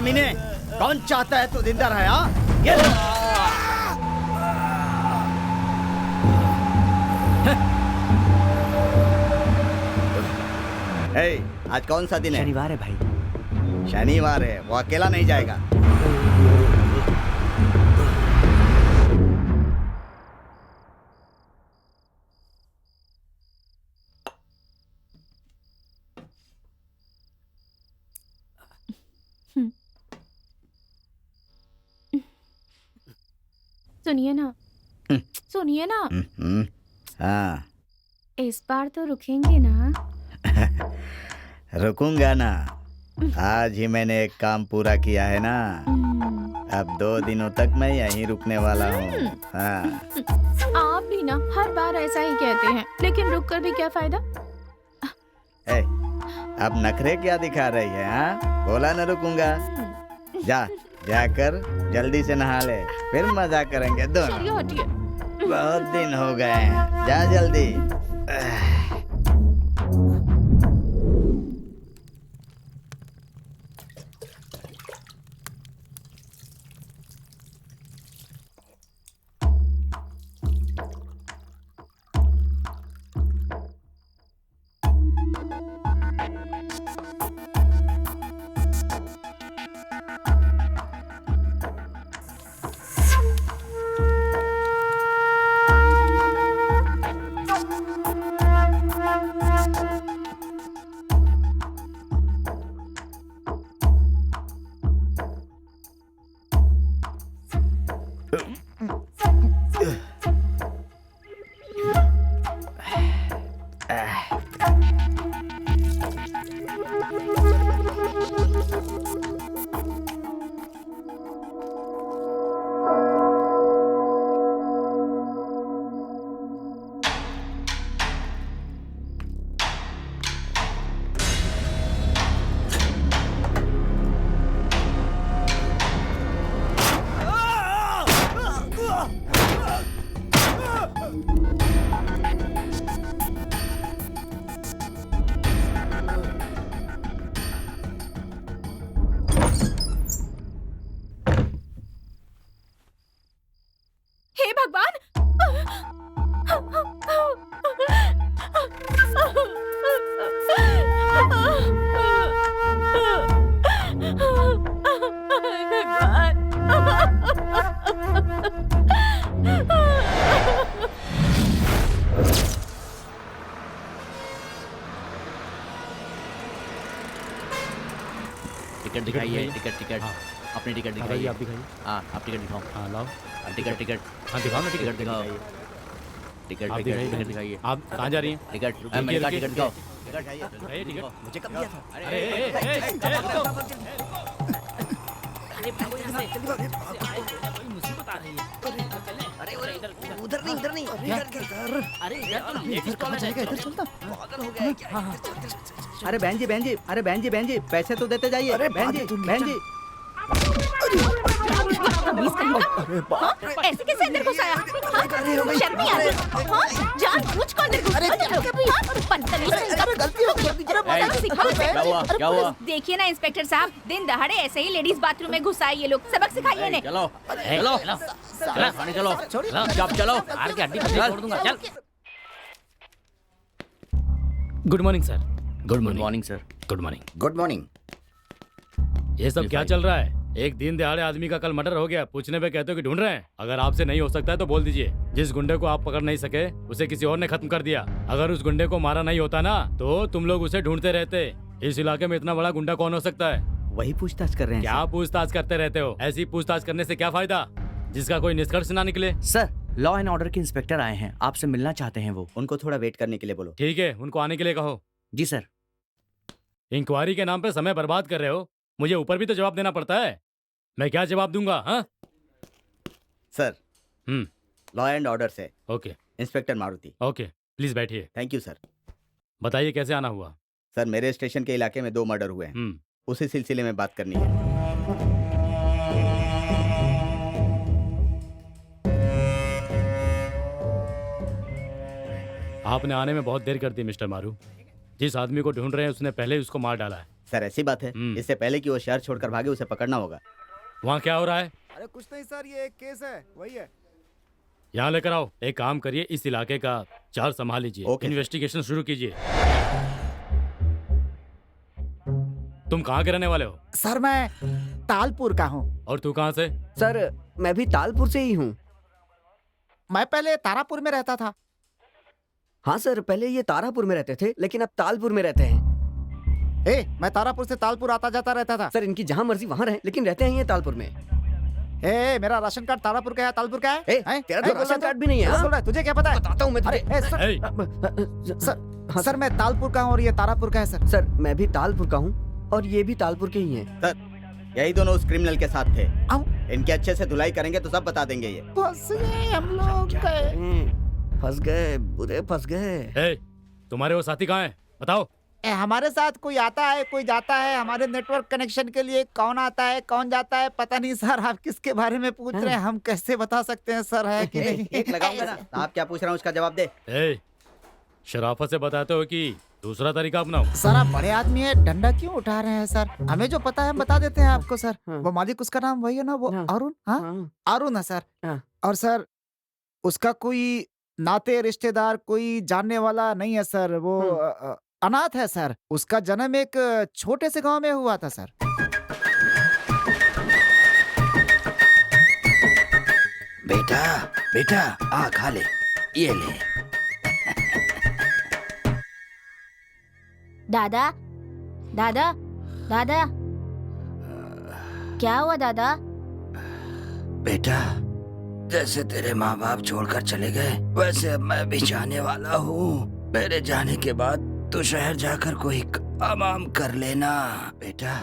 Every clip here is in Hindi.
कमीने, कौन चाहता है तू जिंदा रहे? हाँ, ये ले। आज कौन सा दिन है? शनिवार है भाई। शनिवार है, वो अकेला नहीं जाएगा। सुनिए ना, सुनिए ना। हाँ, इस बार तो रुकेंगे ना? रुकूंगा ना। आज ही मैंने एक काम पूरा किया है ना, अब 2 दिनों तक मैं यहीं रुकने वाला हूँ। हाँ। आप भी ना हर बार ऐसा ही कहते हैं, लेकिन रुक कर भी क्या फायदा? अब नखरे क्या दिखा रही है? हाँ, बोला ना रुकूंगा। जाकर जल्दी से नहा ले, फिर मजा करेंगे दोनों। चलिए हटिए। बहुत दिन हो गए हैं, जा जल्दी। हे भगवान! टिकट दिखाइए। टिकट। हाँ। अपनी टिकट भाई दिखाइए। आप दिखाइए। हाँ, आप टिकट दिखाओ। हाँ लाओ। टिकट। हाँ दिखाओ ना टिकट दिखाओ। आप टिकट दिखाइए। आप कहाँ जा रही हैं? टिकट रुकिए, मैंने कहा रुकिए, टिकट दिखाओ। रुकिए, टिकट मुझे कब दिया था? उधर नहीं, इधर नहीं। इधर कहाँ जाएगा? इधर चलता। पागल हो गया है क्या? अरे बहन जी, पैसे तो देते जाइए। बहन जी। ऐसे कैसे अंदर घुस आया? शर्म नहीं आती? हाँ, जानबूझ कर अंदर घुस आया। बदतमीज क्या हुआ? देखिए ना इंस्पेक्टर साहब, दिन दहाड़े ऐसे ही लेडीज बाथरूम में घुस आए ये लोग। सबक सिखाइए इन्हें। चलो। चलो। हार के हड्डी छोड़ दूंगा। चल। Good morning sir. Good morning sir. Good morning. Good morning. ये सब क्या चल रहा है? एक दिन दहाड़े आदमी का कल मर्डर हो गया, पूछने पे कहते हो कि ढूंढ रहे हैं। अगर आपसे नहीं हो सकता है तो बोल दीजिए। जिस गुंडे को आप पकड़ नहीं सके उसे किसी और ने खत्म कर दिया। अगर उस गुंडे को मारा नहीं होता ना तो तुम लोग उसे ढूंढते रहते। इस इलाके में इतना बड़ा गुंडा कौन हो सकता है? वही पूछताछ कर रहे हैं। क्या पूछताछ करते रहते हो? ऐसी पूछताछ करने से क्या फायदा जिसका कोई निष्कर्ष ना निकले। सर, लॉ एंड ऑर्डर के इंस्पेक्टर आए हैं, आपसे मिलना चाहते हैं वो। उनको थोड़ा वेट करने के लिए बोलो। ठीक है, उनको आने के लिए कहो। जी सर। इंक्वायरी के नाम पे समय बर्बाद कर रहे हो। मुझे ऊपर भी तो जवाब देना पड़ता है। मैं क्या जवाब दूंगा? हाँ सर, लॉ एंड ऑर्डर से okay. Inspector Maruti. Okay, please बैठिए। Thank you sir. बताइए कैसे आना हुआ? सर, मेरे स्टेशन के इलाके में 2 मर्डर हुए हैं, उसी सिलसिले में बात करनी है। आपने आने में बहुत देर कर दी मिस्टर मारू। जिस आदमी को ढूंढ रहे हैं उसने पहले ही उसको मार डाला है। सर ऐसी बात है, इससे पहले कि वो शहर छोड़कर भागे उसे पकड़ना होगा। वहाँ क्या हो रहा है? अरे कुछ नहीं सर, ये एक केस है, वही है। यहाँ लेकर आओ। एक काम करिए, इस इलाके का चार्ज संभाल लीजिए। Okay, sir. इन्वेस्टिगेशन शुरू कीजिए। तुम कहाँ के रहने वाले हो? सर मैं तालपुर का हूँ। और तू कहाँ से? सर मैं भी तालपुर से ही हूँ। मैं पहले तारापुर में रहता था। हाँ सर, पहले ये तारापुर में रहते थे लेकिन अब तालपुर में रहते हैं। मैं तारापुर से तालपुर आता जाता रहता था। सर इनकी जहाँ मर्जी वहाँ रहे, लेकिन रहते हैं ये तालपुर में। मेरा राशन कार्ड तारापुर का है, तालपुर का है। तेरा तो राशन कार्ड भी नहीं है। बोल रहा है, तुझे क्या पता है? बताता हूँ मैं तुझे। सर मैं तालपुर का हूँ और ये तारापुर का है सर। सर मैं भी तालपुर का हूँ और ये भी तालपुर के ही हैं। सर यही दोनों उस क्रिमिनल के साथ थे। इनके अच्छे से धुलाई करेंगे तो सब बता देंगे। ये फंस गए हम लोग। फंस गए, बुरे फंस गए। तुम्हारे वो साथी कहाँ हैं? बताओ। हमारे साथ कोई आता है कोई जाता है। हमारे नेटवर्क कनेक्शन के लिए कौन आता है कौन जाता है पता नहीं सर। आप किसके बारे में पूछ रहे हैं? हम कैसे बता सकते हैं सर, है कि नहीं? एक लगाऊंगा ना। आप क्या पूछ रहा हूँ उसका जवाब दे। शराफत से बताते हो कि दूसरा तरीका अपनाओ। सर आप बड़े आदमी है, डंडा क्यों उठा रहे हैं सर? हमें जो पता है हम बता देते हैं आपको सर। वो मालिक, उसका नाम वही है ना, वो अरुण? हाँ अरुण है सर। और सर उसका कोई नाते रिश्तेदार कोई जानने वाला नहीं है सर। वो अनाथ है सर। उसका जन्म एक छोटे से गांव में हुआ था सर। बेटा बेटा आ खा ले, ये ले। दादा दादा दादा, क्या हुआ दादा? बेटा जैसे तेरे माँ बाप छोड़कर चले गए वैसे अब मैं भी जाने वाला हूँ। मेरे जाने के बाद तू शहर जाकर कोई काम कर लेना बेटा।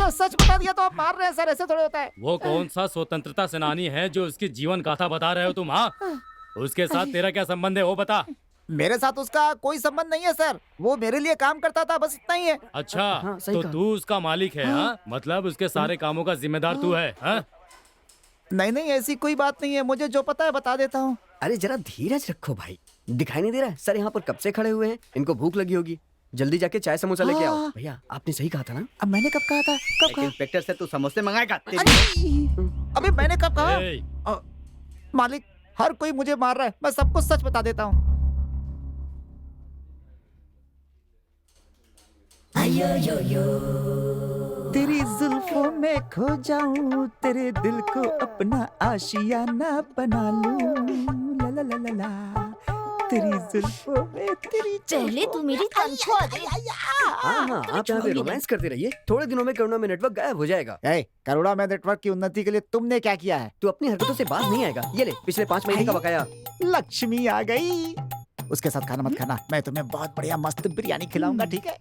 सच बता दिया तो आप मार रहे हैं सर, ऐसे थोड़े होता है। वो कौन सा स्वतंत्रता सेनानी है जो उसकी जीवन गाथा बता रहे हो तुम? हाँ, उसके साथ तेरा क्या संबंध है वो बता। मेरे साथ उसका कोई संबंध नहीं है सर। वो मेरे लिए काम करता था, बस इतना ही है। अच्छा तो तू उसका मालिक है? हाँ, मतलब उसके सारे कामों का जिम्मेदार तू है? हाँ? नहीं नहीं ऐसी कोई बात नहीं है, मुझे जो पता है बता देता हूँ। अरे जरा धीरज रखो भाई, दिखाई नहीं दे रहा है? सर यहाँ पर कब से खड़े हुए हैं, इनको भूख लगी होगी। जल्दी जाके चाय समोसा लेके आओ। भैया आपने सही कहा था ना? अब मैंने कब कहा था? कब कहा? इंस्पेक्टर से तू समोसे मंगाएगा? अबे मैंने कब कहा? मालिक हर कोई मुझे मार रहा है, मैं सबको सच बता देता हूँ। तेरी जुल्फों में खो जाऊं, तेरे दिल को अपना आशियाना बना लूं। ला ला ला ला ला, तेरी जुल्फों में तेरी। पहले तू मेरी तनख्वाह दे। हाँ आप यहाँ पे रोमांस करते रहिए, थोड़े दिनों में करुणा में नेटवर्क गायब हो जाएगा। करुणा में नेटवर्क की उन्नति के लिए तुमने क्या किया है? तू अपनी हरकतों से बाज नहीं आएगा। ये ले पिछले 5 महीने का बकाया। लक्ष्मी आ गई। उसके साथ खाना मत खाना, मैं तुम्हें बहुत बढ़िया मस्त बिरयानी खिलाऊंगा, ठीक है?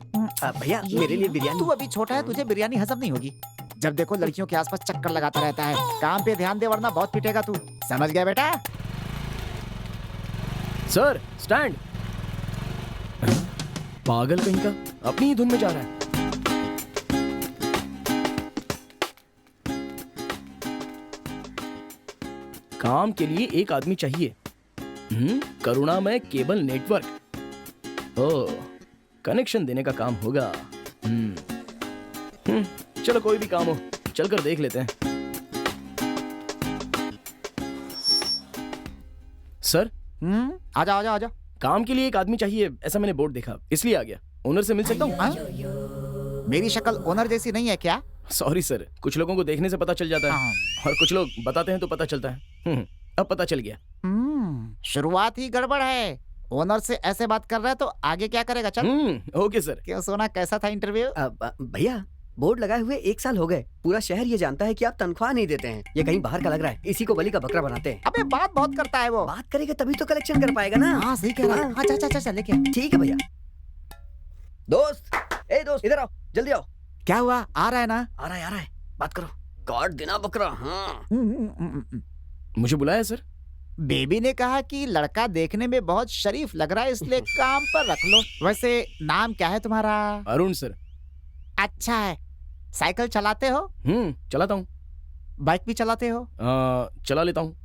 भैया मेरे लिए बिरयानी। तू अभी छोटा है, तुझे बिरयानी हजम नहीं होगी। जब देखो लड़कियों के आसपास चक्कर लगाता रहता है। काम पे ध्यान दे वरना बहुत पिटेगा तू, समझ गया बेटा? Sir stand. पागल कहीं का, अपनी ही धुन में जा रहा है। काम के लिए एक आदमी चाहिए। करुणा में केबल नेटवर्क। ओह, कनेक्शन देने का काम होगा। चलो कोई भी काम हो, चलकर देख लेते हैं। सर आजा आजा आजा। काम के लिए एक आदमी चाहिए, ऐसा मैंने बोर्ड देखा, इसलिए आ गया। ओनर से मिल सकता हूँ? मेरी शक्ल ओनर जैसी नहीं है क्या? सॉरी सर, कुछ लोगों को देखने से पता चल जाता है और कुछ लोग बताते हैं तो पता चलता है। अब पता चल गया। शुरुआत ही गड़बड़ है। ओनर से ऐसे बात कर रहा है तो आगे क्या करेगा? चल ओके सर। क्यों सोना, कैसा था इंटरव्यू? भैया बोर्ड लगाए हुए 1 साल हो गए। पूरा शहर ये जानता है कि आप तनख्वाह नहीं देते हैं। ये कहीं बाहर का लग रहा है। इसी को बलि का बकरा बनाते हैं। अबे बात बहुत करता है वो। बात करेगा तभी तो कलेक्शन कर पाएगा ना। हाँ सही कह रहा है। हाँ चल लेके आ। ठीक है भैया। दोस्त, ए दोस्त इधर आओ, जल्दी आओ। क्या हुआ? आ रहा है ना? आ रहा है, बात करो। काट देना बकरा। हाँ मुझे बुलाया सर? बेबी ने कहा कि लड़का देखने में बहुत शरीफ लग रहा है, इसलिए काम पर रख लो। वैसे नाम क्या है तुम्हारा? अरुण सर। अच्छा है। साइकिल चलाते हो? चलाता हूँ। बाइक भी चलाते हो? चला लेता हूँ।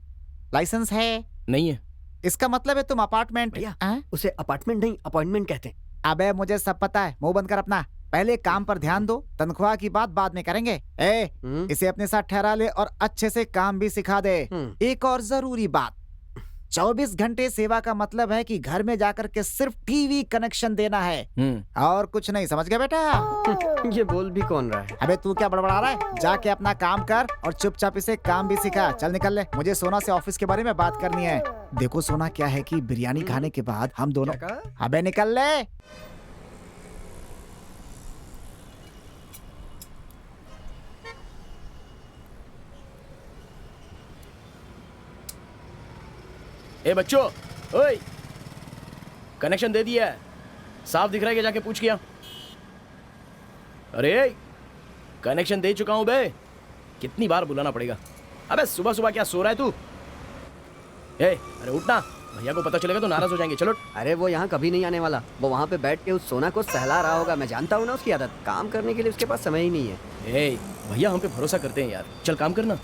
लाइसेंस है? नहीं है। इसका मतलब है तुम अपार्टमेंट। भैया उसे अपार्टमेंट नहीं अपॉइंटमेंट कहते हैं। अबे मुझे सब पता है, मुंह बंद कर अपना। पहले काम पर ध्यान दो, तनख्वाह की बात बाद में करेंगे। इसे अपने साथ ठहरा ले और अच्छे से काम भी सिखा दे। एक और जरूरी बात, 24 घंटे सेवा का मतलब है कि घर में जाकर के सिर्फ टीवी कनेक्शन देना है और कुछ नहीं। समझ गया बेटा? ये बोल भी कौन रहा है? अबे तू क्या बड़बड़ा रहा है? जाके अपना काम कर और चुपचाप इसे काम भी सिखा। चल निकल ले, मुझे सोना से ऑफिस के बारे में बात करनी है। देखो सोना, क्या है कि बिरयानी खाने के बाद हम दोनों। अबे निकल ले। ए बच्चों, ओए, कनेक्शन दे दिया है। साफ दिख रहा है कि जाके पूछ किया। अरे कनेक्शन दे चुका हूं बे। कितनी बार बुलाना पड़ेगा? अबे सुबह सुबह क्या सो रहा है तू? अरे उठना, भैया को पता चलेगा तो नाराज हो जाएंगे। चलो। अरे वो यहाँ कभी नहीं आने वाला। वो वहाँ पे बैठ के उस सोना को सहला रहा होगा। मैं जानता हूँ ना उसकी आदत। काम करने के लिए उसके पास समय ही नहीं है। भैया हम पे भरोसा करते हैं यार। चल काम करना।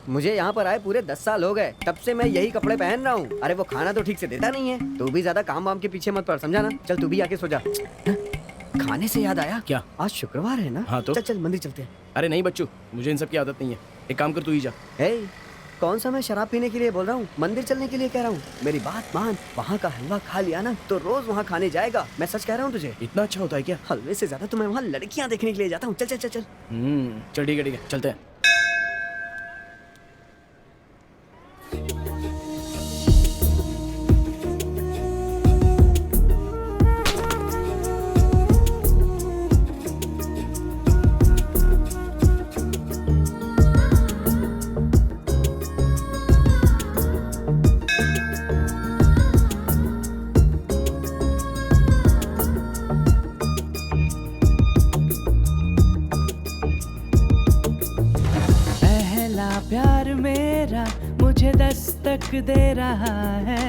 मुझे यहाँ पर आए पूरे 10 साल हो गए, तब से मैं यही कपड़े पहन रहा हूँ। अरे वो खाना तो ठीक से देता नहीं है। तू भी ज्यादा काम वाम के पीछे मत पड़, समझा ना? चल तू भी आके सो जा। खाने से याद आया, क्या आज शुक्रवार है ना? हाँ तो चल मंदिर चलते हैं। अरे नहीं बच्चू, मुझे इन सब की आदत नहीं है। एक काम कर, तू ही जा। कौन सा मैं शराब पीने के लिए बोल रहा हूँ, मंदिर चलने के लिए कह रहा हूँ। मेरी बात मान, वहाँ का हलवा खा लिया ना तो रोज वहाँ खाने जाएगा। मैं सच कह रहा हूँ तुझे। इतना अच्छा होता है क्या? हलवे से ज्यादा तो मैं वहाँ लड़कियाँ देखने के लिए जाता हूँ। चल चल चल चल। चल ठीक है चलते हैं। प्यार मेरा मुझे दस्तक दे रहा है।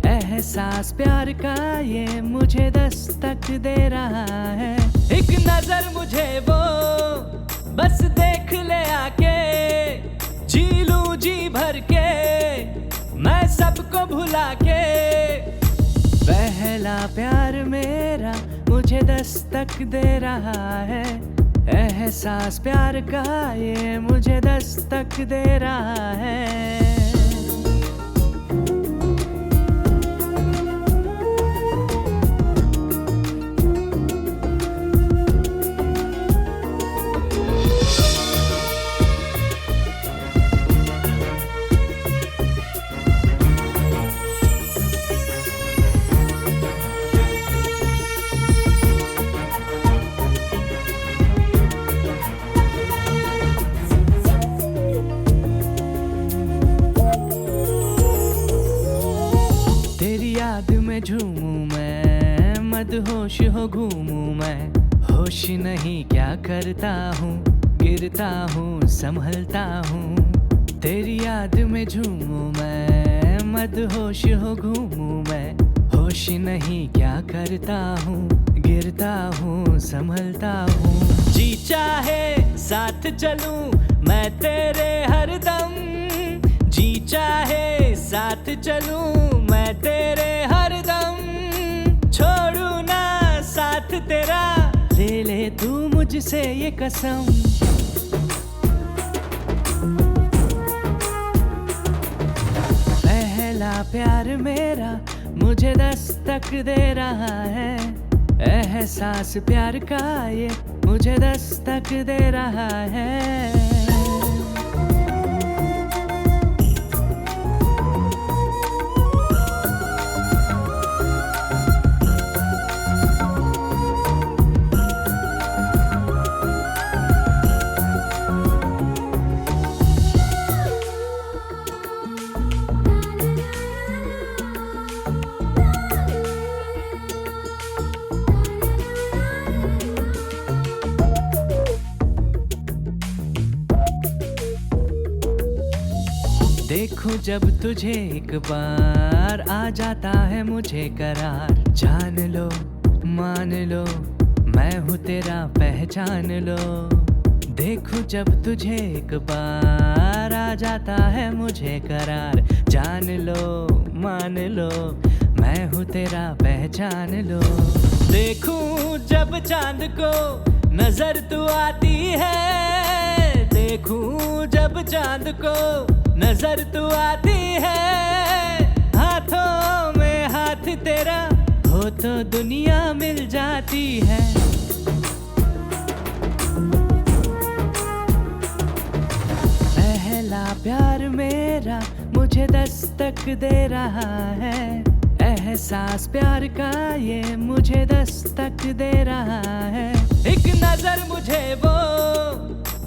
एहसास प्यार का ये मुझे दस्तक दे रहा है। एक नजर मुझे वो बस देख ले आके, जी लूं जी भर के मैं सबको भुला के। पहला प्यार मेरा मुझे दस्तक दे रहा है। एहसास प्यार का ये मुझे दस्तक दे रहा है। झूमूं मैं, मदहोश हो घूमूं मैं। होश नहीं क्या करता हूँ, गिरता हूँ संभलता हूँ। तेरी याद में झूमूं मैं, मदहोश हो घूमूं मैं। होश नहीं क्या करता हूँ, गिरता हूँ संभलता हूँ। जी चाहे साथ चलूं मैं तेरे हरदम, जी चाहे साथ चलूं मैं तेरे हरदम। छोड़ू ना साथ तेरा, ले ले तू मुझसे ये कसम। पहला प्यार मेरा मुझे दस्तक दे रहा है। एहसास प्यार का ये मुझे दस्तक दे रहा है। देखो जब तुझे एक बार आ जाता है मुझे करार, जान लो मान लो मैं हूँ तेरा पहचान लो। देखो जब तुझे एक बार आ जाता है मुझे करार, जान लो मान लो मैं हूँ तेरा पहचान लो। देखूं जब चांद को नजर तू आती है, देखूं जब चांद को नजर तू आती है, हाथों में हाथ तेरा हो तो दुनिया मिल जाती है। पहला प्यार मेरा मुझे दस्तक दे रहा है, एहसास प्यार का ये मुझे दस्तक दे रहा है। एक नजर मुझे वो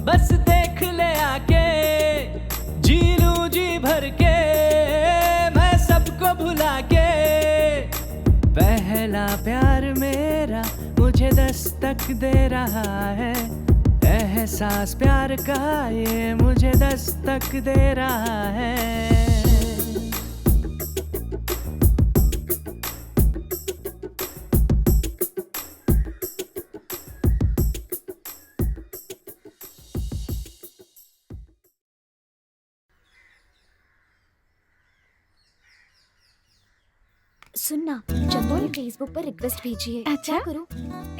बस देख ले आके, जी लूं जी भर के मैं सबको भुला के। पहला प्यार मेरा मुझे दस्तक दे रहा है, एहसास प्यार का ये मुझे दस्तक दे रहा है। सुनना, चंदू ने फेसबुक पर रिक्वेस्ट भेजी है। अच्छा? क्या करूं?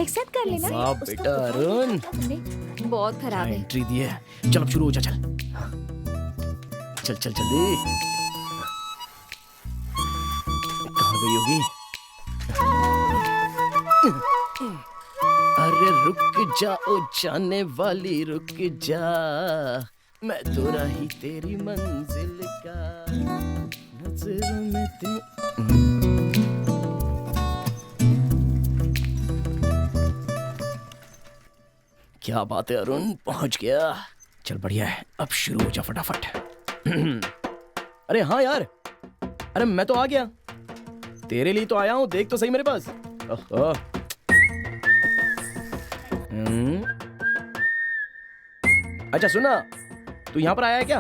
एक्सेप्ट कर लेना। वाह उसका बेटा प्रोफाइल अरुण, तुमने बहुत खराब है। एंट्री दी है। चल अब शुरू हो जा, चल चल चल जल्दी। कहाँ गई होगी? अरे रुक जाओ जाने वाली रुक जा, मैं तो रही तेरी मंजिल का नजरों में क्या बात है अरुण, पहुंच गया। चल बढ़िया है, अब शुरू हो जा फटाफट। अरे हाँ यार, अरे मैं तो आ गया, तेरे लिए तो आया हूँ, देख तो सही मेरे पास। ओहो। अच्छा सुना, तू यहाँ पर आया है क्या?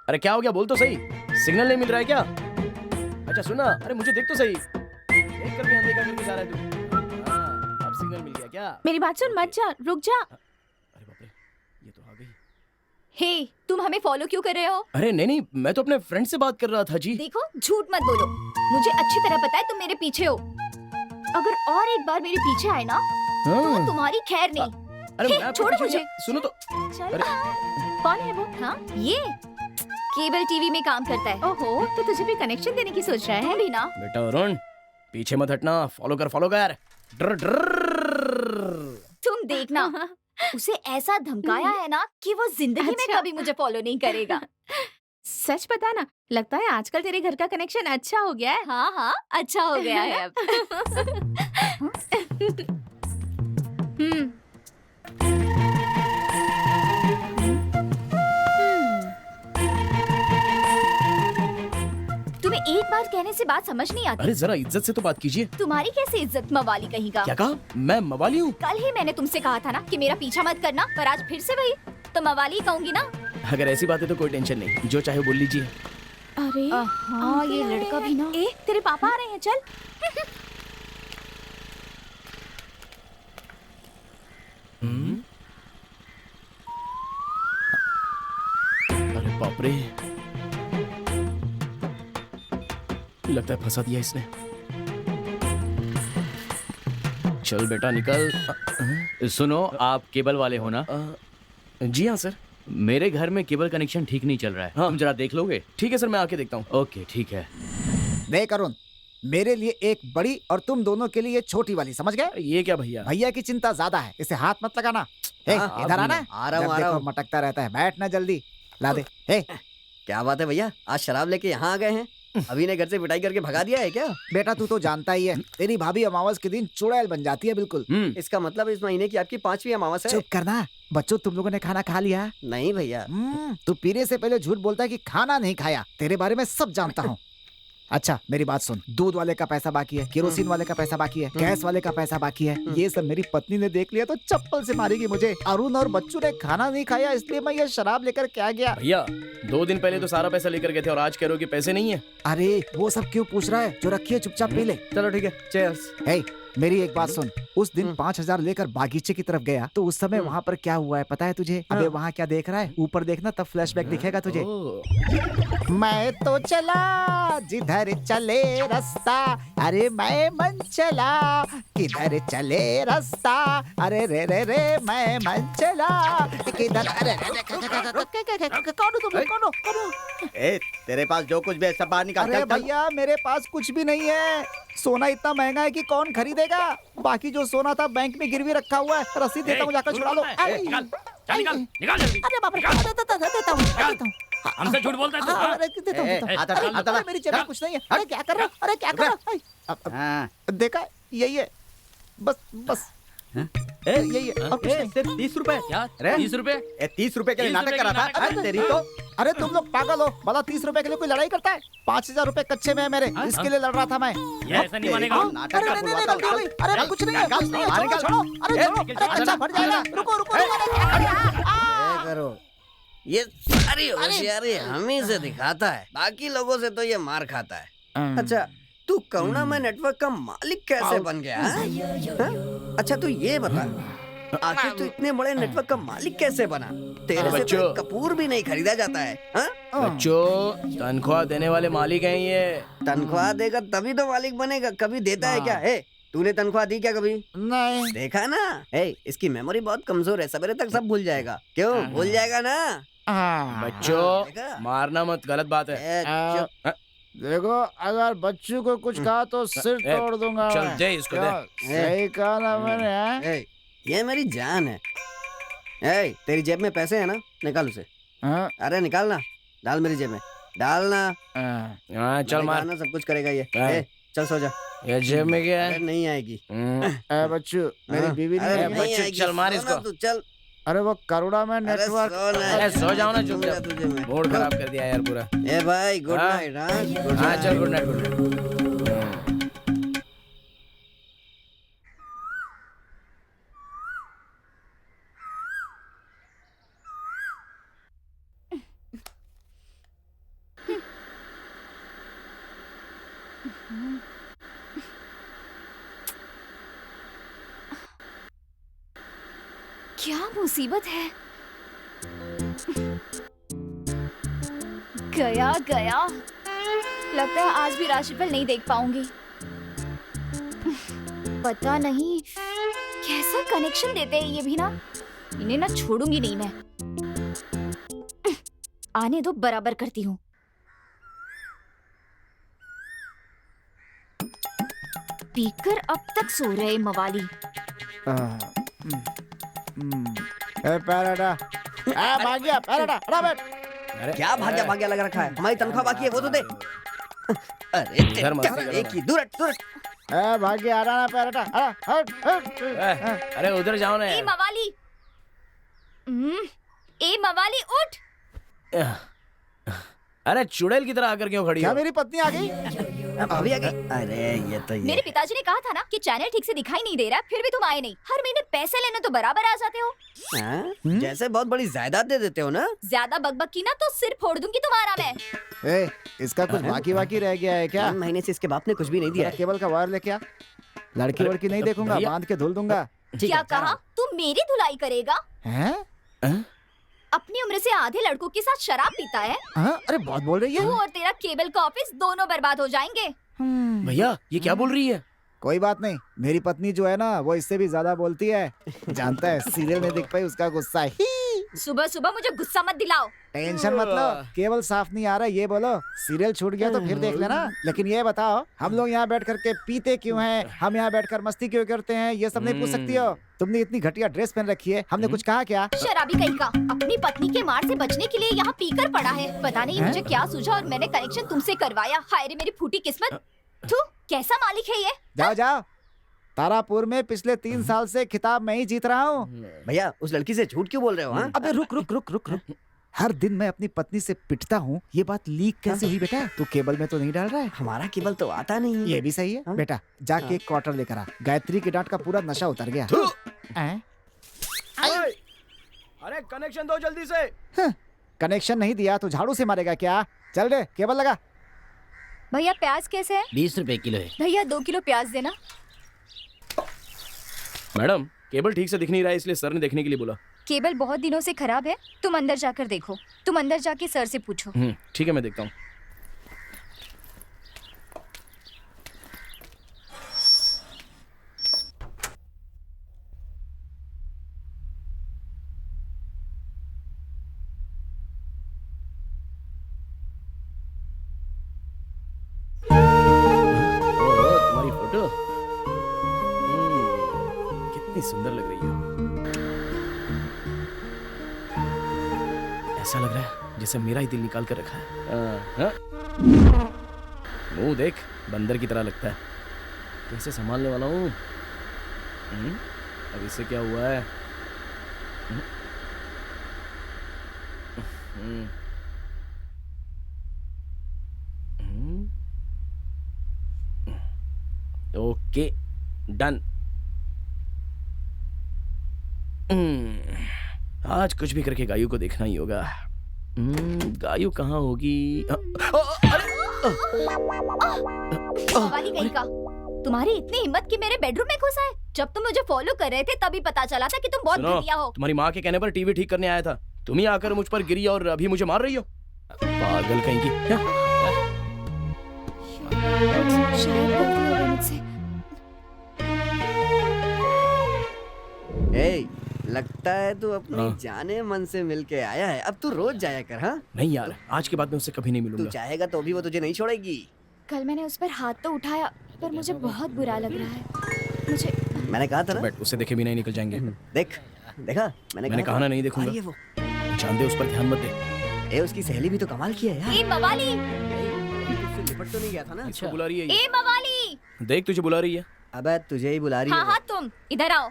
अरे क्या हो गया, बोल तो सही, सिग्नल नहीं मिल रहा है क्या? अच्छा सुना, अरे मुझे देख तो सही, देख कर भी अनदेखा करके जा रहा है तू। हाँ, अब सिग्नल मिल गया क्या? मेरी बात सुन, मत जा, रुक जा। अरे बाप रे, ये तो आ गई। हे, तुम हमें फॉलो क्यों कर रहे हो? अरे नहीं नहीं, मैं तो अपने फ्रेंड से बात कर रहा था जी। देखो, झूठ मत बोलो, मुझे अच्छी तरह पता है तुम मेरे पीछे हो। अगर और एक बार मेरे पीछे आए ना, तो तुम्हारी खैर नहीं। अरे हे, मैं आपके छोड़ो पीछे मुझे। नहीं- सुनो तो। चल। अरे कौन है वो? हाँ, ये केबल टीवी में काम करता है। ओहो, तो तुझे भी कनेक्शन देने की सोच रहा है भी ना? बेटा अरुण, पीछे मत हटना, फॉलो कर फॉलो कर। डर डर। तुम देखना, उसे ऐसा धमकाया है ना कि वो जिंदगी में कभी मुझे फॉलो नहीं करेगा। सच बता ना, लगता है आजकल तेरे घर का कनेक्शन अच्छा हो गया है। हाँ हाँ, अच्छा हो गया है अब। तुम्हें एक बार कहने से बात समझ नहीं आती। अरे जरा इज्जत से तो बात कीजिए। तुम्हारी कैसे इज्जत, मवाली कहीं का। क्या कहा? मैं मवाली हूँ? कल ही मैंने तुमसे कहा था ना कि मेरा पीछा मत करना, पर आज फिर से वही, तो मवाली कहूंगी ना। अगर ऐसी बात है तो कोई टेंशन नहीं, जो चाहे बोल लीजिए। अरे हाँ, ये लड़का भी ना। ए, तेरे पापा आ रहे हैं, चल। अरे बाप रे, लगता है फंसा दिया इसने। चल बेटा निकल। सुनो, आप केबल वाले हो ना? जी हाँ सर। मेरे घर में केबल कनेक्शन ठीक नहीं चल रहा है। हाँ। तुम जरा देख लोगे? ठीक है सर, मैं आके देखता हूँ। ओके ठीक है। देख अरुण, मेरे लिए एक बड़ी और तुम दोनों के लिए छोटी वाली, समझ गए? ये क्या भैया? भैया की चिंता ज्यादा है, इसे हाथ मत लगाना। हे, हाँ, इधर आना। आ रहा हूँ, जब आ रहा देखो हूँ। मटकता रहता है, बैठना जल्दी। ला दे। हे, क्या बात है भैया, आज शराब लेके यहाँ आ गए हैं? अभी ने घर से पिटाई करके भगा दिया है क्या? बेटा तू तो जानता ही है, तेरी भाभी अमावस के दिन चुड़ैल बन जाती है बिल्कुल। इसका मतलब इस महीने की आपकी 5वीं अमावस है? चुप करना। बच्चों, तुम लोगों ने खाना खा लिया? नहीं भैया। तू पीने से पहले झूठ बोलता है कि खाना नहीं खाया। तेरे बारे में सब जानता हूँ। अच्छा मेरी बात सुन, दूध वाले का पैसा बाकी है, केरोसिन वाले का पैसा बाकी है, गैस वाले का पैसा बाकी है। ये सब मेरी पत्नी ने देख लिया तो चप्पल से मारेगी मुझे। अरुण और बच्चू ने खाना नहीं खाया इसलिए मैं ये शराब लेकर क्या गया। भैया 2 दिन पहले तो सारा पैसा लेकर गए थे और आज कह रहे हो कि पैसे नहीं है। अरे वो सब क्यों पूछ रहा है, जो रखिए चुपचाप पी ले। चलो ठीक है, चीयर्स। हे मेरी एक बात सुन, उस दिन 5,000 लेकर बागीचे की तरफ गया तो उस समय वहाँ पर क्या हुआ है पता है तुझे? अबे वहाँ क्या देख रहा है, ऊपर देखना तब फ्लैशबैक दिखेगा तुझे। मैं तो चला जिधर चले रास्ता, अरे मैं मन चला किधर चले रास्ता, अरे रे रे रे मैं मन चला किधर। अरे कौन हो तुम, कौन हो? ए, तेरे पास जो कुछ भी है सब बाहर निकाल। अरे चल, चल। भैया मेरे पास कुछ भी नहीं है, सोना इतना महंगा है कि कौन खरीदेगा। बाकी जो सोना था बैंक में गिरवी रखा हुआ है, रसीद देता हूँ जाकर छुड़ा लो। निकाल जल्दी। अरे बाप रे, देता हूँ। हमसे झूठ बोलता है तू, हाँ? देता हूँ। आता था, आता था। मेरी जेब में कुछ नहीं है। अरे क्या कर रहा है, अरे क्या कर रहा है? हाँ। देखा यही है, बस यही है और कुछ नहीं। 30 रुपए क्या 30 रुपए? 30 रुपए के लिए 30 नाटक रुपए करा के था। नाटक अरे तेरी तो अरे तुम लोग पागल हो, भला 30 रुपए के लिए कोई लड़ाई करता है? 5,000 रुपए कच्चे में है मेरे, इसके लिए लड़ रहा था मैं। ये ऐसा नहीं मानेगा। नाटक अरे का नहीं, बुलवाता नहीं, हूँ। नहीं, अरे कुछ नहीं है, कुछ नहीं है, छोड़ो, छोड़ो, अरे छोड़ो, अरे अच्छा फट जाएगा। रुको, क्या करो, ये सारी होशियारी हम ही से दिखाता है, बाकी लोगों से तो ये मार खाता है। अच्छा तू करुणा में नेटवर्क का मालिक कैसे बन गया? हाँ? अच्छा तू ये बता, आखिर तू इतने बड़े नेटवर्क का मालिक कैसे बना? तेरे से तो एक कपूर भी नहीं खरीदा जाता है। हाँ? बच्चों तनख्वाह देने वाले मालिक हैं ये। तनख्वाह देगा तभी तो मालिक बनेगा, कभी देता है क्या? हे तूने तनख्वाह दी क्या कभी? नहीं। देखा ना, हे इसकी मेमोरी बहुत कमजोर है, सवेरे तक सब भूल जाएगा। क्यों भूल जाएगा ना? बच्चों मारना मत, गलत बात है। चुप। देखो अगर बच्चू को कुछ कहा तो सिर तोड़ दूंगा। चल दे इसको, दे। सही कहा ना मैंने। हे, ये मेरी जान है। हे तेरी जेब में पैसे है ना, निकाल उसे। अरे निकाल ना, डाल मेरी जेब में, डालना। हाँ चल मार, ना सब कुछ करेगा ये। हे, चल सो जा। ये जेब में क्या है? नहीं आएगी। बच्चू मेरी बीवी नहीं आएगी। नहीं आएगी, चल मार सो ना इसको। तू चल। अरे वो करुणा में अरे नेटवर्क। सो जाओ ना चुपचाप, तुझे मैं। मूड खराब कर दिया यार पूरा। ए भाई गुड हाँ? नाइट। हाँ हाँ चल गुड नाइट, गुड नाइट। क्या मुसीबत है। गया गया, लगता है आज भी राशिफल नहीं देख पाऊंगी। पता नहीं कैसा कनेक्शन देते हैं ये भी ना, इन्हें ना छोड़ूंगी नहीं मैं। आने दो, बराबर करती हूँ। पीकर अब तक सो रहे मवाली। पैराडा, भाग गया पैराडा, अड़ा बैठ। क्या भाग्या लग रखा है? हमारी तनख्वाह बाकी है, वो तो दे। अरे इधर मत तेरे- करो। एक ही दूर हट, दूर हट। भाग गया, अड़ा ना पैराडा, अड़ा, हट। अरे उधर जाओ ना ए यार। मवाली, ए मवाली उठ। अरे चुड़ैल की तरह आकर क्यों खड़ी क्या हो? मेरी पत्नी आ गई? अभी आ गई? अरे ये तो मेरे पिताजी ने कहा था ना कि चैनल ठीक से दिखाई नहीं दे रहा, फिर भी तुम आए नहीं। हर महीने पैसे लेने तो बराबर आ जाते हो। हाँ? जैसे बहुत बड़ी जायदाद दे देते हो ना। ज्यादा बकबक की ना तो सिर फोड़ दूंगी तुम्हारा मैं। इसका कुछ बाकी रह गया है क्या? 3 महीने से इसके बाप ने कुछ भी नहीं दिया है। केबल का वायर लेके आ। लड़की वड़की नहीं देखूंगा, भैया। बांध के धुल दूंगा। क्या कहा? तू मेरी धुलाई करेगा? हैं? अपनी उम्र से आधे लड़कों के साथ शराब पीता है। अरे बहुत बोल रही तू है। और तेरा केबल का ऑफिस दोनों बर्बाद हो जाएंगे। भैया ये क्या बोल रही है? कोई बात नहीं, मेरी पत्नी जो है ना वो इससे भी ज्यादा बोलती है। जानता है सीरियल नहीं देख पाई, उसका गुस्सा ही। सुबह सुबह मुझे गुस्सा मत दिलाओ। टेंशन मत लो, केवल साफ नहीं आ रहा ये बोलो। सीरियल छूट गया तो फिर देख लेना। लेकिन ये बताओ, हम लोग यहाँ बैठ करके पीते क्यों हैं? हम यहाँ बैठकर मस्ती क्यों करते हैं? ये सब नहीं पूछ सकती हो? तुमने इतनी घटिया ड्रेस पहन रखी है, हमने कुछ कहा क्या? शराबी कहीं का, अपनी पत्नी के मार से बचने के लिए यहाँ पीकर पड़ा है। पता नहीं मुझे क्या सूझा और मैंने कनेक्शन तुमसे करवाया। हाय रे मेरी फूटी किस्मत। तू कैसा मालिक है ये? जाओ जाओ, तारापुर में पिछले 3 साल से खिताब मैं ही जीत रहा हूँ। भैया उस लड़की से झूठ क्यों बोल रहे हो? हाँ? अबे रुक रुक रुक रुक रुक। हर दिन मैं अपनी पत्नी से पिटता हूँ, ये बात लीक कैसे हुई बेटा? तू केबल में तो नहीं डाल रहा है? हमारा केबल तो आता नहीं है। ये भी सही है बेटा, जाके एक क्वार्टर लेकर आ। गायत्री की डांट का पूरा नशा उतर गया। हैं? अरे कनेक्शन दो जल्दी से। कनेक्शन नहीं दिया तो झाड़ू से मारेगा क्या? चल रे केबल लगा। भैया प्याज कैसे है? 20 रुपए किलो है। भैया 2 किलो प्याज देना। मैडम केबल ठीक से दिख नहीं रहा है, इसलिए सर ने देखने के लिए बोला। केबल बहुत दिनों से खराब है, तुम अंदर जाकर देखो। तुम अंदर जाके सर से पूछो। ठीक है, मैं देखता हूँ। तुम्हारी फोटो कितनी सुंदर लग रही हो। ऐसा लग रहा है जैसे मेरा ही दिल निकाल कर रखा है। मुंह देख, बंदर की तरह लगता है। कैसे संभालने वाला हूँ। अब इससे क्या हुआ है? Okay done. आज कुछ भी करके गायू को देखना ही होगा। गायू कहाँ होगी? वाली गई का, तुम्हारी इतनी हिम्मत कि मेरे बेडरूम में घुसा है। जब तुम मुझे फॉलो कर रहे थे तभी पता चला था कि तुम बहुत घटिया हो। तुम्हारी माँ के कहने पर टीवी ठीक करने आया था, तुम ही आकर मुझ पर गिरी और अभी मुझे मार रही हो। पागल कहीं की। शायद गलती हो गई मुझसे। लगता है तू अपनी जाने मन से मिलके आया है। अब तू रोज जाया कर। हाँ नहीं यार, आज के बाद मैं उससे कभी नहीं मिलूंगा। तू चाहेगा तो भी वो तुझे नहीं छोड़ेगी। कल मैंने उस पर हाथ तो उठाया पर मुझे बहुत बुरा लग रहा है। मुझे मैंने कहा था ना, बैठ, उससे देखे भी नहीं निकल जाएंगे। देख देखा, मैंने कहा ना नहीं देखूंगा। वो जान दे, उस पर ध्यान मत दे। उसकी सहेली भी तो कमाल की है यार। ए मवाली, लिपट तो नहीं गया था ना? अच्छा बुला रही है। ए मवाली, देख तुझे बुला रही है। अबे तुझे ही बुला रही है। हाँ तुम इधर आओ।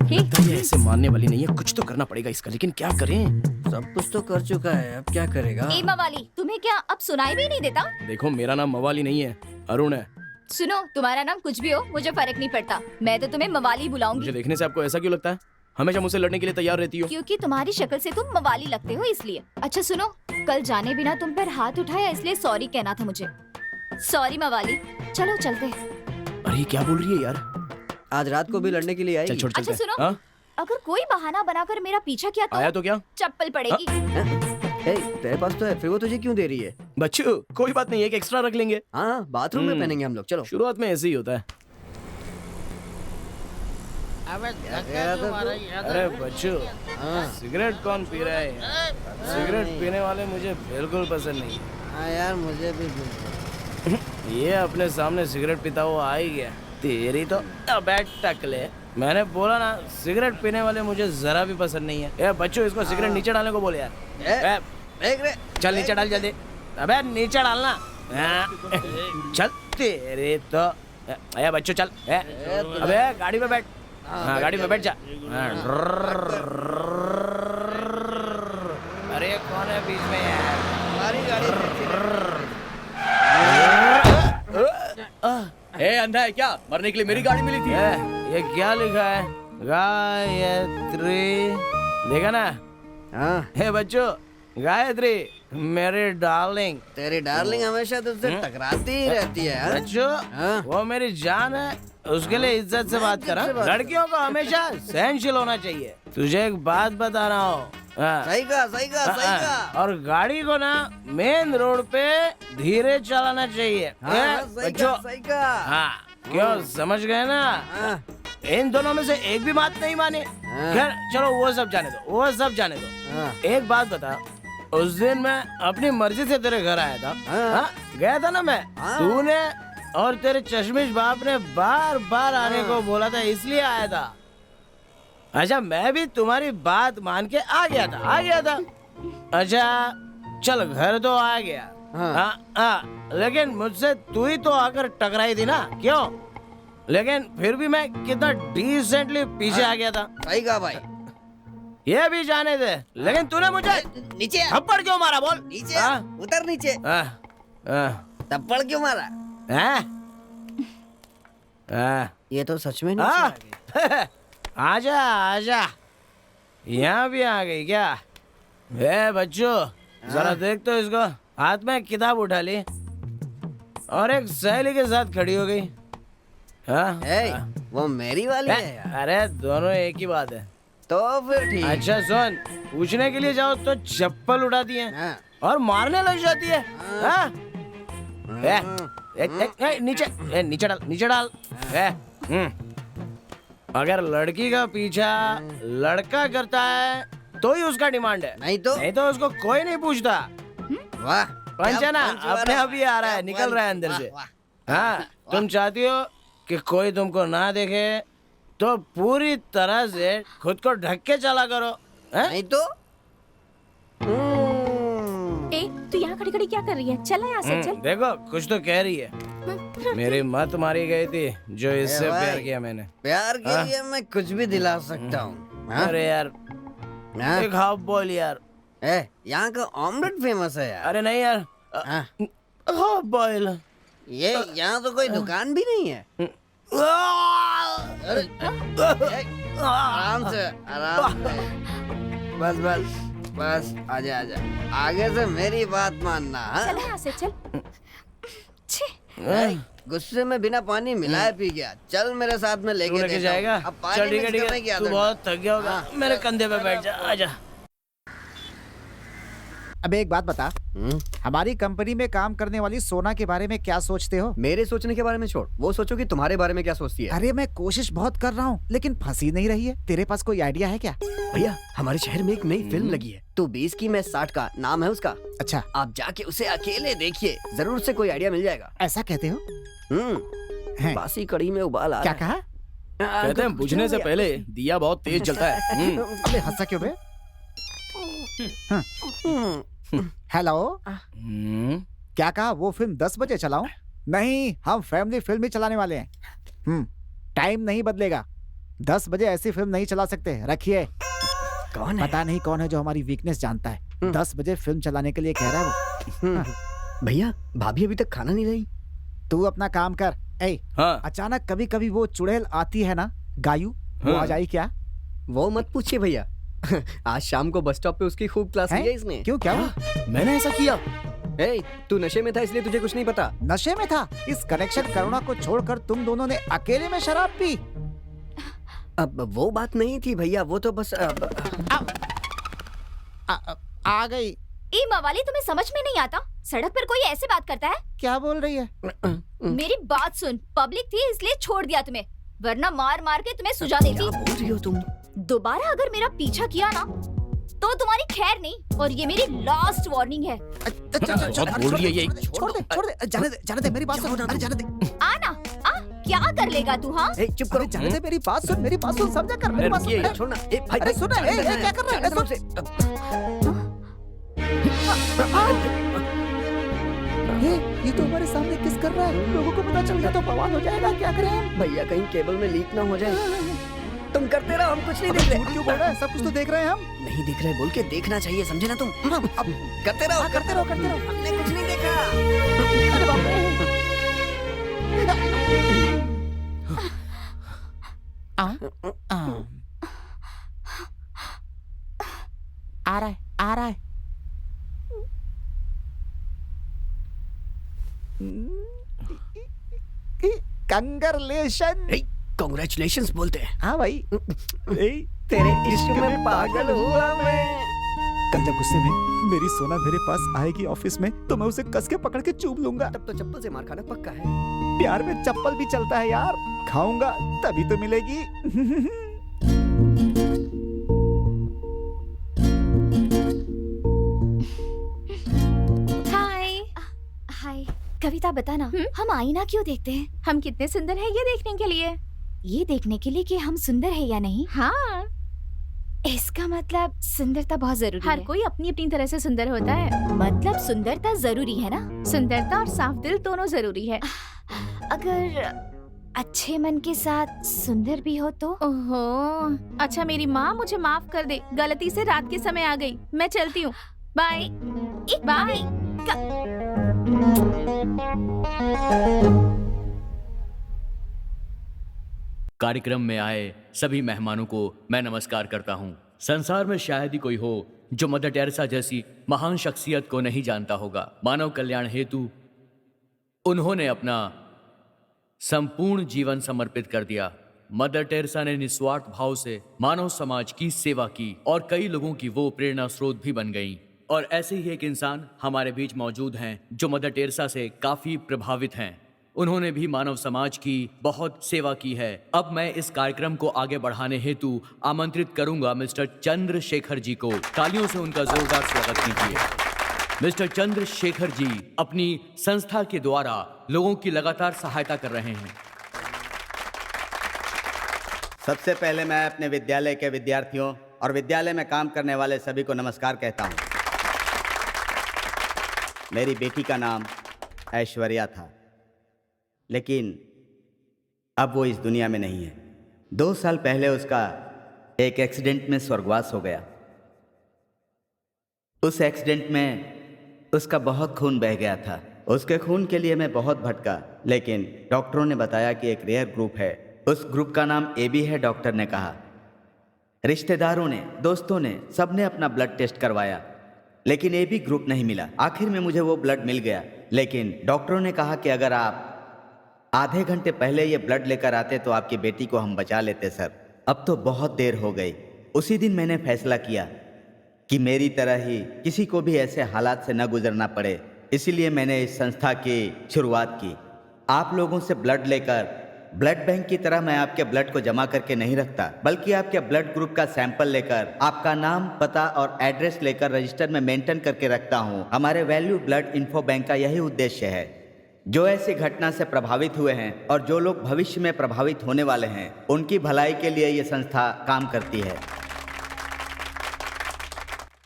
ये ऐसे मानने वाली नहीं है, कुछ तो करना पड़ेगा इसका, लेकिन क्या करें? सब कुछ तो कर चुका है, अब क्या करेगा? ए मवाली, तुम्हें क्या अब सुनाई भी नहीं देता? देखो मेरा नाम मवाली नहीं है, अरुण है। सुनो, तुम्हारा नाम कुछ भी हो मुझे फर्क नहीं पड़ता, मैं तो तुम्हें मवाली बुलाऊंगी। मुझे देखने से आपको ऐसा क्यों लगता है? हमेशा मुझसे लड़ने के लिए तैयार रहती हो। क्योंकि तुम्हारी शक्ल से तुम मवाली लगते हो इसलिए। अच्छा सुनो, कल जाने बिना तुम पर हाथ उठाया इसलिए सॉरी कहना था मुझे। सॉरी मवाली, चलो चलते। अरे क्या बोल रही है यार? आज रात को भी लड़ने के लिए आएगी। चल छोड़ चलते। अच्छा सुनो, अगर कोई बहाना बनाकर मेरा पीछा किया तो आया तो क्या? चप्पल पड़ेगी। तेरे पास तो है, फिर वो तुझे क्यों दे रही है? बच्चू कोई बात नहीं, एक एक्स्ट्रा रख लेंगे। हाँ बाथरूम में पहनेंगे हम लोग। चलो, शुरुआत में ऐसे ही होता है। अरे बच्चू, सिगरेट कौन पी रहा है? सिगरेट पीने वाले मुझे बिल्कुल पसंद नहीं। हाँ यार मुझे भी। ये अपने सामने सिगरेट पीता हुआ आ ही गया। तेरी तो बैठ टकले। मैंने बोला ना, सिगरेट पीने वाले मुझे जरा भी पसंद नहीं है। ए बच्चो, इसको सिगरेट नीचे डालने को बोले यार। चल नीचे डाल जल्दी। अबे नीचे डालना। चल तेरे तो। अरे बच्चो चल। अबे गाड़ी में बैठ। हाँ गाड़ी में बैठ जा। अरे कौन है बीच में यार? हमारी गाड़ी। ए अंधा है क्या? मरने के लिए मेरी गाड़ी मिली थी। ये क्या लिखा है? गायत्री, देखा ना? हाँ। हे बच्चों, गायत्री मेरी डार्लिंग। तेरी डार्लिंग हमेशा तुझसे टकराती ही रहती है। बच्चों वो मेरी जान है, उसके लिए इज्जत से बात कर। लड़कियों को हमेशा सहनशील होना चाहिए। तुझे एक बात बता रहा हूँ। सही कहा। और गाड़ी को ना मेन रोड पे धीरे चलाना चाहिए। बच्चों क्यों, समझ गए ना? इन दोनों में से एक भी बात नहीं माने। खैर चलो वो सब जाने दो। एक बात बता, उस दिन मैं अपनी मर्जी से तेरे घर आया था। गया था ना मैं। तूने और तेरे चश्मिश बाप ने बार बार आने को बोला था, इसलिए आया था। अच्छा मैं भी तुम्हारी बात मान के आ गया था। अच्छा चल घर तो आ गया। लेकिन मुझसे तू ही तो आकर टकराई थी ना, क्यों? लेकिन फिर भी मैं कितना डिसेंटली पीछे आ गया था। सही कहा भाई। ये भी जाने दे, लेकिन तूने मुझे नीचे आ, थप्पड़ क्यों मारा बोल? नीचे आ, उतर नीचे। थप्पड़ क्यों मारा? ये तो सच में नीचे आ गई। आजा आजा, यहाँ भी आ गई क्या? ए बच्चों, जरा देख तो इसको। हाथ में किताब उठा ली और एक सहेली के साथ खड़ी हो गई। वो मेरी वाली है यार। अरे दोनों एक ही बात है। तो फिर ठीक। अच्छा सुन, पूछने के लिए जाओ तो चप्पल उठाती है और मारने लग जाती है। नीचे डाल, नीचे डाल। अगर लड़की का पीछा लड़का करता है तो ही उसका डिमांड है, नहीं तो उसको कोई नहीं पूछता। वाह, पंचना अपने आप ही आ रहा है, निकल रहा है अंदर से। हाँ, तुम चाहती हो कि कोई तुमको ना देखे तो पूरी तरह से खुद को ढक के चला करो, नहीं तो। तू यहाँ खड़ी खड़ी क्या कर रही है? चला यहाँ से, चल। देखो कुछ तो कह रही है। मेरी मत मारी गई थी जो इससे प्यार किया मैंने। प्यार के लिए मैं कुछ भी दिला सकता हूँ। अरे यार, एक हाफ बॉल यार। यहाँ का ऑमलेट फेमस है यार। अरे नहीं यार, हाफ बॉयल। ये यहाँ तो कोई दुकान भी नहीं है। आराम से, आराम से। बस बस बस, आजा आजा। आगे से मेरी बात मानना। चल यहाँ से, चल। गुस्से में बिना पानी मिलाए पी गया। चल मेरे साथ में लेके जाएगा। अब पानी चल ठीक है, मिक्स ठीक करने की है। तू आदत बहुत थक गया होगा, मेरे कंधे पे बैठ जा। आजा। अब एक बात बता, हमारी कंपनी में काम करने वाली सोना के बारे में क्या सोचते हो? मेरे सोचने के बारे में छोड़, वो सोचो कि तुम्हारे बारे में क्या सोचती है। अरे मैं कोशिश बहुत कर रहा हूँ लेकिन फंसी नहीं रही है। तेरे पास कोई आइडिया है क्या? भैया, हमारे शहर में एक नई फिल्म लगी है, तो 20 की मैं 60 का, नाम है उसका। अच्छा, आप जाके उसे अकेले देखिए, जरूर से कोई आइडिया मिल जाएगा। ऐसा कहते हो? बासी कड़ी में उबाल आ क्या कहा? कहते हैं बुझने से पहले दिया बहुत तेज जलता है। अबे हंसा क्यों बे? हेलो, क्या कहा? वो फिल्म 10 बजे चलाऊं? नहीं, हम फैमिली फिल्म ही चलाने वाले हैं। टाइम नहीं बदलेगा। 10 बजे ऐसी फिल्म नहीं चला सकते। रखिए। कौन है? पता नहीं कौन है जो हमारी वीकनेस जानता है। 10 बजे फिल्म चलाने के लिए कह रहा है वो। भैया, भाभी अभी तक खाना नहीं लाई। तू अपना काम कर। अचानक कभी कभी वो चुड़ैल आती है ना, गायू, वो आ जाई क्या? वो मत पूछिए भैया। आज शाम को बस स्टॉप पे उसकी खूब क्लास ली है इसने। क्यों, क्या? मैंने ऐसा किया? तू नशे में था इसलिए तुझे कुछ नहीं पता। नशे में था? इस कनेक्शन करुणा को छोड़कर तुम दोनों ने अकेले में शराब पी? अब वो बात नहीं थी भैया, वो तो बस आ गई। ए मवाली, तुम्हें समझ में नहीं आता? सड़क पर कोई ऐसे बात करता है? क्या बोल रही है? मेरी बात सुन, पब्लिक थी इसलिए छोड़ दिया तुम्हें, वरना मार मार के तुम्हें सुझा देती। क्या बोल रही हो तुम? दोबारा अगर मेरा पीछा किया ना तो तुम्हारी खैर नहीं, और ये मेरी लास्ट वार्निंग है। बहुत बोल रही है ये। छोड़ दे, जाने दे, मेरी बात सुन। अरे जाने दे। आना, क्या कर लेगा तू? हाँ, चुप करो। जाने दे, मेरी बात सुन, समझा कर मेरी बात सुन। छोड़ना। अरे सुन, क्या कर रहा है? ये तो हमारे सामने किस कर रहा है? लोगों को पता चल गया तो बवाल हो जाएगा। क्या करें हम? भैया, कहीं केबल में लीक ना हो जाए। तुम करते रहो, हम कुछ नहीं देख रहे। क्यों बोल रहा है? सब कुछ तो देख रहे हैं हम। नहीं दिख रहे बोल के देखना चाहिए, समझे ना तुम? अब करते रहो, हमने कुछ नहीं देखा। अरे बाप रे। आ रहा है। कंग्रेचुलेशन। कांग्रेचुलेशंस बोलते हैं। हाँ भाई। तेरे इश्क में पागल हुआ मैं। कल जब गुस्से में मेरी सोना मेरे पास आएगी ऑफिस में तो मैं उसे कस के पकड़ के चूम लूंगा। तब तो चप्पल से मार खाना पक्का है। प्यार में चप्पल भी चलता है यार। खाऊंगा तभी तो मिलेगी। हाय कविता, बता ना, हम आईना क्यों देखते हैं? हम कितने सुंदर हैं ये देखने के लिए। ये देखने के लिए कि हम सुंदर है या नहीं? हाँ, इसका मतलब सुंदरता बहुत जरूरी हर है। कोई अपनी अपनी तरह से सुंदर होता है। मतलब सुंदरता जरूरी है ना? सुंदरता और साफ दिल दोनों जरूरी है। अच्छे मन के साथ सुंदर भी हो तो? ओहो, अच्छा मेरी माँ मुझे माफ कर दे, गलती से रात के समय आ गई। मैं चलती हूँ, बाय बाय। कार्यक्रम में आए सभी मेहमानों को मैं नमस्कार करता हूँ। संसार में शायद ही कोई हो जो मदर टेरेसा जैसी महान शख्सियत को नहीं जानता होगा। मानव कल्याण हेतु उन्होंने अपना संपूर्ण जीवन समर्पित कर दिया। मदर टेरेसा ने निस्वार्थ भाव से मानव समाज की सेवा की और कई लोगों की वो प्रेरणा स्रोत भी बन गई। और ऐसे ही एक इंसान हमारे बीच मौजूद हैं जो मदर टेरेसा से काफी प्रभावित हैं। उन्होंने भी मानव समाज की बहुत सेवा की है। अब मैं इस कार्यक्रम को आगे बढ़ाने हेतु आमंत्रित करूंगा मिस्टर चंद्रशेखर जी को। तालियों से उनका जोरदार स्वागत कीजिए। मिस्टर चंद्रशेखर जी अपनी संस्था के द्वारा लोगों की लगातार सहायता कर रहे हैं। सबसे पहले मैं अपने विद्यालय के विद्यार्थियों और विद्यालय में काम करने वाले सभी को नमस्कार कहता हूँ। मेरी बेटी का नाम ऐश्वर्या था, लेकिन अब वो इस दुनिया में नहीं है। 2 साल पहले उसका एक एक्सीडेंट में स्वर्गवास हो गया। उस एक्सीडेंट में उसका बहुत खून बह गया था। उसके खून के लिए मैं बहुत भटका, लेकिन डॉक्टरों ने बताया कि एक रेयर ग्रुप है। उस ग्रुप का नाम AB है, डॉक्टर ने कहा। रिश्तेदारों ने, दोस्तों ने, सबने अपना ब्लड टेस्ट करवाया, लेकिन AB ग्रुप नहीं मिला। आखिर में मुझे वो ब्लड मिल गया, लेकिन डॉक्टरों ने कहा कि अगर आप आधे घंटे पहले ये ब्लड लेकर आते तो आपकी बेटी को हम बचा लेते सर। अब तो बहुत देर हो गई। उसी दिन मैंने फैसला किया कि मेरी तरह ही किसी को भी ऐसे हालात से न गुजरना पड़े। इसीलिए मैंने इस संस्था की शुरुआत की। आप लोगों से ब्लड लेकर, ब्लड बैंक की तरह मैं आपके ब्लड को जमा करके नहीं रखता, बल्कि आपके ब्लड ग्रुप का सैंपल लेकर आपका नाम, पता और एड्रेस लेकर रजिस्टर में मेंटेन करके रखता हूँ। हमारे वैल्यू ब्लड इन्फो बैंक का यही उद्देश्य है। जो ऐसी घटना से प्रभावित हुए हैं और जो लोग भविष्य में प्रभावित होने वाले हैं, उनकी भलाई के लिए ये संस्था काम करती है।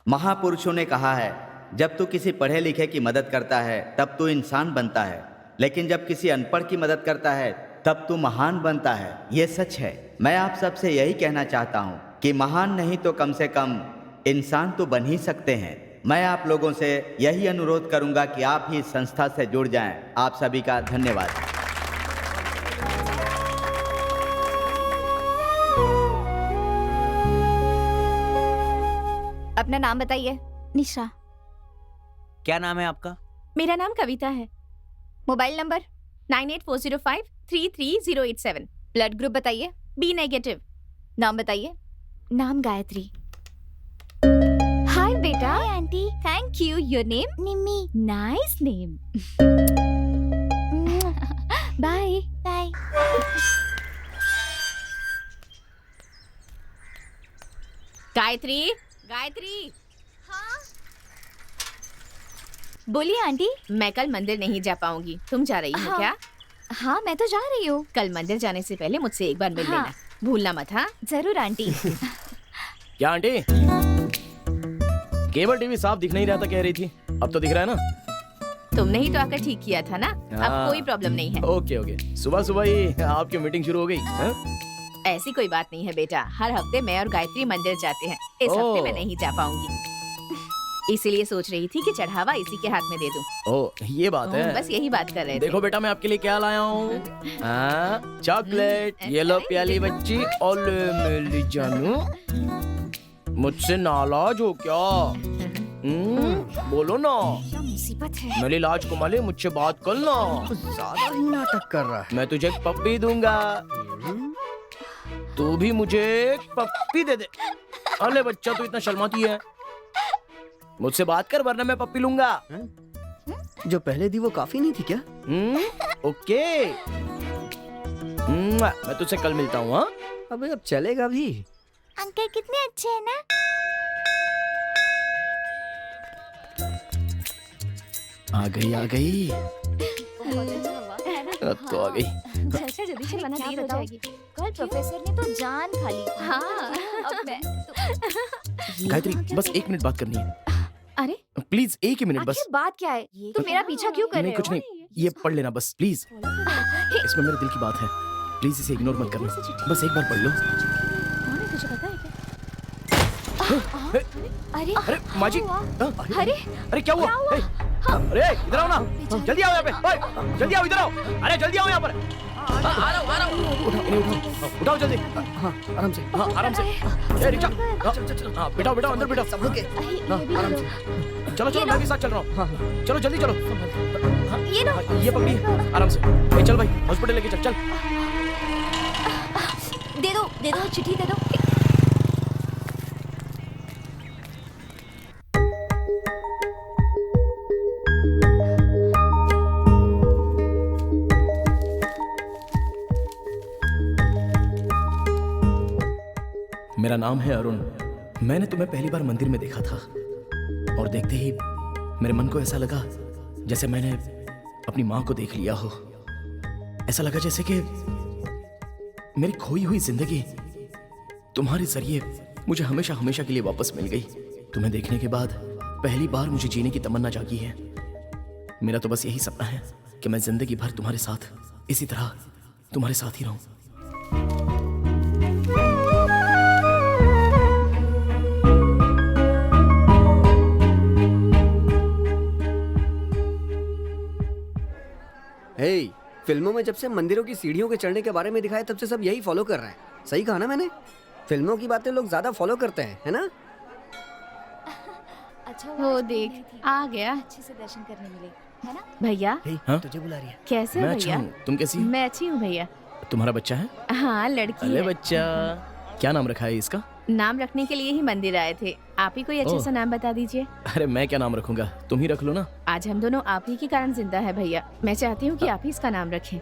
महापुरुषों ने कहा है, जब तू किसी पढ़े लिखे की मदद करता है तब तू इंसान बनता है, लेकिन जब किसी अनपढ़ की मदद करता है तब तू महान बनता है। ये सच है। मैं आप सबसे यही कहना चाहता हूँ कि महान नहीं तो कम से कम इंसान तो बन ही सकते हैं। मैं आप लोगों से यही अनुरोध करूंगा कि आप ही इस संस्था से जुड़ जाएं। आप सभी का धन्यवाद। अपना नाम बताइए। निशा। क्या नाम है आपका? मेरा नाम कविता है। Mobile number? 9840533087। ब्लड ग्रुप बताइए। B negative. नाम बताइए। नाम गायत्री। हाय बेटा। Hi aunty. Thank you. Your name? Nimmi. Nice name. Bye bye. Gayatri, Gayatri. हाँ बोलिए आंटी। मैं कल मंदिर नहीं जा पाऊंगी, तुम जा रही हो क्या? हाँ मैं तो जा रही हूँ। कल मंदिर जाने से पहले मुझसे एक बार मिल लेना, भूलना मत। हाँ जरूर आंटी। क्या आंटी? केबल टीवी साफ दिख नहीं रहा था कह रही थी, अब तो दिख रहा है ना? तुमने ही तो आकर ठीक किया था ना, अब कोई प्रॉब्लम नहीं है। Okay okay. सुबह सुबह ही आपकी मीटिंग शुरू हो गई है? ऐसी कोई बात नहीं है बेटा, हर हफ्ते मैं और गायत्री मंदिर जाते हैं। इस हफ्ते मैं नहीं जा पाऊंगी, इसीलिए सोच रही थी कि चढ़ावा इसी के हाथ में दे दूं। ओह ये बात है। बस यही बात कर रहे थे। देखो बेटा मैं आपके लिए क्या लाया हूँ। चॉकलेट। ये लो प्याली बच्ची। और मेरी जानू, मुझसे नाराज हो क्या? बोलो ना। क्या मुसीबत है। मेरी लाज कुमारी, मुझसे बात कर ना। ज्यादा ही नाटक कर रहा है। मैं तुझे एक पप्पी दूंगा, तू भी मुझे एक पप्पी दे दे। अरे बच्चा तू इतना शर्माती है, मुझसे बात कर वरना मैं पप्पी लूंगा। जो पहले दी वो काफी नहीं थी क्या? ओके। मैं तुझसे कल मिलता हूँ। हाँ अबे अब चलेगा भी। अंकल कितने अच्छे हैं ना। आ गई अब तो आ गई। अच्छा जल्दी से बना, देर हो जाएगी। कल प्रोफेसर ने तो जान खा ली। हाँ अब मैं गायत्री बस 1 मिनट बात करनी है। अरे प्लीज 1 ही मिनट बस। आखिर बात क्या है? तुम मेरा पीछा क्यों कर रहे नहीं हो? कुछ नहीं, ये पढ़ लेना बस प्लीज। इसमें मेरे दिल की बात है। प्लीज इसे इग्नोर मत करना, बस एक बार पढ़ लो। कौन है, तुझे पता है क्या? अरे अरे माँ जी, अरे अरे क्या हुआ? अरे इधर आओ ना, जल्दी आओ यहाँ पे, ओए, जल्दी आओ, इधर आओ, अरे जल्दी आओ यहाँ पर। आ रहा हूँ, उठाओ जल्दी। हाँ आराम से। हाँ आराम से। ए रिक्शा, हाँ बिठाओ बिठाओ, अंदर बिठाओ सब लोग के। आराम से। चलो चलो, मैं भी साथ चल रहा हूँ। हाँ चलो जल्दी चलो। ये लो, ये पकड़ी, आराम से। ए चल भाई, हॉस्पिटल लेके चल। चल दे दो चिट्ठी दे दो। मेरा नाम है अरुण। मैंने तुम्हें पहली बार मंदिर में देखा था और देखते ही मेरे मन को ऐसा लगा जैसे मैंने अपनी माँ को देख लिया हो। ऐसा लगा जैसे कि मेरी खोई हुई जिंदगी तुम्हारे जरिए मुझे हमेशा हमेशा के लिए वापस मिल गई। तुम्हें देखने के बाद पहली बार मुझे जीने की तमन्ना जागी है। मेरा तो बस यही सपना है कि मैं जिंदगी भर तुम्हारे साथ इसी तरह तुम्हारे साथ ही रहूं। हे, फिल्मों में जब से मंदिरों की सीढ़ियों के चढ़ने के बारे में दिखाया तब से सब यही फॉलो कर रहे हैं। सही कहा ना मैंने? फिल्मों की बातें लोग ज्यादा फॉलो करते हैं, है ना? अच्छा वो देख, आ गया। अच्छे से दर्शन करने मिले, है ना? भैया हाँ? तुझे बुला रही है। कैसे हो मैं अच्छा भैया? हूँ, तुम कैसी हो? मैं अच्छी हूँ भैया। तुम्हारा बच्चा है? हाँ लड़की अरे है। बच्चा, क्या नाम रखा है इसका? नाम रखने के लिए ही मंदिर आए थे। आप ही कोई अच्छा ओह। सा नाम बता दीजिए। अरे मैं क्या नाम रखूंगा, तुम ही रख लो ना। आज हम दोनों आप ही के कारण जिंदा है भैया। मैं चाहती हूँ कि आप ही इसका नाम रखें।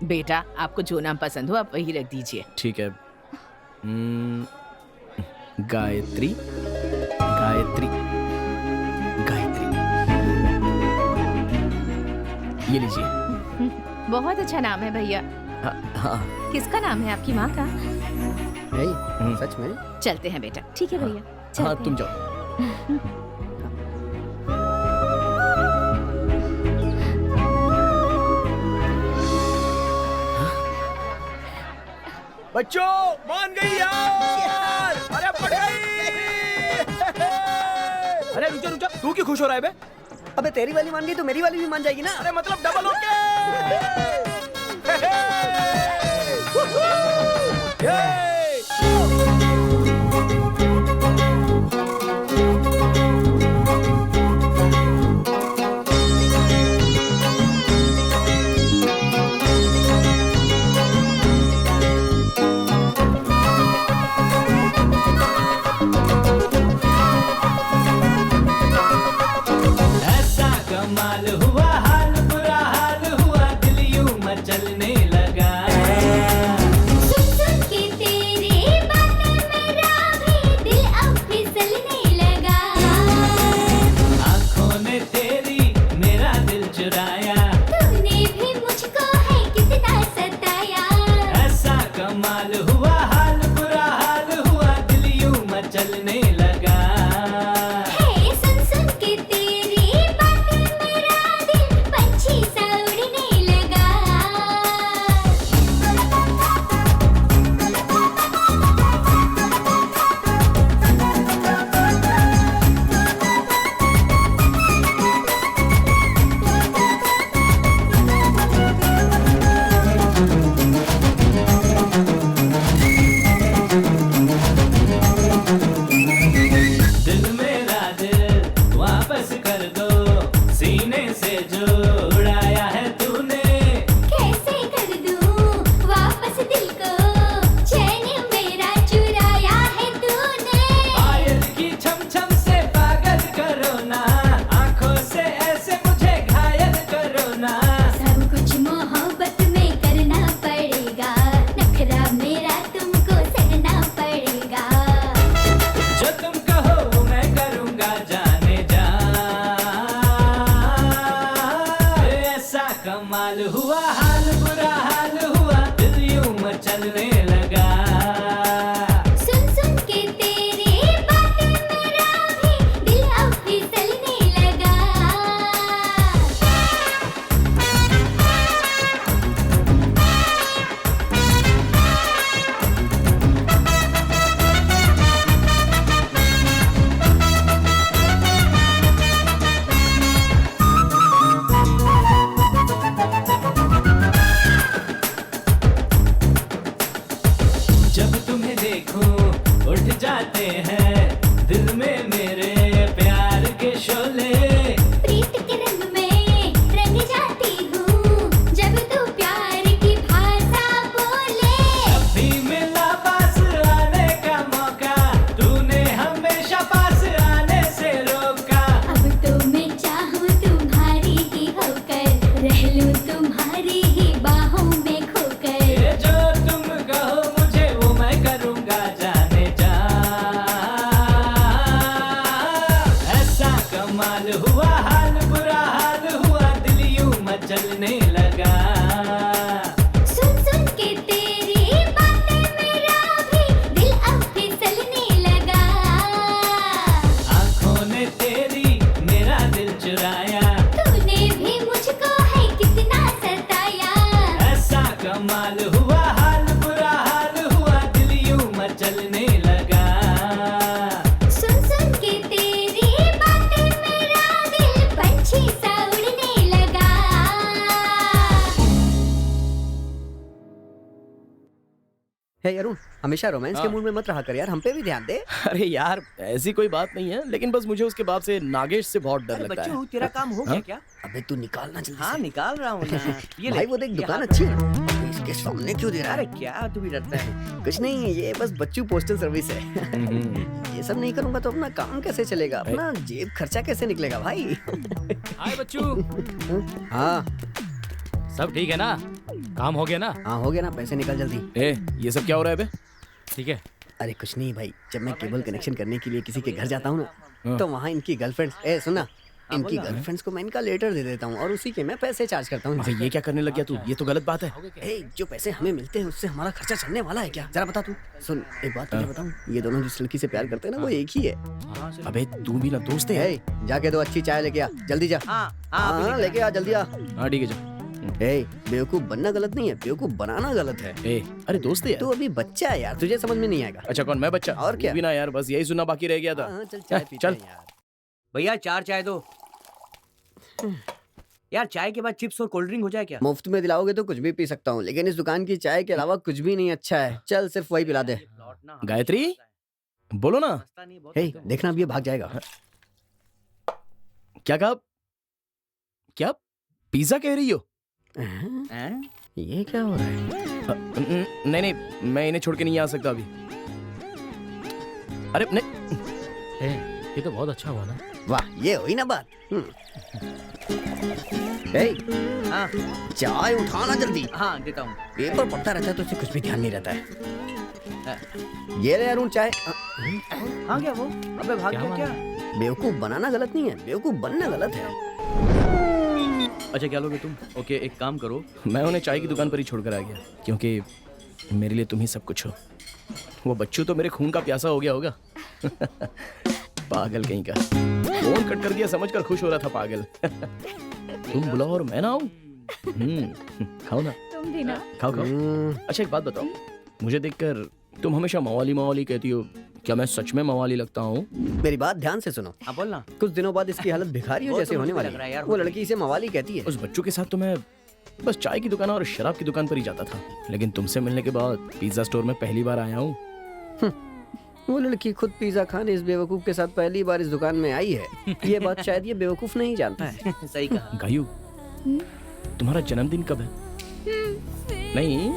बेटा आपको जो नाम पसंद हो आप वही रख दीजिए। ठीक है। गायत्री, गायत्री, गायत्री। ये लीजिए। बहुत अच्छा नाम है भैया। हाँ किसका नाम है, आपकी माँ का? हे, सच में? चलते हैं बेटा। ठीक है भैया, हाँ चलते तुम हैं। जाओ। बच्चों मान गई यार, अरे पड़ गई। अरे रुक जा रुक जा, तू क्यों खुश हो रहा है बे? अबे तेरी वाली मान गई तो मेरी वाली भी मान जाएगी ना? अरे मतलब डबल ओके। ऐसा कमाल हुआ, हाल बुरा हाल हुआ, दिल यूं मचलने लगा। सुन सुन के तेरे बातें मेरा भी दिल अब फिसलने लगा। आंखों ने तेरी मेरा दिल चुराया। तूने भी मुझको है कितना सताया। ऐसा कमाल हुआ, हाल बुरा हाल हुआ, दिल यूं मचलने लगा। हे सुन सुन के तेरी बातें मेरा दिल पंछी सा उड़ने लगा। दिल मेरा दिल वापस कर दो, सीने से जो उड़ाया है तूने। कैसे कर दूं वापस दिल को, चैन मेरा चुराया है तूने। पायल की छम छम से पागल करो ना, आंखों से ऐसे मुझे घायल करो ना। सब कुछ मोहब्बत में करना पड़ेगा, नखरा मेरा तुमको सहना पड़ेगा। जो तुम कहो वो मैं करूंगा जाने जा। ऐसा कमाल हुआ, हाल बुरा हाल हुआ, दिल यूं मचलने लगा। सुन सुन के तेरी बातें मेरा भी दिल अब फिसलने लगा। कमाल हुआ हाल बुरा हाल हुआ दिल यूं मचलने लगा सुन सुन के तेरी बातें मेरा भी दिल अब फिसलने लगा आंखों ने तेरी मेरा दिल चुराया तूने भी मुझको है कितना सताया ऐसा कमाल हुआ हाल बुरा हाल हुआ दिल यूं मचलने लगा सुन सुन के तेरी बातें मेरा दिल पंछी सा उड़ने लगा हे अरुण, हमेशा रोमांस के मूड में मत रहा कर यार, हम पे भी ध्यान दे। अरे यार ऐसी कोई बात नहीं है, लेकिन बस मुझे उसके बाप से नागेश से बहुत डर लगता है। बच्चू, तेरा काम हो गया हाँ? क्या? अबे तू निकालना जल्दी हाँ से। निकाल रहा हूँ ना। ये भाई ले। वो देख दुकान अच्छी है, इसके सामने क्यों दे रहा अरे है? क्या तू भी डरता है? कुछ नहीं, ये बस बच्चू पोस्टल सर्विस है। ये सब नहीं करूंगा तो अपना काम कैसे चलेगा, अपना जेब खर्चा कैसे निकलेगा भाई? हाय बच्चू, हाँ सब ठीक है ना? काम हो गया ना? हाँ हो गया ना, पैसे निकल जल्दी। ए, ये सब क्या हो रहा है बे? ठीक है। अरे कुछ नहीं भाई, जब मैं केबल कनेक्शन करने के लिए किसी के घर जाता हूँ ना, तो वहाँ इनकी गर्लफ्रेंड, ए सुना, इनकी गर्लफ्रेंड्स को मैं इनका लेटर दे देता हूँ और उसी के मैं पैसे चार्ज करता हूँ। अबे ये क्या करने लग गया तू? ये तो गलत बात है। ए, जो पैसे हमें मिलते हैं उससे हमारा खर्चा चलने वाला है क्या? जरा बता तू। सुन एक बात तुझे बताऊँ, ये दोनों जिस लड़की से प्यार करते हैं ना वो एक ही है। अबे तू भी ना दोस्त है। ए, जाके दो अच्छी चाय लेके आ, जल्दी जा। हाँ लेके आ, जल्दी आ। हाँ ठीक है जा। ए, बेवकूफ बनना गलत नहीं है, बेवकूफ बनाना गलत है। ए, अरे दोस्त है यार। तू अभी बच्चा है यार, तुझे समझ में नहीं आएगा। अच्छा कौन, मैं बच्चा? और क्या? तू भी ना यार, बस यही सुनना बाकी रह गया था। हाँ, चल चाय पीते चल। हैं यार। भैया 4 चाय दो। यार चाय के बाद चिप्स और कोल्ड ड्रिंक हो जाए क्या? मुफ्त में दिलाओगे तो कुछ भी पी सकता हूँ, लेकिन इस दुकान की चाय के अलावा कुछ भी नहीं अच्छा है। चल सिर्फ वही पिला दे। गायत्री बोलो ना। हे, देखना अब ये भाग जाएगा। क्या कहा? क्या पिज्जा कह रही हो? ये क्या हो रहा है? नहीं नहीं, मैं इन्हें छोड़ के नहीं आ सकता अभी। अरे नहीं, ये तो बहुत अच्छा हुआ ना। वाह, ये हुई ना बात। हे, हाँ चाय उठाना जल्दी। हाँ देता हूँ। पेपर पढ़ता रहता है तो उसे कुछ भी ध्यान नहीं रहता है। ये ले अरुण चाय। हाँ क्या वो? अबे भाग गया क्या? बेवकूफ बनाना गलत नहीं है, बेवकूफ बनना गलत है। अच्छा क्या लोगे तुम? ओके एक काम करो, मैं उन्हें चाय की दुकान पर ही छोड़कर आ गया, क्योंकि मेरे लिए तुम ही सब कुछ हो। वो बच्चू तो मेरे खून का प्यासा हो गया होगा। पागल कहीं का, फोन कट कर दिया समझकर खुश हो रहा था पागल। तुम बुलाओ और मैं ना आऊं? खाओ ना। तुम भी ना। खाओ खाओ। अच्छा एक बात बताओ, मुझे देखकर तुम हमेशा मवाली मवाली कहती हो, क्या मैं सच में मवाली लगता हूँ? मेरी बात ध्यान से सुनो। हाँ बोल ना। कुछ दिनों बाद इसकी हालत भिखारी वो जैसे तो होने मुझे वाली लग रहा है है। यार, वो लड़की इसे मवाली कहती है। उस बच्चों के साथ तो मैं बस चाय की दुकान और शराब की दुकान पर ही जाता था, लेकिन तुमसे मिलने के बाद पिज्जा स्टोर में पहली बार आया हूँ। वो लड़की खुद पिज्जा खाने इस बेवकूफ के साथ पहली बार इस दुकान में आई है। ये बात शायद ये बेवकूफ नहीं जानता है। सही कहा। गायू, तुम्हारा जन्मदिन कब है? नहीं,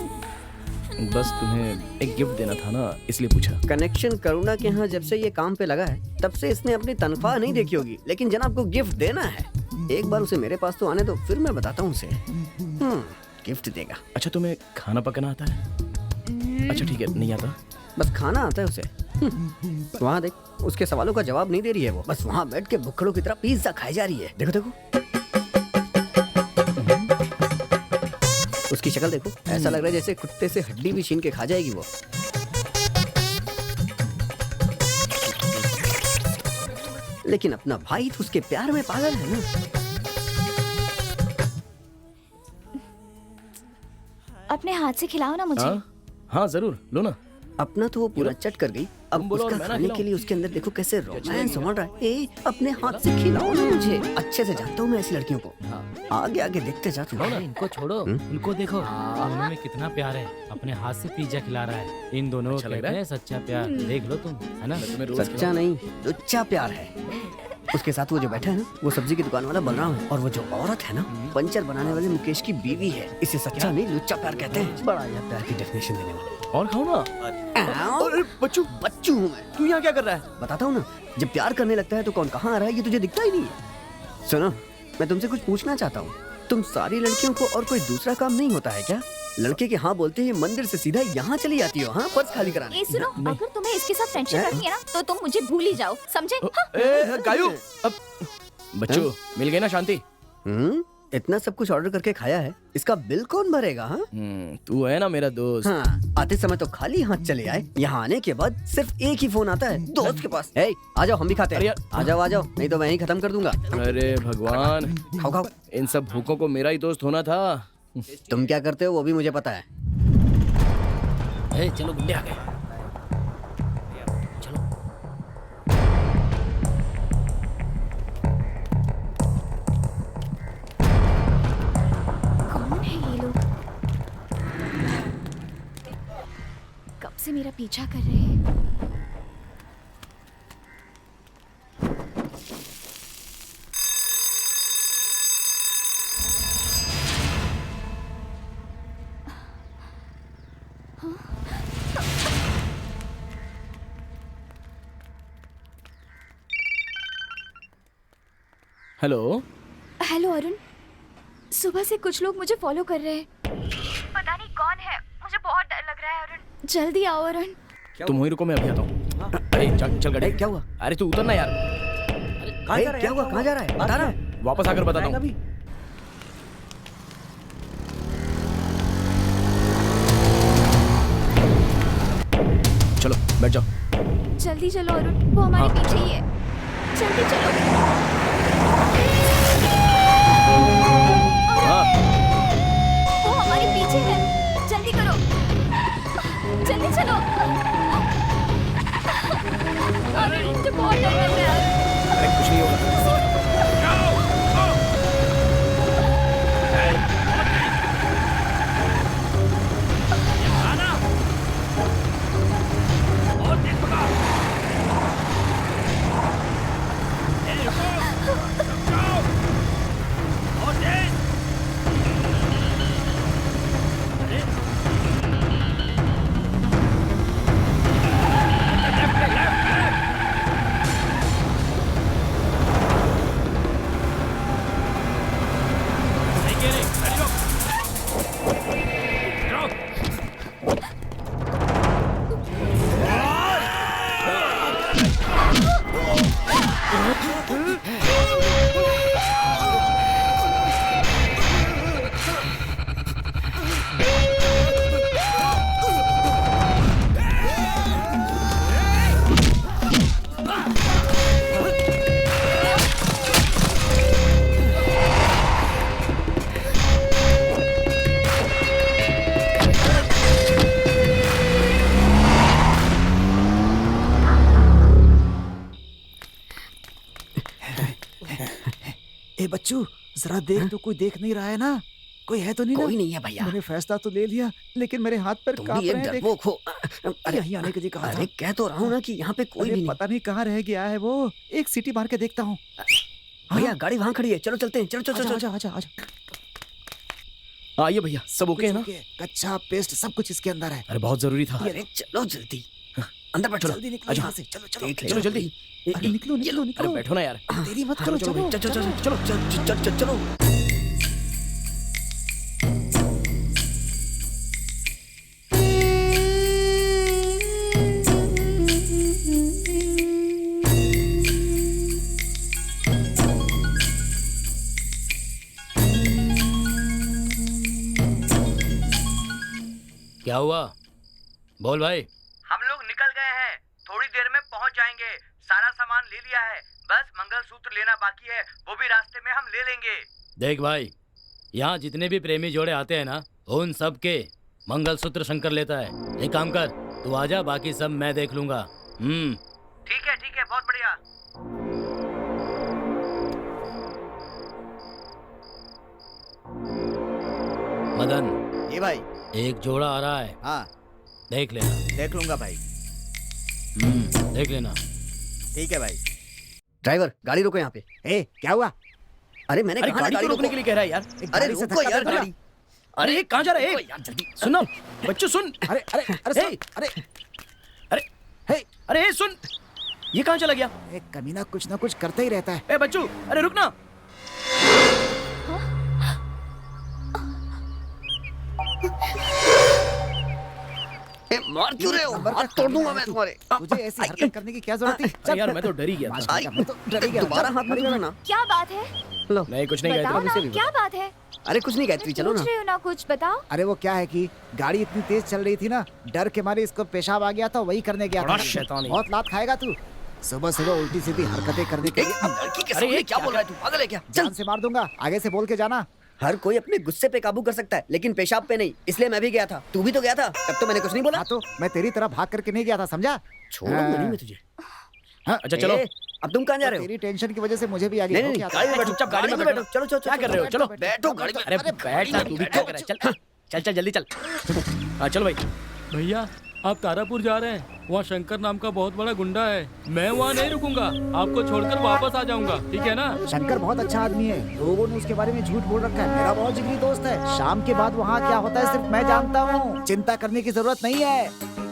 बस तुम्हें एक गिफ्ट देना था ना, इसलिए पूछा। कनेक्शन करुणा के यहाँ जब से ये काम पे लगा है तब से इसने अपनी तनख्वाह नहीं देखी होगी, लेकिन जनाब को गिफ्ट देना है। एक बार उसे मेरे पास तो आने दो, फिर मैं बताता हूँ उसे। गिफ्ट देगा। अच्छा तुम्हें खाना पकाना आता है? अच्छा ठीक है, नहीं आता? बस खाना आता है उसे। वहाँ देख, उसके सवालों का जवाब नहीं दे रही है वो, बस वहाँ बैठ के भुक्खड़ों की तरह पिज्जा खाई जा रही है। देखो देखो उसकी शक्ल देखो, ऐसा लग रहा है जैसे कुत्ते से हड्डी भी छीन के खा जाएगी वो। लेकिन अपना भाई तो उसके प्यार में पागल है ना। अपने हाथ से खिलाओ ना मुझे। हाँ जरूर, लो ना। अपना तो वो पूरा चट कर गई, अब बोलो और उसका मैं ना खाने खिलाऊं। के लिए उसके अंदर देखो कैसे रोमांस उमड़ रहा है। ए, अपने हाथ से खिलाओ ना मुझे। अच्छे से जानता हूँ मैं ऐसी लड़कियों को। आगे आगे देखते जा तू। अरे इनको छोड़ो, उनको देखो, दोनों में कितना प्यार है। अपने हाथ से पिज्जा खिला रहा है। इन दोनों अच्छा को लग रहा कहते हैं सच्चा प्यार। देख लो तुम, है ना? तुम्हें रोज सच्चा नहीं, लुच्चा प्यार है। उसके साथ वो जो बैठा है ना, वो सब्जी की दुकान वाला बलराम है, और वो जो औरत है ना, पंचर बनाने वाले मुकेश की बीवी है। इसे सच्चा नहीं लुच्चा प्यार कहते हैं। बड़ा यह प्यार की डेफिनेशन देने वाला। और खाओ ना। अरे बच्चू, बच्चू हूँ मैं। तू यहाँ क्या कर रहा है? बताता हूँ ना, जब प्यार करने लगता है तो कौन कहाँ आ रहा है ये तुझे दिखता ही नहीं है। सुनो, मैं तुमसे कुछ पूछना चाहता हूँ। तुम सारी लड़कियों को और कोई दूसरा काम नहीं होता है क्या? लड़के के हाँ बोलते ही मंदिर से सीधा यहाँ चली आती हो, हाँ पर्स खाली कराने। ए सुनो, अगर तुम्हें इसके साथ फ्रेंडशिप रखनी है ना, तो तुम मुझे भूल ही जाओ, समझे? हाँ? गायू, अब बच्चू मिल गई ना शांति? इतना सब कुछ ऑर्डर करके खाया है, इसका बिल कौन भरेगा? हाँ तू है ना मेरा दोस्त। हाँ, आते समय तो खाली हाथ चले आए, यहाँ आने के बाद सिर्फ एक ही फोन आता है दोस्त के पास। ए, आ जाओ हम भी खाते हैं। आ जाओ नहीं तो मैं ही खत्म कर दूंगा। अरे भगवान, खाओ खाओ। इन सब भूखों को मेरा ही दोस्त होना था। तुम क्या करते हो वो भी मुझे पता है। चलो गुंडे आ गए। से मेरा पीछा कर रहे हैं। हेलो हेलो अरुण, सुबह से कुछ लोग मुझे फॉलो कर रहे हैं। पता नहीं कौन है, मुझे बहुत डर लग रहा है अरुण। जल्दी आओ अरुण। तुम वहीं रुको, मैं अभी आता हूँ। अरे चल गाड़ी। क्या हुआ? अरे तू उतरना यार। क्या हुआ? कहाँ जा रहा है? बता रहा। वापस आकर बताता हूँ। चलो बैठ जाओ। जल्दी चलो अरुण, वो हमारे पीछे ही है। जल्दी चलो। हाँ, वो हमारे पीछे है, जल्दी करो, जल्दी चलो। अरे मुझे बहुत डर लग रहा है। अरे कुछ नहीं होगा। बच्चू जरा देख तो कोई देख नहीं रहा है ना? कोई है तो नहीं? कोई नहीं है भैया। मैंने फैसला तो ले लिया लेकिन मेरे हाथ पर कांप रहे हैं। डरपोक हो। अरे यहीं आने के लिए कहा था। अरे कह तो रहा हूँ ना कि यहाँ पे कोई भी नहीं। पता नहीं कहाँ रह गया है वो। एक सीटी मार के देखता हूँ। भैया गाड़ी वहाँ खड़ी है, चलो चलते हैं। चलो चलो चलो आजा। आइए भैया, सब ओके है ना? कच्चा पेस्ट सब कुछ इसके अंदर है। अरे बहुत जरूरी था। अरे चलो जल्दी अंदर बैठो। जल्दी निकलो यहाँ से। चलो चलो जल्दी। अरे निकलो। अरे बैठो ना यार। देरी मत करो। चलो। क्या हुआ? बोल भाई। हम लोग निकल गए हैं, थोड़ी देर में पहुंच जाएंगे। सारा सामान ले लिया है, बस मंगलसूत्र लेना बाकी है, वो भी रास्ते में हम ले लेंगे। देख भाई, यहाँ जितने भी प्रेमी जोड़े आते हैं ना, उन सब के मंगलसूत्र शंकर लेता है। एक काम कर, तू आजा, बाकी सब मैं देख लूंगा। ठीक है, बहुत बढ़िया। मदन, ये भाई एक जोड़ा आ रहा है। हाँ देख लेना। देख लूंगा भाई। देख लेना। ठीक है भाई। ड्राइवर गाड़ी रोको यहाँ पे। क्या हुआ? अरे मैंने अरे गाड़ी रोकने के लिए कह रहा है यार। अरे रुको यार गाड़ी। अरे कहाँ जा रहा है? सुनो बच्चों, सुन। अरे सुन, ये कहाँ चला गया? एक कमीना कुछ ना कुछ करते ही रहता है। ए बच्चू, अरे रुक ना। मार क्यों रहे हो? हाथ तोड़ दूंगा मैं तुम्हारे। तुझे ऐसी हरकत करने की क्या जरूरत थी? अरे यार मैं तो डर ही गया था। मैं तो डर ही गया। दोबारा हाथ मत लगाना। क्या बात है? नहीं कुछ नहीं बताओ गायत्री ना, क्या बात है? अरे कुछ नहीं गायत्री, चलो ना। पूछ रही हो ना, कुछ बताओ। अरे वो क्या है कि गाड़ी इतनी तेज चल रही थी ना, डर के मारे इसको पेशाब आ गया था, वही करने गया बड़ा था। शैतान है। बहुत लात खाएगा तू। सुबह सुबह उल्टी सीधी हरकतें करने के लिए लड़की के सामने क्या बोल रहा है तू? पागल है क्या? जान से मार दूंगा, आगे से बोल के जाना। हर कोई अपने गुस्से पे काबू कर सकता है, लेकिन पेशाब पे नहीं। इसलिए मैं भी गया था। तू भी तो गया था, तब तो मैंने कुछ नहीं बोला। हाँ तो मैं तेरी तरह भाग करके नहीं गया था, समझा? छोड़ूंगा नहीं मैं तुझे। अच्छा चलो। अब तुम कहाँ जा रहे हो? तेरी टेंशन की वजह से मुझे भी आगे नहीं, नहीं, गाड़ी में बैठो, चुपचाप गाड़ी में बैठो। चलो चलो क्या कर रहे हो? चलो बैठो गाड़ी में। अरे बैठ ना, तू भी क्या कर रहा है? चल चल चल जल्दी चल। हाँ चलो भाई। भैया आप तारापुर जा रहे हैं, वहाँ शंकर नाम का बहुत बड़ा गुंडा है। मैं वहाँ नहीं रुकूंगा, आपको छोड़कर वापस आ जाऊंगा, ठीक है ना? शंकर बहुत अच्छा आदमी है, लोगों ने उसके बारे में झूठ बोल रखा है। मेरा बहुत जिगरी दोस्त है। शाम के बाद वहाँ क्या होता है सिर्फ मैं जानता हूँ। चिंता करने की जरूरत नहीं है।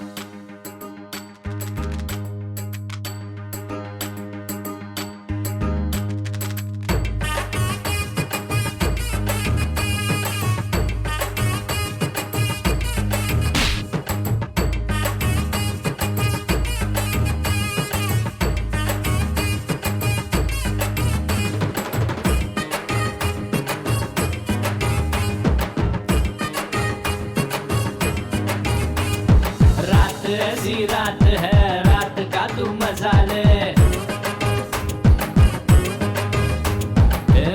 रात ऐसी रात है, रात का तू मजा ले।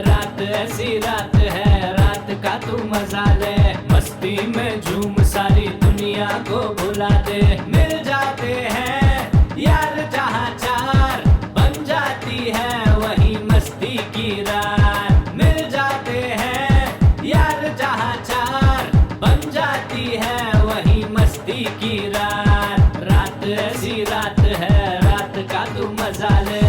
रात ऐसी रात है, रात का तू मजा ले। मस्ती में झूम सारी दुनिया को भुला दे। मिल जाते हैं यार जहाँ चार, बन जाती है वही मस्ती की रात। मिल जाते हैं यार जहाँ चार, बन जाती है वही मस्ती की रात। रात ऐसी रात है, रात का तू मजा ले।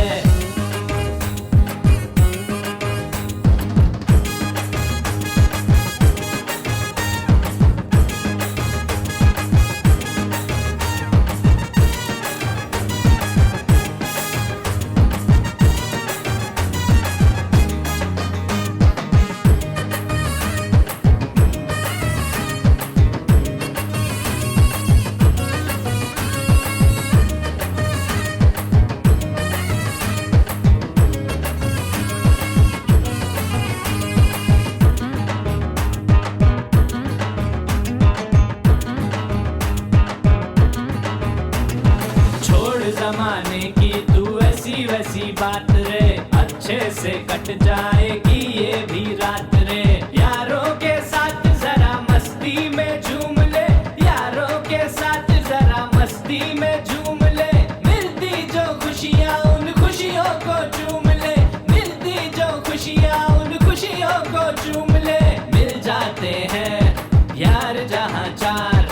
छोड़ जमाने की तू ऐसी वैसी बात रे, अच्छे से कट जाएगी ये भी रात रे। यारों के साथ जरा मस्ती में झूम ले, यारों के साथ जरा मस्ती में झूम ले। मिलती जो खुशियाँ उन खुशियों को चूम ले, मिलती जो खुशियाँ उन खुशियों को चूम ले। मिल जाते हैं यार जहाँ चार,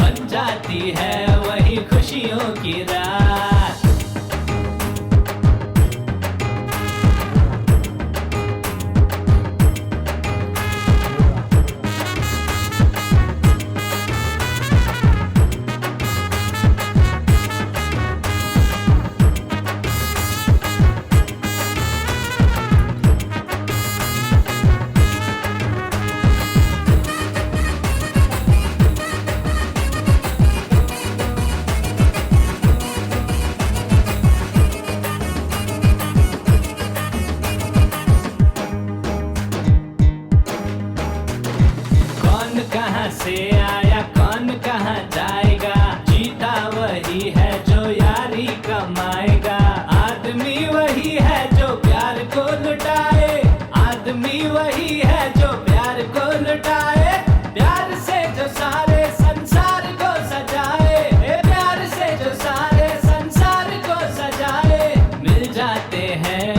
बन जाती है वही खुशियों की रात। कौन कहाँ से आया कौन कहाँ जाएगा, जीता वही है जो यारी कमाएगा। आदमी वही है जो प्यार को लुटाए, आदमी वही है जो प्यार को लुटाए। प्यार से जो सारे संसार को सजाए, प्यार से जो सारे संसार को सजाए। मिल जाते हैं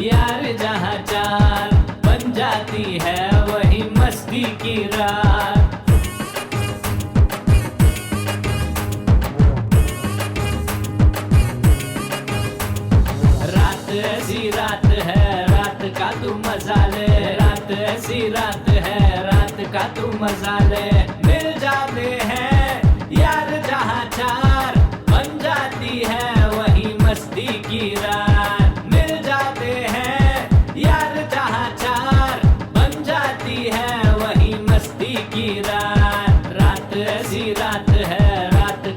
यार जहाँ चार, बन जाती है वही मस्ती की रात। रात ऐसी रात है, रात का तू मजा ले। रात ऐसी रात है, रात का तू मजा ले। मिल जाते हैं यार जहाँ चार, बन जाती है वही मस्ती की रात। मिल जाते हैं यार जहाँ चार, बन जाती है वही मस्ती की रात। रात ऐसी रात है, रात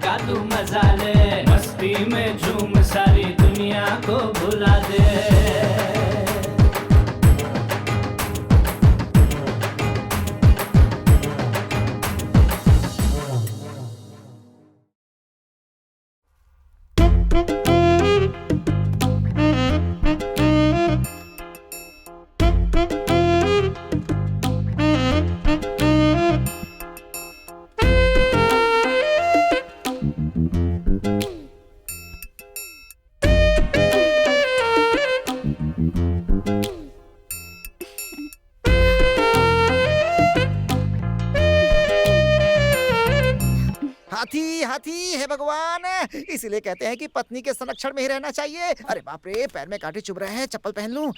हाथी हाथी है भगवान, इसीलिए कहते हैं कि पत्नी के संरक्षण में ही रहना चाहिए। अरे बाप रे, पैर में कांटे चुभ रहे हैं, चप्पल पहन लूं?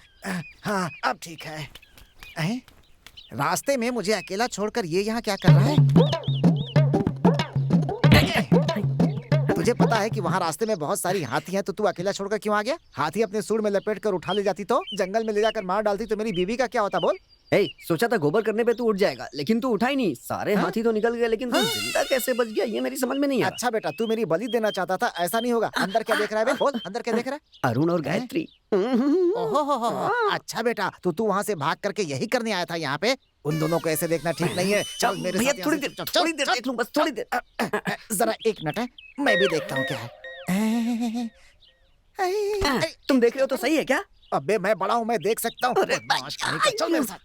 हाँ अब ठीक है। रास्ते में मुझे अकेला छोड़कर ये यहाँ क्या कर रहा है? तुझे पता है कि वहाँ रास्ते में बहुत सारी हाथी हैं, तो तू अकेला छोड़कर क्यों आ गया? हाथी अपने सूंड में लपेट कर उठा ले जाती तो, जंगल में ले जाकर मार डालती तो मेरी बीवी का क्या होता बोल? सोचा था गोबर करने पे तू उठ जाएगा, लेकिन तू उठा ही नहीं। सारे हाथी तो निकल गए, लेकिन तू जिंदा कैसे बच गया ये मेरी समझ में नहीं आ रहा। अच्छा बेटा, तू मेरी बलि देना चाहता था, ऐसा नहीं होगा। अंदर क्या देख रहा है बे? बोल, अंदर क्या देख रहा है? अरुण और गायत्री। ओहो हो। अच्छा बेटा, तू वहाँ से भाग करके यही करने आया था यहाँ पे? उन दोनों को ऐसे देखना ठीक नहीं है। चल मेरे भैया, साथ थोड़ी यहाँ देर से- थोड़ी देर देख लूं, बस थोड़ी देर। जरा एक मिनट है, मैं भी देखता हूँ क्या है। तुम देख रहे हो तो सही है क्या? अबे मैं बड़ा हूँ, मैं देख सकता हूँ। अरे बदमाश कहीं का, चल मेरे साथ।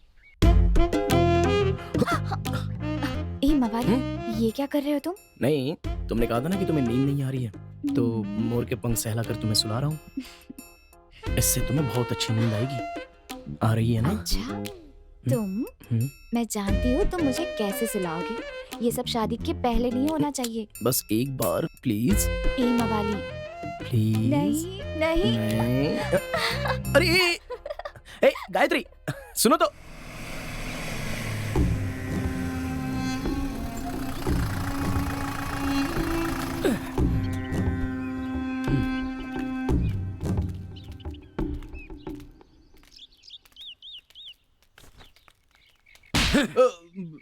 ए मवाली, ये क्या कर रहे हो तुम? नहीं, तुमने कहा था ना कि तुम्हें नींद नहीं आ रही है, तो मोर के पंख सहला कर तुम्हें सुला रहा हूँ। इससे तुम्हें बहुत अच्छी नींद आएगी। आ रही है ना? अच्छा, तुम मैं जानती हूँ तुम मुझे कैसे सुलाओगे। ये सब शादी के पहले नहीं होना चाहिए। बस एक बार प्लीज। ए मवाली, प्लीज। नहीं नहीं। नहीं। अरे ए गायत्री, सुनो तो।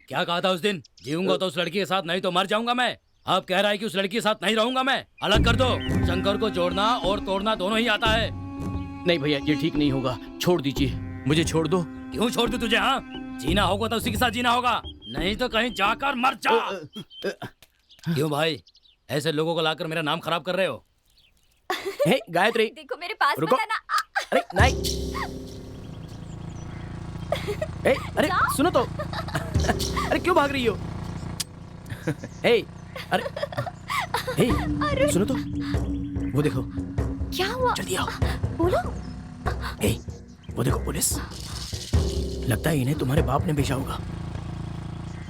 क्या कहा था उस दिन? जीऊंगा तो उस लड़की के साथ, नहीं तो मर जाऊंगा मैं। अब कह रहा है कि उस लड़की के साथ नहीं रहूंगा मैं। अलग कर दो। शंकर को जोड़ना और तोड़ना दोनों ही आता है। नहीं भैया, ये ठीक नहीं होगा, छोड़ दीजिए, मुझे छोड़ दो। क्यों छोड़ दूं तुझे? हाँ, जीना होगा तो उसी के साथ जीना होगा, नहीं तो कहीं जाकर मर जा। क्यों भाई, ऐसे लोगों को लाकर मेरा नाम खराब कर रहे हो? हे गायत्री, देखो मेरे पास रुको। मत आना। अरे नहीं। ए, अरे सुनो तो। अरे क्यों भाग रही हो? हे, अरे हे, सुनो तो। वो देखो। क्या हुआ? जल्दी आओ। बोलो। हे, वो देखो पुलिस। लगता है इन्हें तुम्हारे बाप ने भेजा होगा।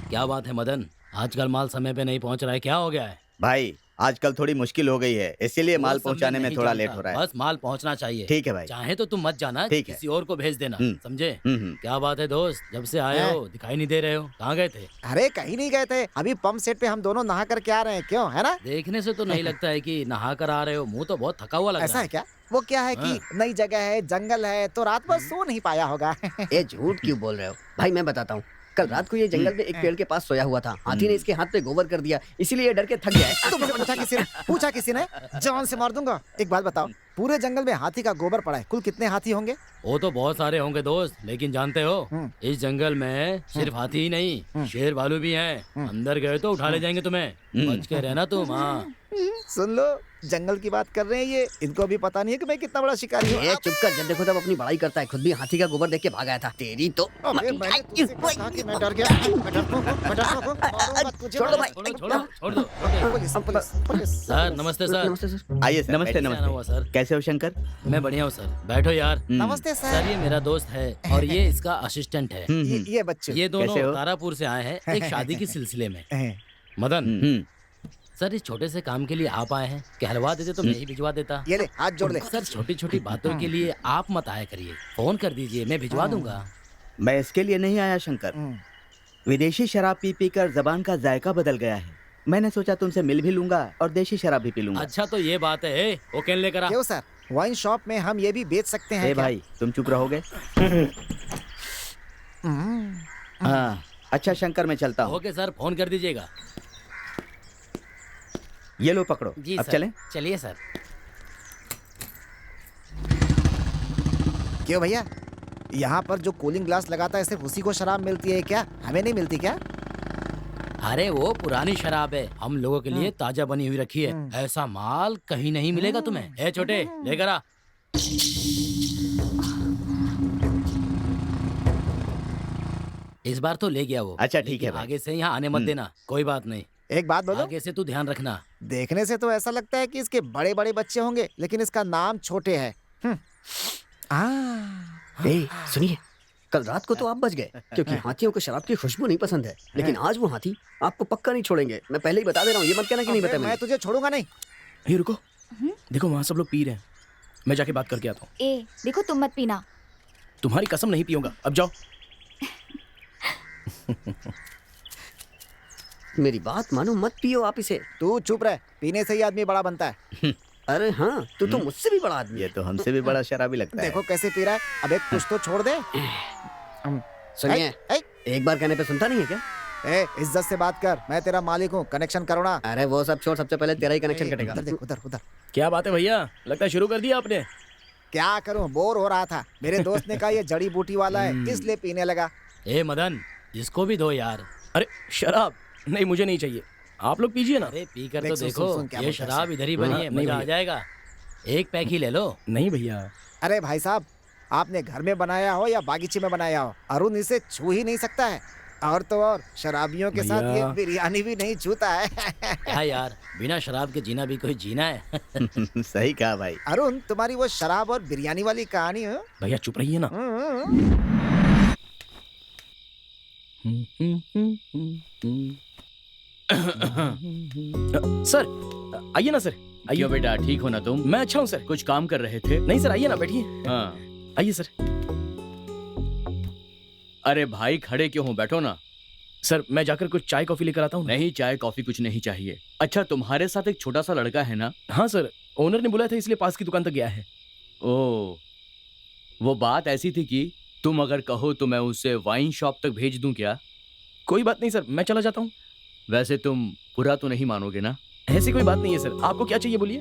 क्या बात है मदन, आजकल माल समय पे नहीं पहुंच रहा है, क्या हो गया है? भाई आजकल थोड़ी मुश्किल हो गई है, इसीलिए वो माल सब पहुंचाने में नहीं थोड़ा जानता, लेट हो रहा है। बस माल पहुंचना चाहिए। ठीक है भाई। चाहे तो तुम मत जाना, ठीक है। किसी और को भेज देना, समझे? हम्म। क्या बात है दोस्त, जब से आए हो दिखाई नहीं दे रहे हो, कहाँ गए थे? अरे कहीं नहीं गए थे, अभी पंप सेट पे हम दोनों नहा करके आ रहे हैं। क्यों, है ना? देखने से तो नहीं लगता है कि नहा कर आ रहे हो, मुंह तो बहुत थका हुआ लग ऐसा रहा है क्या? वो क्या है कि नई जगह है, जंगल है, तो रात भर सो नहीं पाया होगा। ये झूठ क्यों बोल रहे हो? भाई मैं बताता हूँ, कल रात को ये जंगल में एक पेड़ के पास सोया हुआ था। हाथी ने इसके हाथ पे गोबर कर दिया, इसीलिए ये डर के थक गया है। तुमसे पूछा किसी ने? जान से मार दूंगा। एक बात बताओ, पूरे जंगल में हाथी का गोबर पड़ा है, कुल कितने हाथी होंगे? वो तो बहुत सारे होंगे दोस्त, लेकिन जानते हो इस जंगल में सिर्फ हाथी ही नहीं, शेर भालू भी हैं। अंदर गए तो उठा ले जाएंगे तुम्हें, बच के रहना तुम। हाँ सुन लो, जंगल की बात कर रहे हैं ये, इनको अभी पता नहीं है कि मैं कितना बड़ा शिकारी हूँ। ये चुप कर, जब देखो तब अपनी बड़ाई करता है। खुद भी हाथी का गोबर देख के भाग आया था। तेरी तो अबे मैंने तुझसे कहा कि मैं डर गया। मैं डरता हूँ, मारूंगा तुझे। छोड़ दो भाई। छोड़ दो। Police, police, police. सर नमस्ते सर। नमस्ते सर। आइए सर, नमस्ते नमस्ते आना हुआ नमस्ते। सर। कैसे हो शंकर? मैं बढ़िया हूँ सर, बैठो यार। नमस्ते सर सर। ये मेरा दोस्त है और ये इसका असिस्टेंट है। ये बच्चे ये कैसे दोनों हो? तारापुर से आए हैं एक शादी के सिलसिले में। हैं। मदन सर, इस छोटे से काम के लिए आप आए हैं, कहलवा देते तो मैं ही भिजवा देता। ये ले, हाथ जोड़ ले। सर छोटी छोटी बातों के लिए आप मत आया करिए, फोन कर दीजिए, मैं भिजवा दूंगा। मैं इसके लिए नहीं आया शंकर। विदेशी शराब पी पी कर जबान का जायका बदल गया है। मैंने सोचा तुमसे मिल भी लूंगा और देशी शराब भी पी लूंगा। अच्छा तो ये बात है, वो कैन लेकर आ। क्यों सर, वाइन शॉप में हम ये भी बेच सकते हैं ए क्या? भाई तुम चुप रहोगे? हाँ अच्छा शंकर, मैं चलता हूँ। ओके सर, फोन कर दीजिएगा। ये लो पकड़ो। जी अब सर। चलें? चलिए सर। क्यों भैया, यहाँ पर जो कूलिंग ग्लास लगाता है सिर्फ उसी को शराब मिलती है क्या? हमें नहीं मिलती क्या? अरे वो पुरानी शराब है, हम लोगों के लिए ताजा बनी हुई रखी है। ऐसा माल कहीं नहीं मिलेगा तुम्हें। ए छोटे, लेकर आ। इस बार तो ले गया वो। अच्छा ठीक है लेकिन भाई। आगे से यहाँ आने मत देना। कोई बात नहीं, एक बात बोलो, आगे से तू ध्यान रखना। देखने से तो ऐसा लगता है कि इसके बड़े बड़े बच्चे होंगे, लेकिन इसका नाम छोटे है। ए, सुनिए, कल रात को तो आप बच गए क्योंकि हाथियों को शराब की खुशबू नहीं पसंद है, लेकिन आज वो हाथी आपको पक्का नहीं छोड़ेंगे। मैं पहले ही बता दे रहा हूँ, ये मत कहना कि नहीं बताया मैं मैंने। तुझे छोड़ूंगा नहीं। ये रुको, देखो वहाँ सब लोग पी रहे हैं, मैं जाके बात करके आता हूँ। ए देखो तुम मत पीना। तुम्हारी कसम नहीं पीऊंगा, अब जाओ। मेरी बात मानो, मत पियो आप इसे। तू चुप रह, पीने से ही आदमी बड़ा बनता है। अरे हाँ, तू तो मुझसे भी बड़ा आदमी ये है। तो हमसे भी बड़ा शराबी लगता है। देखो कैसे पी रहा है। अब एक कुछ तो छोड़ दे। सुनिए, ए, एक बार कहने पे सुनता नहीं है क्या? ए, इज्जत से बात कर, मैं तेरा मालिक हूँ, कनेक्शन करो ना। अरे वो सब छोड़, सबसे पहले तेरा ही कनेक्शन कटेगा। उधर देख, उधर उधर। क्या बात है भैया, लगता है शुरू कर दिया आपने। क्या करूँ, बोर हो रहा था। मेरे दोस्त ने कहा ये जड़ी बूटी वाला है, इसलिए पीने लगा। ए मदन, इसको भी दो यार। अरे शराब नहीं, मुझे नहीं चाहिए, आप लोग पीजिए ना। अरे पी कर देख, तो सुन, देखो, सुन, क्या ये बोलता है शराब इधर ही बनी है, नहीं मजा आ भैया। जाएगा। एक पैक ही ले लो। नहीं भैया। अरे भाई साहब, आपने घर में बनाया हो या बागीचे में बनाया हो, अरुण इसे छू ही नहीं सकता है। और तो और शराबियों के साथ ये भैया। बिरयानी भी नहीं छूता है। क्या यार, बिना शराब के जीना भी कोई जीना है। सही कहा भाई। अरुण, तुम्हारी वो शराब और बिरयानी वाली कहानी हो? भैया चुप रहिए ना। सर आइए ना सर, आइए। क्यों बेटा, ठीक हो ना तुम? मैं अच्छा हूँ सर। कुछ काम कर रहे थे? नहीं सर, आइए ना, बैठिए। हाँ। आइए सर। अरे भाई खड़े क्यों हो, बैठो ना। सर मैं जाकर कुछ चाय कॉफी लेकर आता हूँ। नहीं, चाय कॉफी कुछ नहीं चाहिए। अच्छा, तुम्हारे साथ एक छोटा सा लड़का है ना? हाँ सर, ओनर ने बुलाया था इसलिए पास की दुकान तक गया है। ओ, वो बात ऐसी थी कि तुम अगर कहो तो मैं उसे वाइन शॉप तक भेज दूं क्या? कोई बात नहीं सर, मैं चला जाता हूँ। वैसे तुम बुरा तो नहीं मानोगे ना? ऐसी कोई बात नहीं है सर, आपको क्या चाहिए बोलिए।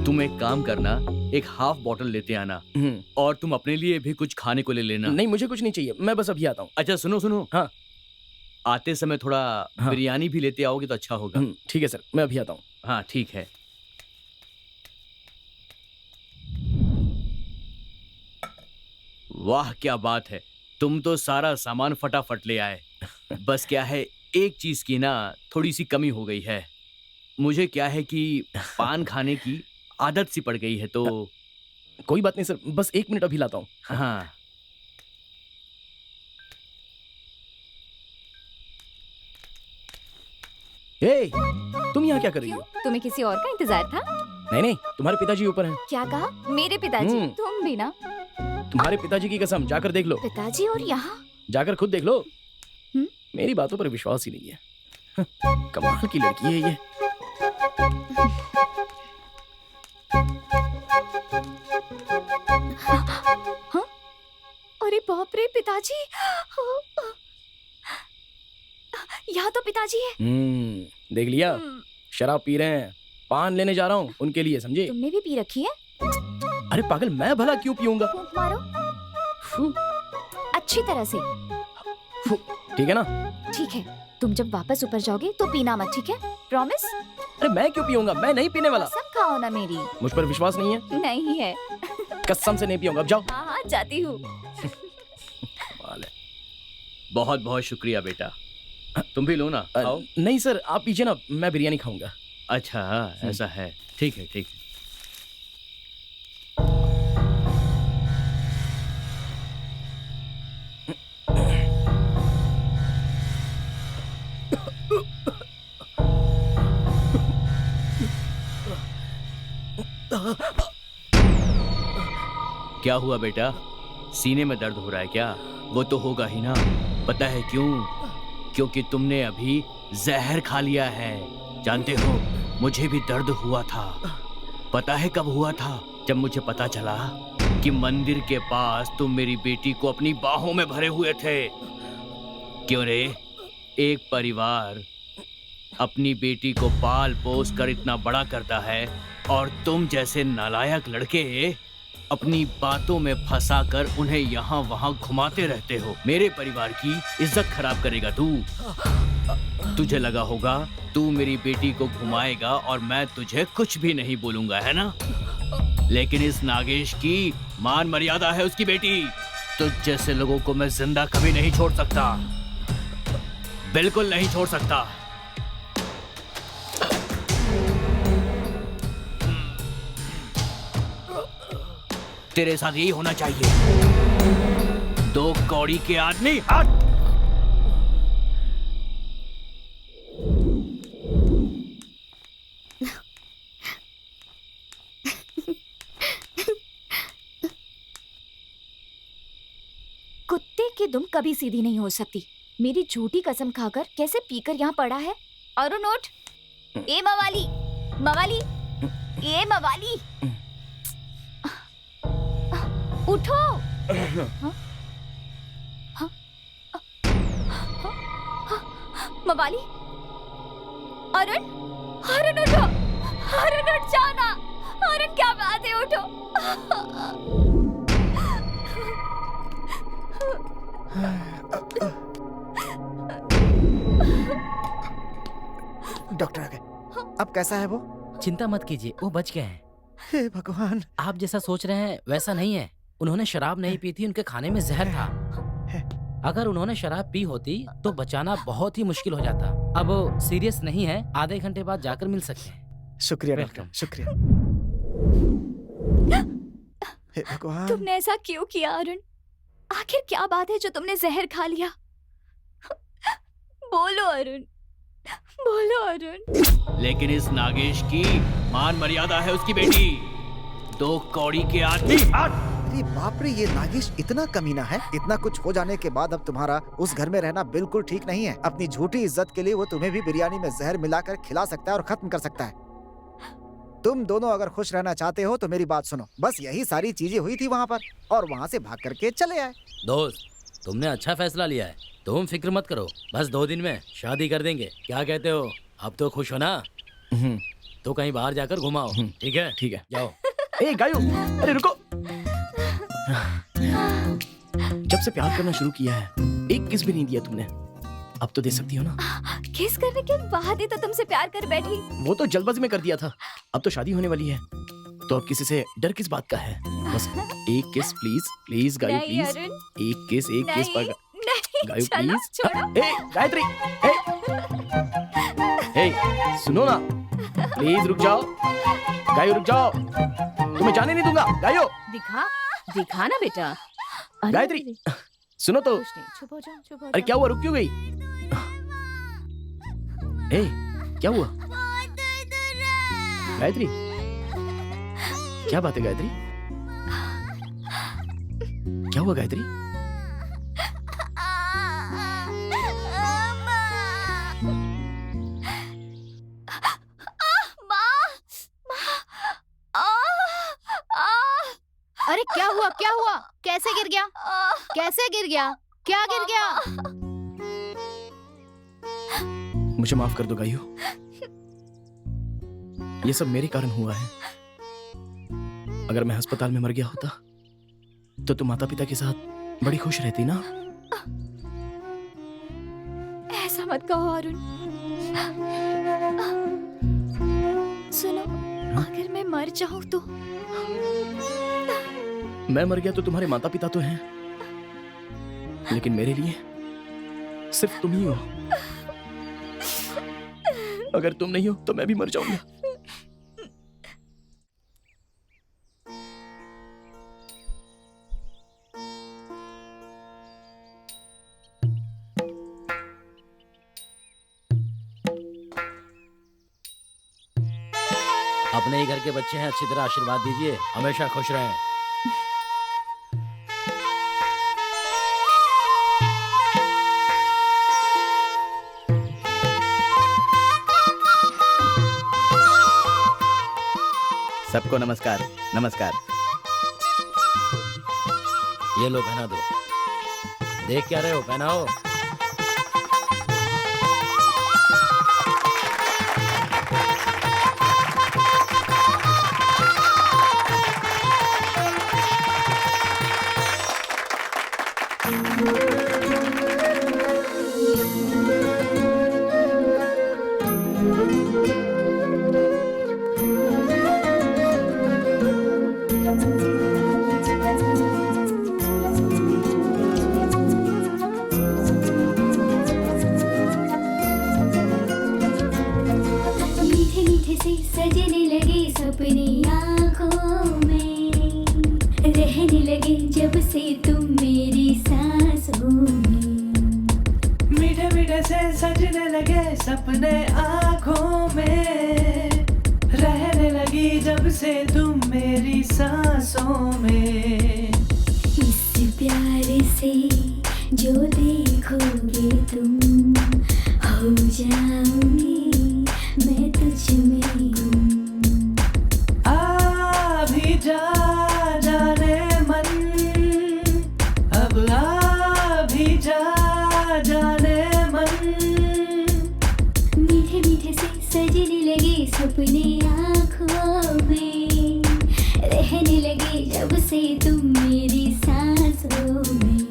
तुम एक काम करना, एक हाफ बॉटल लेते आना और तुम अपने लिए भी कुछ खाने को ले लेना। नहीं मुझे कुछ नहीं चाहिए, मैं बस अभी आता हूँ। अच्छा सुनो सुनो, हाँ आते समय थोड़ा हाँ। बिरयानी भी लेते आओगे तो अच्छा होगा। ठीक है सर, मैं अभी आता हूँ। हाँ ठीक है। वाह क्या बात है, तुम तो सारा सामान फटाफट ले आए। बस क्या है, एक चीज की ना थोड़ी सी कमी हो गई है। मुझे क्या है कि पान खाने की आदत सी पड़ गई है तो। कोई बात नहीं सर, बस 1 मिनट अभी लाता हूँ। हाँ ए, तुम यहाँ क्या कर रही हो? तुम्हें किसी और का इंतजार था? नहीं नहीं, तुम्हारे पिताजी ऊपर हैं। क्या कहा? मेरे पिताजी? हम्म। तुम भी ना? तुम्हारे पिताजी की कसम, जाकर देख लो। पिताजी और यहाँ? जाकर खुद देख लो। हम्म? मेरी बातों पर विश्वास ही नहीं है। कमाल की लड़की है ये। हाँ? अरे बाप रे, पिताजी! यहाँ तो पिताजी है। देख लिया, शराब पी रहे हैं, पान लेने जा रहा हूँ उनके लिए, समझे? तुमने भी पी रखी है? अरे पागल, मैं भला क्यों पीऊंगा? फूंक मारो फू, अच्छी तरह से। फू, ठीक है ना? ठीक है, तुम जब वापस ऊपर जाओगे तो पीना मत, ठीक है? प्रॉमिस? अरे मैं क्यों पीऊंगा, मैं नहीं पीने वाला। कसम खाओ ना मेरी। मुझ पर विश्वास नहीं है? नहीं है। कसम से नहीं पीऊंगा, अब जाओ। हाँ हाँ जाती हूँ। बहुत बहुत शुक्रिया बेटा, तुम भी लो ना, आओ। नहीं सर, आप पीछे ना, मैं बिरयानी खाऊंगा। अच्छा ऐसा है, ठीक है ठीक है। क्या हुआ बेटा, सीने में दर्द हो रहा है क्या? वो तो होगा ही ना। पता है क्यों? क्योंकि तुमने अभी जहर खा लिया है। जानते हो, मुझे भी दर्द हुआ था। पता है कब हुआ था? जब मुझे पता चला कि मंदिर के पास तुम मेरी बेटी को अपनी बाहों में भरे हुए थे। क्यों रे, एक परिवार अपनी बेटी को पाल पोस कर इतना बड़ा करता है और तुम जैसे नालायक लड़के अपनी बातों में फंसाकर उन्हें यहाँ वहाँ घुमाते रहते हो। मेरे परिवार की इज्जत खराब करेगा तू। तुझे लगा होगा तू मेरी बेटी को घुमाएगा और मैं तुझे कुछ भी नहीं बोलूंगा, है ना? लेकिन इस नागेश की मान मर्यादा है उसकी बेटी। तुझ जैसे लोगों को मैं जिंदा कभी नहीं छोड़ सकता, बिल्कुल नहीं छोड़ सकता। तेरे साथ यही होना चाहिए। 2 कौड़ी के आदमी, हट! कुत्ते की दुम कभी सीधी नहीं हो सकती। मेरी झूठी कसम खाकर कैसे पीकर यहाँ पड़ा है। अरुण उठ। ए मवाली, मवाली, ए मवाली, उठो। मवाली, अरुण, अरुण उठो, अरुण उठ जाओ ना। अरुण क्या बात है, उठो। डॉक्टर आ गए। अब कैसा है वो? चिंता मत कीजिए, वो बच गए हैं। हे भगवान। आप जैसा सोच रहे हैं वैसा नहीं है। उन्होंने शराब नहीं पी थी, उनके खाने में जहर था। अगर उन्होंने शराब पी होती तो बचाना बहुत ही मुश्किल हो जाता। अब वो सीरियस नहीं है, आधे घंटे बाद जाकर मिल सकते हैं। शुक्रिया डॉक्टर, शुक्रिया। हे भगवान। तुमने ऐसा क्यों किया अरुण? आखिर क्या बात है जो तुमने जहर खा लिया? बोलो अरुण, बोलो अरुण। लेकिन इस नागेश की मान मर्यादा है उसकी बेटी। 2 कौड़ी के आदमी, हट! अरे बाप रे, ये नागेश इतना कमीना है। इतना कुछ हो जाने के बाद अब तुम्हारा उस घर में रहना बिल्कुल ठीक नहीं है। अपनी झूठी इज्जत के लिए वो तुम्हें भी बिरयानी में जहर मिलाकर खिला सकता है और खत्म कर सकता है। तुम दोनों अगर खुश रहना चाहते हो तो मेरी बात सुनो। बस यही सारी चीजें हुई थी वहाँ पर और वहाँ से भाग करके चले आए। दोस्त, तुमने अच्छा फैसला लिया है। तुम फिक्र मत करो, बस 2 दिन में शादी कर देंगे। क्या कहते हो? अब तो खुश हो ना? तो कहीं बाहर जाकर घुमाओ। ठीक है? ठीक है, जाओ। ए गायो, अरे रुको। जब से प्यार करना शुरू किया है, एक किस भी नहीं दिया तुमने। अब तो दे सकती हो ना? किस करने के बाद ही तो तुमसे प्यार कर बैठी। वो तो जल्दबाजी में कर दिया था। अब तो शादी होने वाली है, तो अब किसी से डर किस बात का है? बस एक किस प्लीज, प्लीज गायो नहीं प्लीज। अरुण, एक किस नहीं, गायो चलो, प्लीज। छोड़ो। ए गायत्री, ए सुनो ना, प्लीज रुक जाओ। गायो रुक जाओ, तुम्हें जाने नहीं दूंगा। गायो, दिखा, दिखा ना बेटा। अरे, गायत्री सुनो तो। कुछ नहीं, चुप हो जाओ, चुप हो अरे जाओ। क्या हुआ, रुक क्यों गई? ए क्या हुआ गायत्री? क्या बात है गायत्री? क्या हुआ गायत्री? अरे क्या हुआ, क्या हुआ? कैसे गिर गया? कैसे गिर गया? क्या गिर गया? मुझे माफ कर दो गाइयो, ये सब मेरे कारण हुआ है। अगर मैं अस्पताल में मर गया होता तो तुम माता पिता के साथ बड़ी खुश रहती ना। ऐसा मत कहो अरुण। सुनो, अगर मैं मर जाऊं तो? मैं मर गया तो तुम्हारे माता पिता तो हैं, लेकिन मेरे लिए सिर्फ तुम ही हो। अगर तुम नहीं हो तो मैं भी मर जाऊंगा। अपने ही घर के बच्चे हैं, अच्छी तरह आशीर्वाद दीजिए, हमेशा खुश रहें। सबको नमस्कार, नमस्कार। ये लो, पहना दो। देख क्या रहे हो, पहनाओ। मीठे मीठे से सजने लगे सपने आँखों में, रहने लगे जब से तुम मेरी सांसों सपने आँखों में, रहने लगी जब से तुम मेरी सांसों में। इस प्यार से जो देखोगे तुम, हो जाऊंगी मैं तुझ में गुम। आ भी जा जाने मन, अब आ भी जा जाने मन। मीठे मीठे से सजने लगे सपने आँखों में, रहने लगे जब से तुम मेरी सांसों में।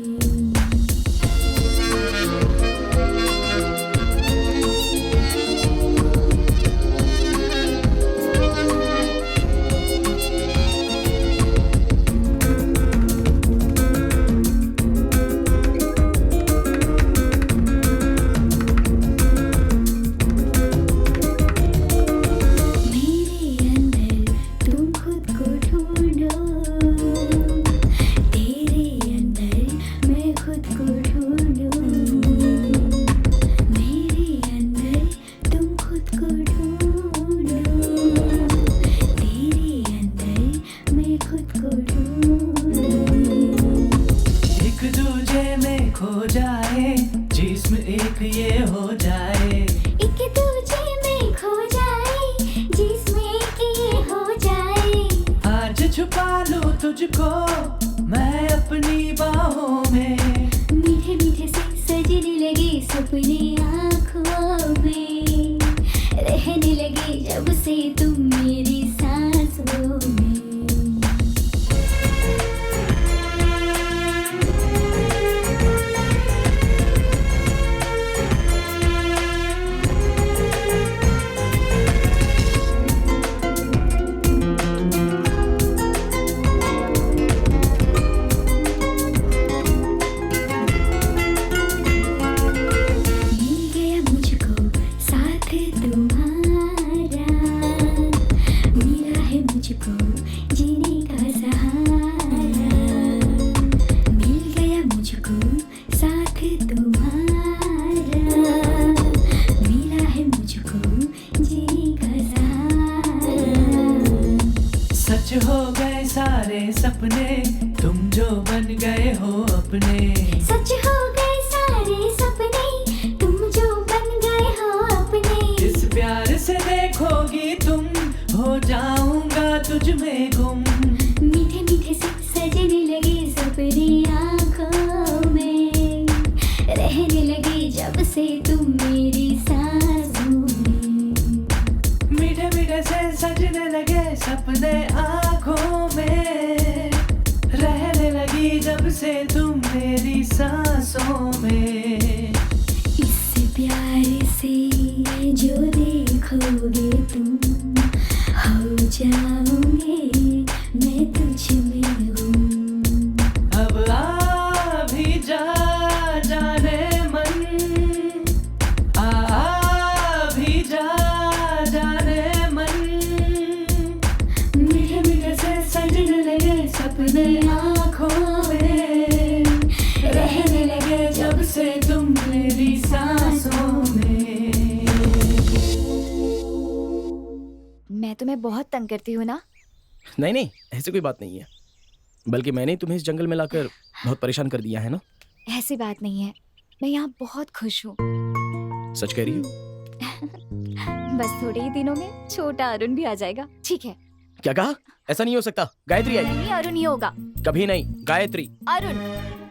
तुझको मैं अपनी बाहों में। मीठे मीठे से सजने लगे सपने आँखों में, रहने लगे जब से तुम मेरी सांसों में। सपने तुम जो बन गए हो अपने। सच हो गए सारे सपने तुम जो बन गए हो अपने। इस प्यार से देखोगी तुम, हो जाऊंगा तुझ में गुम। मीठे मीठे से सजने लगे सपने आँखों में, रहने लगे जब से तुम मेरी सांसों में। मीठे मीठे से सजने लगे सपने आँखों में, रहने लगी जब से तुम मेरी सांसों में। इस प्यार से जो देखोगे तुम, हो जाओगे मैं तुझ में गुम। अब आ भी जा जाने मन, आ भी जा जाने मन। मीठे मीठे से सजने लगे सपने आँखों में, रहने लगे जब से तुम मेरी सांसों में। मैं तुम्हें बहुत तंग करती हूँ ना? नहीं नहीं, ऐसी कोई बात नहीं है, बल्कि मैंने तुम्हें इस जंगल में लाकर बहुत परेशान कर दिया है ना। ऐसी बात नहीं है, मैं यहाँ बहुत खुश हूँ। सच कह रही हो? बस थोड़े ही दिनों में छोटा अरुण भी आ जाएगा। ठीक है? क्या कहा? ऐसा नहीं हो सकता, गायत्री आएगी। नहीं, अरुण ही होगा। कभी नहीं, गायत्री। अरुण।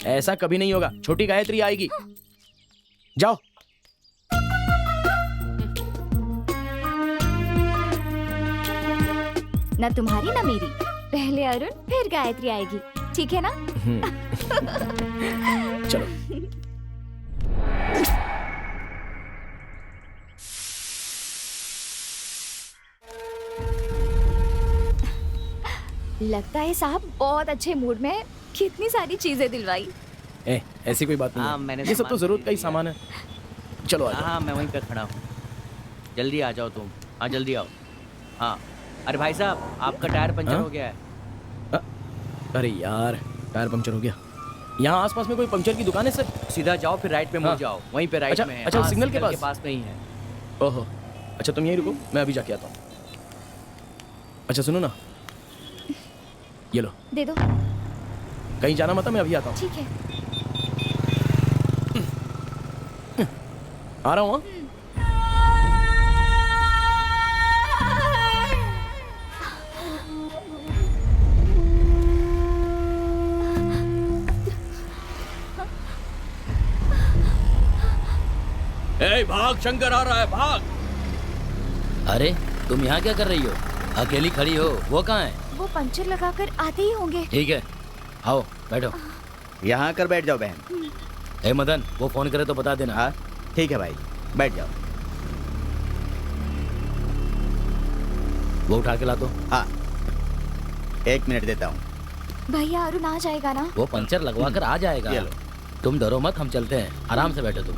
ऐसा कभी नहीं होगा, छोटी गायत्री आएगी। जाओ। ना तुम्हारी ना मेरी, पहले अरुण फिर गायत्री आएगी, ठीक है ना? चलो। लगता है साहब बहुत अच्छे मूड में है। कितनी सारी चीजें दिलवाई। ऐसी कोई बात नहीं है। मैंने ये सब तो जरूरत का ही सामान है। चलो आ जाओ। हाँ, मैं वहीं पे खड़ा हूँ। जल्दी आ जाओ तुम। हाँ, जल्दी आओ। हाँ, अरे भाई साहब, आपका टायर पंचर हो गया है। अरे यार, टायर पंचर हो गया। यहाँ आसपास में कोई पंचर की दुकान है सर? सीधा जाओ, फिर राइट पे मुड़ जाओ, वहीं पे राइट में है। अच्छा, सिग्नल के पास में ही है। ओहो, अच्छा तुम यहीं रुको, मैं अभी जाके आता हूँ। अच्छा सुनो ना, ये लो। दे दो। कहीं जाना मत, मैं अभी आता हूँ। ठीक है। आ रहा हूँ। हाँ? ए, भाग, शंकर आ रहा है, भाग। अरे तुम यहाँ क्या कर रही हो? अकेली खड़ी हो, वो कहाँ है? वो पंचर लगाकर आते ही होंगे। ठीक है, आओ बैठो। यहाँ आकर बैठ जाओ बहन। ए मदन, वो फोन करे तो बता देना। हाँ ठीक है भाई, बैठ जाओ। वो उठा के ला दो। हाँ 1 मिनट देता हूँ। भैया अरुण आ जाएगा ना? वो पंचर लगवा कर आ जाएगा। तुम डरो मत, हम चलते हैं। आराम से बैठो तुम।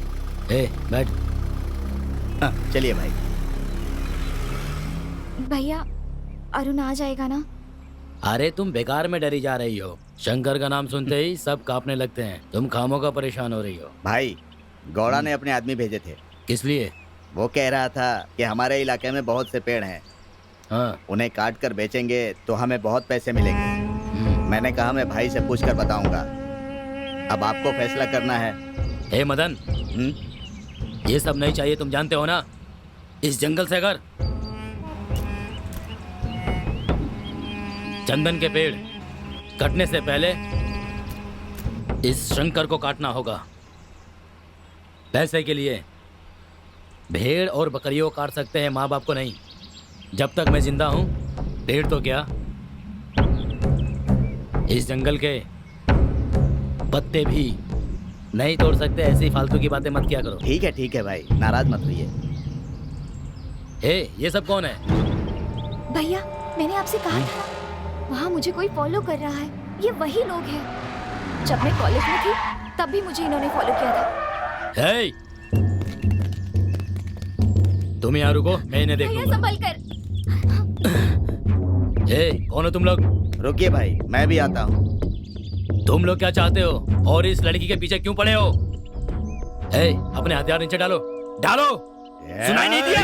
ए बैठ। चलिए भाई। भैया अरुण आ जाएगा ना? अरे तुम बेकार में डरी जा रही हो। शंकर का नाम सुनते ही सब कांपने लगते हैं। तुम खामों का परेशान हो रही हो। भाई गौड़ा ने अपने आदमी भेजे थे। किस लिए? वो कह रहा था कि हमारे इलाके में बहुत से पेड़ हैं। हाँ। उन्हें काट कर बेचेंगे तो हमें बहुत पैसे मिलेंगे। मैंने कहा मैं भाई से पूछ कर बताऊंगा। अब आपको फैसला करना है। हे मदन, ये सब नहीं चाहिए, तुम जानते हो ना। इस जंगल से अगर चंदन के पेड़ कटने से पहले इस शंकर को काटना होगा। पैसे के लिए भेड़ और बकरियों को काट सकते हैं, माँ बाप को नहीं। जब तक मैं जिंदा हूं, पेड़ तो क्या, इस जंगल के पत्ते भी नहीं तोड़ सकते। ऐसी फालतू की बातें मत किया करो। ठीक है भाई, नाराज मत होइए। हे, ये सब कौन है? भैया मैंने आपसे कहा था, वहाँ मुझे कोई फॉलो कर रहा है। ये वही लोग हैं। जब मैं कॉलेज में थी तब भी मुझे इन्होंने फॉलो किया था। हे, तुम यहाँ रुको, मैं इन्हें देख भैया लूंगा। संभल कर। हे, कौन हो तुम लोग? रुकिए भाई, मैं भी आता हूँ। तुम लोग क्या चाहते हो और इस लड़की के पीछे क्यों पड़े हो? हे, अपने हथियार नीचे डालो, डालो। सुनाई नहीं दिया?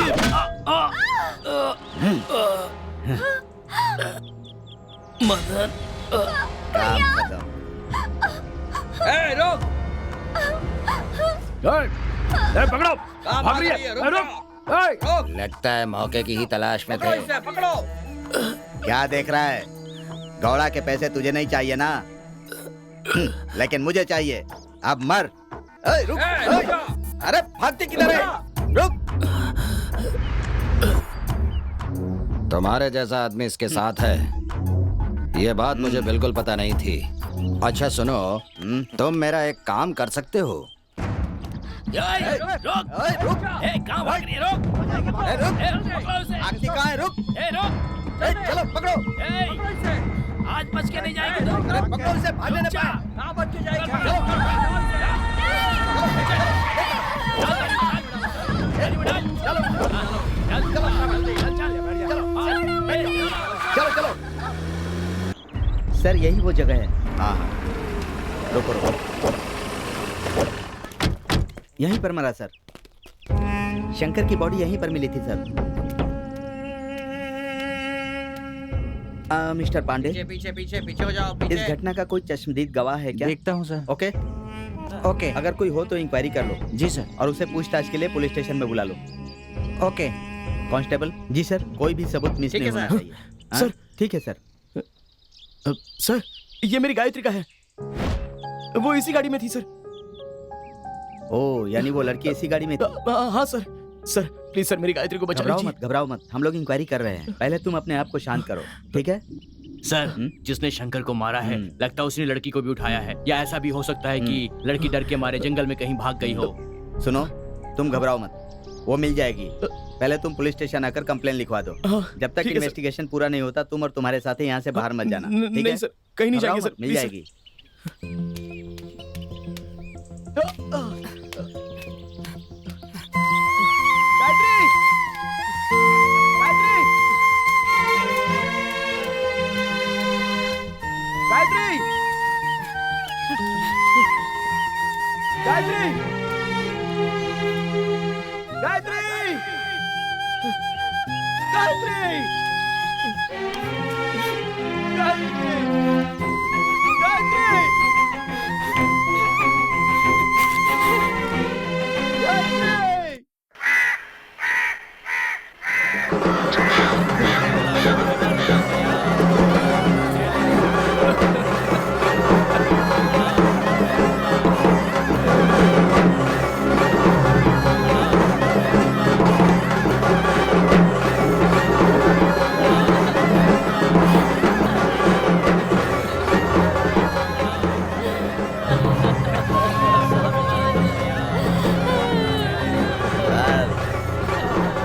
मदन, काम खत्म। ए, रुक। पकड़ो, भाग रही है, रुक। लगता है मौके की ही तलाश में पकड़ो थे। इसे, पकड़ो। क्या देख रहा है? गौड़ा के पैसे तुझे नहीं चाहिए ना? लेकिन मुझे चाहिए। अब मर। रुक। अरे भागते किधर है? रुक। तुम्हारे जैसा आदमी इसके साथ है, ये बात मुझे बिल्कुल पता नहीं थी। अच्छा सुनो, तुम मेरा एक काम कर सकते हो। रुक, कहाँ भाग रही है? रुक, पकड़ो उसे। आखिरी कहाँ है? रुक। रुक, चलो पकड़ो। आज बच के नहीं जाएगी तुम। पकड़ो उसे, भागने न पाए। कहाँ बच के जाएगी? चलो चलो। सर यही वो जगह है। हाँ हाँ, रुको रुको। यहीं पर मरा सर। शंकर की बॉडी यहीं पर मिली थी सर। मिस्टर पांडे, पीछे पीछे पीछे हो जाओ। इस घटना का कोई चश्मदीद गवाह है क्या? देखता हूँ सर। ओके ओके, अगर कोई हो तो इंक्वायरी कर लो। जी सर। और उसे पूछताछ के लिए पुलिस स्टेशन में बुला लो। ओके। कांस्टेबल जी सर, कोई भी सबूत मिस नहीं होना चाहिए। सर ठीक है सर। सर ये मेरी गायत्री का है, वो इसी गाड़ी में थी सर। ओ, यानी वो लड़की इसी गाड़ी में थी? हाँ सर। सर प्लीज सर, मेरी गायत्री को बचा लीजिए। घबराओ मत, हम लोग इंक्वायरी कर रहे हैं। पहले तुम अपने आप को शांत करो, ठीक है? सर, जिसने शंकर को मारा है, लगता है उसने लड़की को भी उठाया है, या ऐसा भी हो सकता है कि लड़की डर के मारे जंगल में कहीं भाग गई हो। सुनो, तुम घबराओ मत, वो मिल जाएगी। पहले तुम पुलिस स्टेशन आकर कंप्लेन लिखवा दो। जब तक इन्वेस्टिगेशन पूरा नहीं होता, तुम और तुम्हारे साथी यहाँ से बाहर मत जाना, ठीक है? सर, कहीं नहीं जाएंगे सर, मिल जाएगी। गायत्री! गायत्री! गायत्री! गायत्री! गायत्री!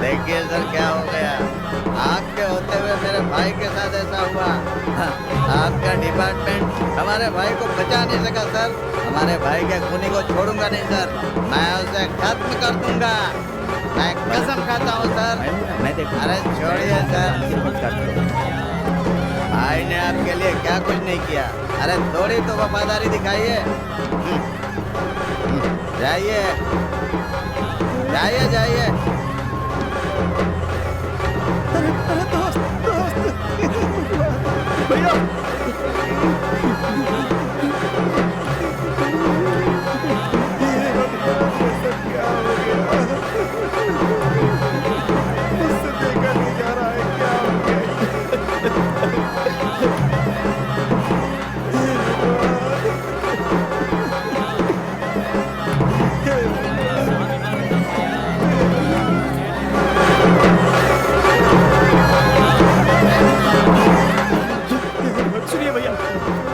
देखिए सर क्या हो गया, आपके होते हुए मेरे भाई के साथ ऐसा हुआ। आपका डिपार्टमेंट हमारे भाई को बचा नहीं सका सर। हमारे भाई के खूनी को छोड़ूंगा नहीं सर, मैं उसे खत्म कर दूंगा, मैं कसम खाता हूँ सर। अरे छोड़िए सर, भाई ने आपके लिए क्या कुछ नहीं किया। अरे थोड़ी तो वफादारी दिखाइए। जाइए जाइए जाइए। भैया क्या हो गया, मुझसे देखा नहीं जा रहा है, क्या हो गया? सुनिए भैया,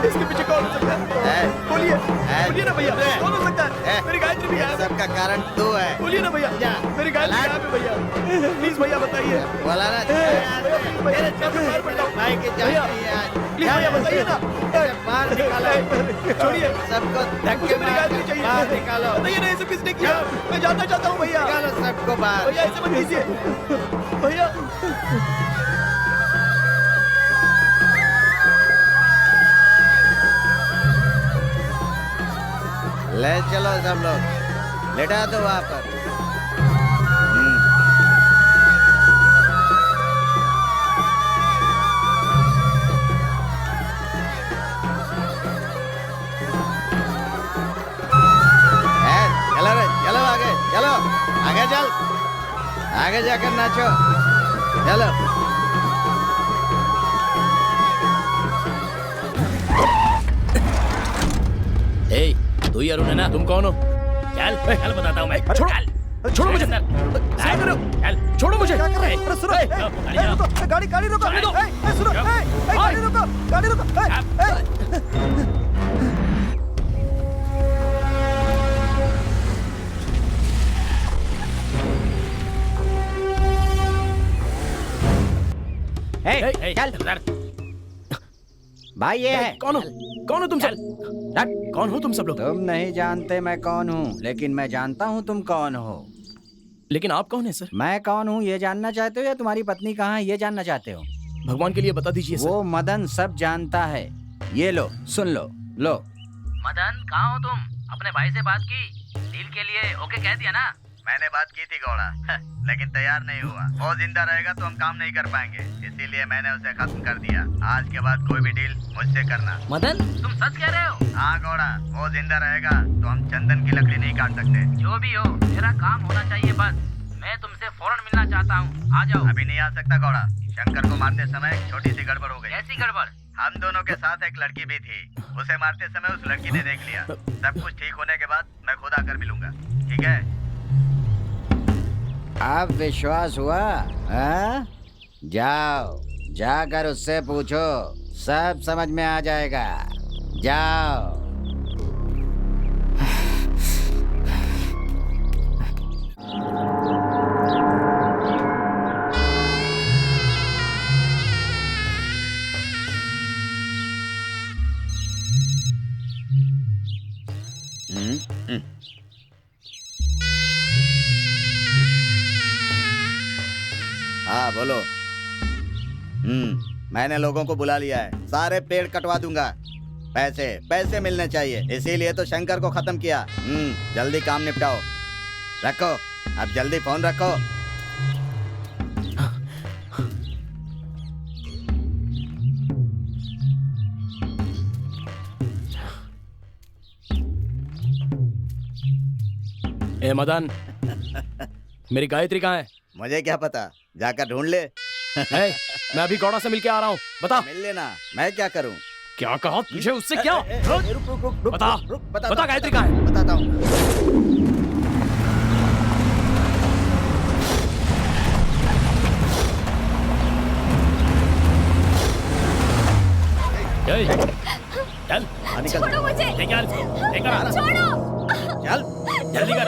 इसके पीछे कौन हो सकता है? बोलिए बोलिए ना भैया, कौन हो सकता है? मेरी गायत्री भी है। सबका कारण तू है। बोलिए ना भैया, मेरी गायत्री यहाँ पे भैया, प्लीज भैया बताइए। बोला ना भाई के भैया, प्लीज भैया बताइए ना। बाहर निकालो, छोड़िए सबको मुझे मेरी गायत्री चाहिए। बाहर निकालो। बताइए ना, ये सब किसने किया? मैं जानना चाहता हूँ भैया। निकालो सबको बाहर। भैया ऐसे मत कीजिए भैया। ले चलो सब लोग, लेटा दो वहाँ पर। चलो रे, चलो आगे, चलो आगे चल, आगे जाकर नाचो, चलो। ए, तू ही अरुण है ना? तुम कौन हो? चल चल बताता हूँ मैं। छोड़ो मुझे सर, चल छोड़ो मुझे। क्या कर रहे हैं? सुनो, रुको, गाड़ी गाड़ी रुको, सुनो, गाड़ी रुको, गाड़ी रुको। चल भाई ये है। कौन हो तुम सब? कौन हो तुम सब लोग? तुम नहीं जानते मैं कौन हूँ, लेकिन मैं जानता हूँ तुम कौन हो। लेकिन आप कौन है सर? मैं कौन हूँ ये जानना चाहते हो या तुम्हारी पत्नी कहाँ है ये जानना चाहते हो? भगवान के लिए बता दीजिए सर। वो मदन सब जानता है। ये लो, सुन लो। लो मदन, कहाँ हो तुम? अपने भाई से बात की? डील के लिए ओके कह दिया ना? मैंने बात की थी गौड़ा, लेकिन तैयार नहीं हुआ। वो जिंदा रहेगा तो हम काम नहीं कर पाएंगे, इसीलिए मैंने उसे खत्म कर दिया। आज के बाद कोई भी डील मुझसे करना। मदन, तुम सच कह रहे हो? हाँ गौड़ा, वो जिंदा रहेगा तो हम चंदन की लकड़ी नहीं काट सकते। जो भी हो, मेरा काम होना चाहिए बस। मैं तुमसे फौरन मिलना चाहता हूँ, आ जाओ। अभी नहीं आ सकता गौड़ा, शंकर को मारते समय एक छोटी सी गड़बड़ हो गई। कैसी गड़बड़? हम दोनों के साथ एक लड़की भी थी, उसे मारते समय उस लड़की ने देख लिया। सब कुछ ठीक होने के बाद मैं खुद आकर मिलूंगा, ठीक है? अब विश्वास हुआ? हाँ? जाओ, जाकर उससे पूछो, सब समझ में आ जाएगा। जाओ। हाँ बोलो। मैंने लोगों को बुला लिया है, सारे पेड़ कटवा दूंगा। पैसे पैसे मिलने चाहिए, इसीलिए तो शंकर को खत्म किया। जल्दी काम निपटाओ। रखो, अब जल्दी फोन रखो। ए मदन, मेरी गायत्री कहाँ है? मुझे क्या पता, जाकर ढूंढ ले। ए, मैं अभी गौड़ा से मिलके आ रहा हूँ, बता। मिल लेना, मैं क्या करूँ? क्या कहा तुझे उससे? क्या रुक रुक रुक रुक, बता, बता गायत्री कहाँ है? बताता हूँ। चल निकल। छोड़ो मुझे। छोड़ो। चल जल्दी कर।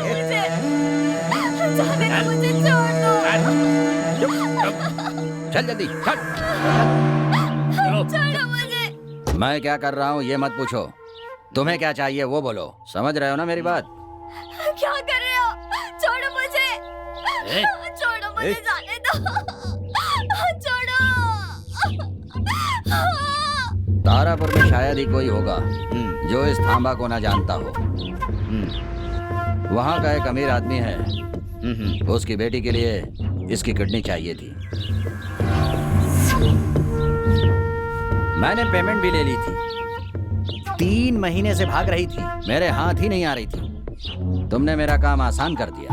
जाने दो मुझे, छोड़ दो। चल जल्दी चल। छोड़ो मुझे। मैं क्या कर रहा हूँ ये मत पूछो, तुम्हें क्या चाहिए वो बोलो। समझ रहे हो ना मेरी बात? क्या कर रहे हो? छोड़ो मुझे। छोड़ो मुझे, जाने दो। छोड़ो। तारापुर में शायद ही कोई होगा जो इस थांबा को ना जानता हो। वहाँ का एक अमीर आदमी है, उसकी बेटी के लिए इसकी किडनी चाहिए थी। मैंने पेमेंट भी ले ली थी। 3 महीने से भाग रही थी, मेरे हाथ ही नहीं आ रही थी। तुमने मेरा काम आसान कर दिया।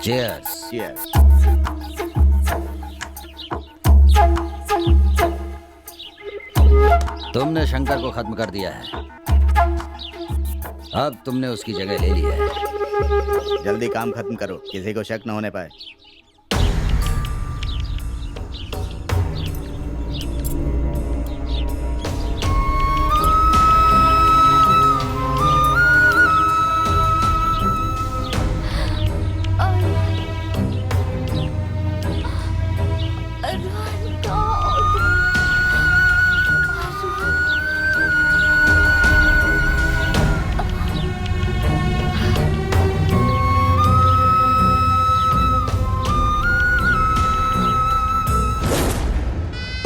चीयर्स। चीयर्स। तुमने शंकर को खत्म कर दिया है, अब तुमने उसकी जगह ले ली है। जल्दी काम खत्म करो, किसी को शक न होने पाए।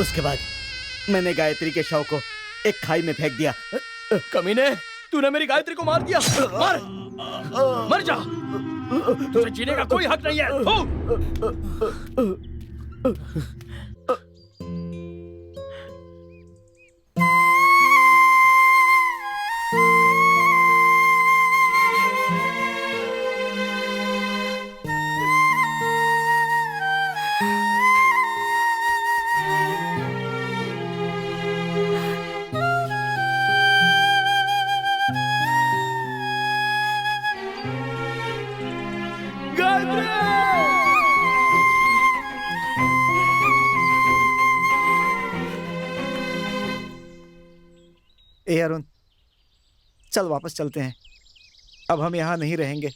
उसके बाद मैंने गायत्री के शव को एक खाई में फेंक दिया। कमीने, तूने मेरी गायत्री को मार दिया। मार, मर जा। तुझे जीने का कोई हक नहीं है। ए अरुण, चल वापस चलते हैं। अब हम यहाँ नहीं रहेंगे,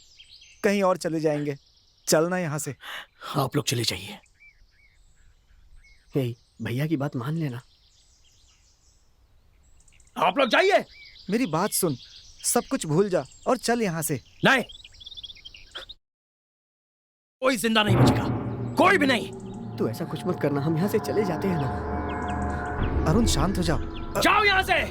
कहीं और चले जाएंगे। चलना यहाँ से। आप लोग चले जाइए। भैया की बात मान लेना। आप लोग जाइए। मेरी बात सुन, सब कुछ भूल जा और चल यहाँ से। नहीं, कोई जिंदा नहीं बचेगा, कोई भी नहीं। तू ऐसा कुछ मत करना, हम यहाँ से चले जाते हैं ना। अरुण शांत हो जाओ। जाओ यहाँ से।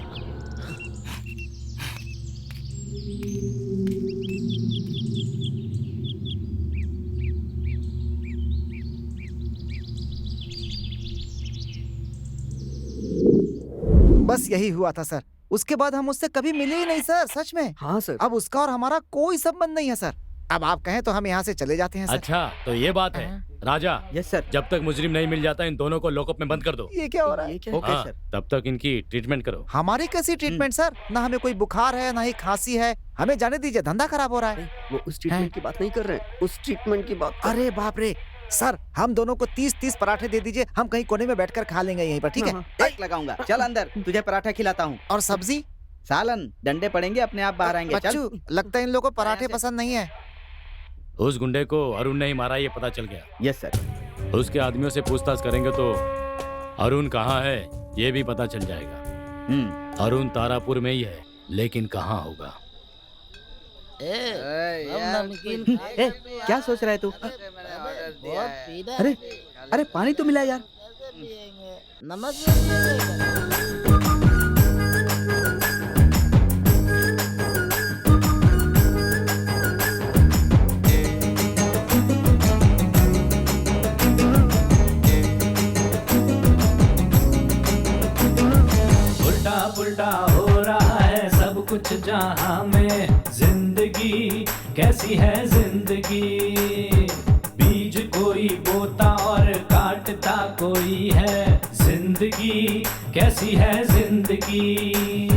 बस यही हुआ था सर। उसके बाद हम उससे कभी मिले ही नहीं सर, सच में। हाँ सर। अब उसका और हमारा कोई संबंध नहीं है सर। अब आप कहें तो हम यहाँ से चले जाते हैं सर। अच्छा, तो ये बात है। राजा, यस सर। जब तक मुजरिम नहीं मिल जाता इन दोनों को लॉकअप में बंद कर दो। ये क्या हो रहा है? ओके हाँ, सर। तब तक इनकी ट्रीटमेंट करो। हमारी कैसी ट्रीटमेंट सर? ना हमें कोई बुखार है, ना ही खांसी है। हमें जाने दीजिए, धंधा खराब हो रहा है। वो उस ट्रीटमेंट की बात नहीं कर रहे हैं, उस ट्रीटमेंट की बात। अरे बाप रे सर, हम दोनों को 30-30 पराठे दे दीजिए, हम कहीं कोने में बैठकर खा लेंगे यहीं पर, ठीक है? एक लगाऊंगा। चल अंदर, तुझे पराठा खिलाता हूँ। और सब्जी? सालन, डंडे पड़ेंगे अपने आप बाहर आएंगे। चल। बच्चू, लगता है इन लोगों को पराठे पसंद नहीं है। उस गुंडे को अरुण ने ही मारा, ये पता चल गया। Yes sir. उसके आदमियों से पूछताछ करेंगे तो अरुण कहाँ है ये भी पता चल जाएगा। अरुण तारापुर में ही है, लेकिन कहाँ होगा? क्या सोच रहा है तू? अरे अरे पानी तो मिला यार। उल्टा पुल्टा हो रहा है सब कुछ, कुछ जहां में जिंदगी कैसी है जिंदगी बीज कोई बोता और काटता कोई है जिंदगी कैसी है जिंदगी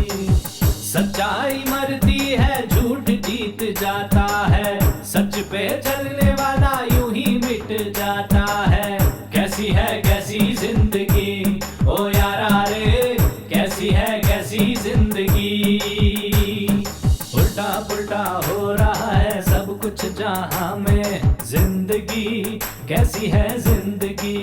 सच्चाई मरती है झूठ जीत जाता है सच पे चलने वाला यूं ही मिट जाता है कैसी जिंदगी ओ यारा रे कैसी जिंदगी उल्टा पुल्टा हो रहा है सब कुछ जहां में जिंदगी कैसी है जिंदगी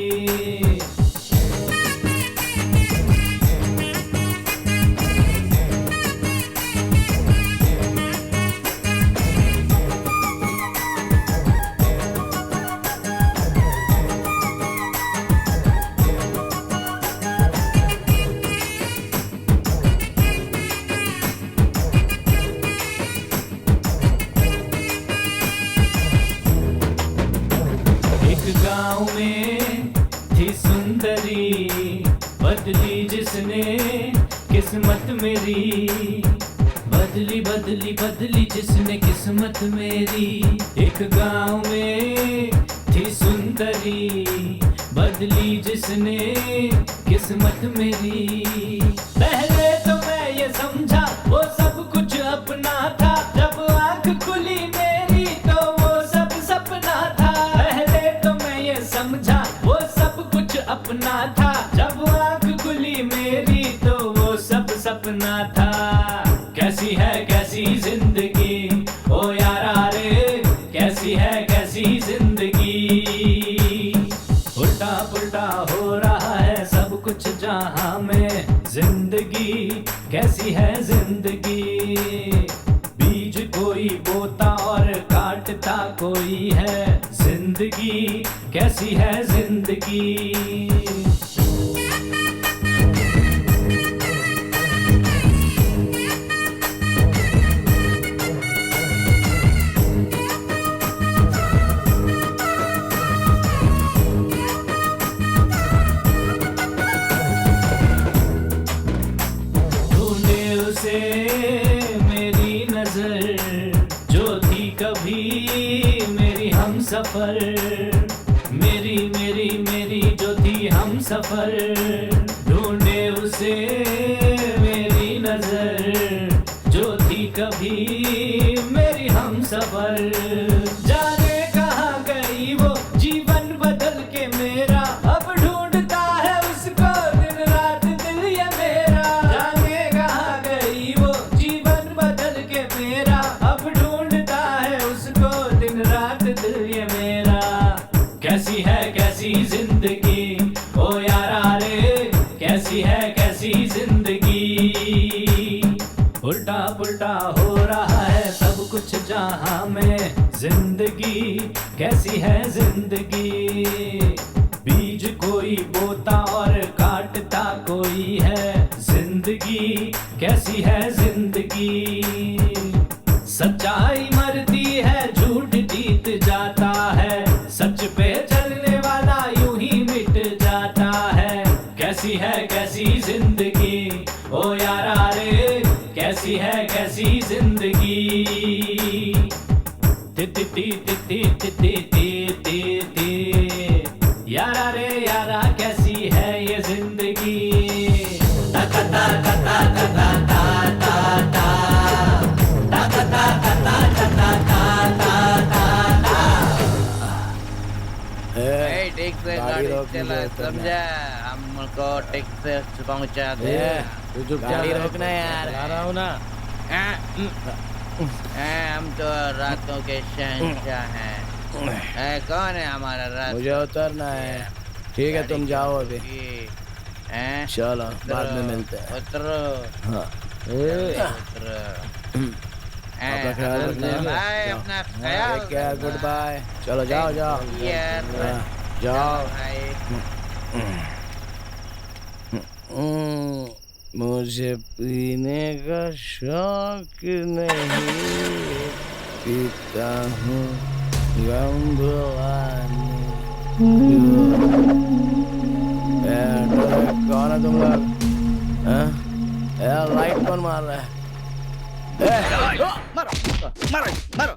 गांव में थी सुंदरी बदली जिसने किस्मत मेरी बदली बदली बदली जिसने किस्मत मेरी एक गांव में थी सुंदरी बदली जिसने किस्मत मेरी पहले तो मैं ये समझा वो सब कुछ अपना था जब आंख खुली मेरी तो वो सब सपना था पहले तो मैं ये समझा वो सब कुछ अपना था जब आंख खुली मेरी तो वो सब सपना था कैसी जिंदगी ओ यारा रे कैसी जिंदगी उल्टा पुल्टा हो रहा है सब कुछ जहां में जिंदगी कैसी है जिंदगी बीज कोई बोता और काटता कोई है जिंदगी कैसी है जिंदगी मेरी नजर जो थी कभी मेरी हम सफर मेरी मेरी मेरी जो थी हम सफर ढूंढे उसे मेरी नजर जो थी कभी मेरी हम सफर जाने कहाँ गई वो जीवन बदल के मेरा अब ढूंढता है उसको दिन रात दिल ये मेरा जाने कहाँ गई वो जीवन बदल के मेरा अब ढूंढता है उसको दिन रात दिल ये मेरा कैसी जिंदगी ओ यारा रे कैसी जिंदगी उल्टा पुल्टा हो रहा है सब कुछ जहां में जिंदगी कैसी है जिंदगी बीज कोई बोता और काटता कोई है जिंदगी कैसी है जिंदगी सच्चाई मरती है झूठ जीत जाता है सच पे चलने वाला यूं ही मिट जाता है कैसी जिंदगी ओ यारा रे कैसी जिंदगी ती ती ती ती ती ती ती ती ती यारा रे यारा कैसी है ये जिंदगी ता ता ता ता ता ता ता ता ता ता ता ता ता ता ता ता ठीक से गाड़ी चला समझा हमको ठीक से पहुंचा दे गाड़ी रोकना यार आ रहा हूँ ना हम तो रातों के शहंशाह हैं कौन है हमारा रात मुझे उतरना है ठीक है तुम जाओ अभी चलो बाद में मिलते हैं उतरो हाँ उतरो अपना ख्याल रखना अपना गुड बाय चलो जाओ जाओ मुझे पीने का शौक नहीं पीता हूँ गम भुलाने कौन है तुम लोग लाइट कौन मार रहा है मारो मारो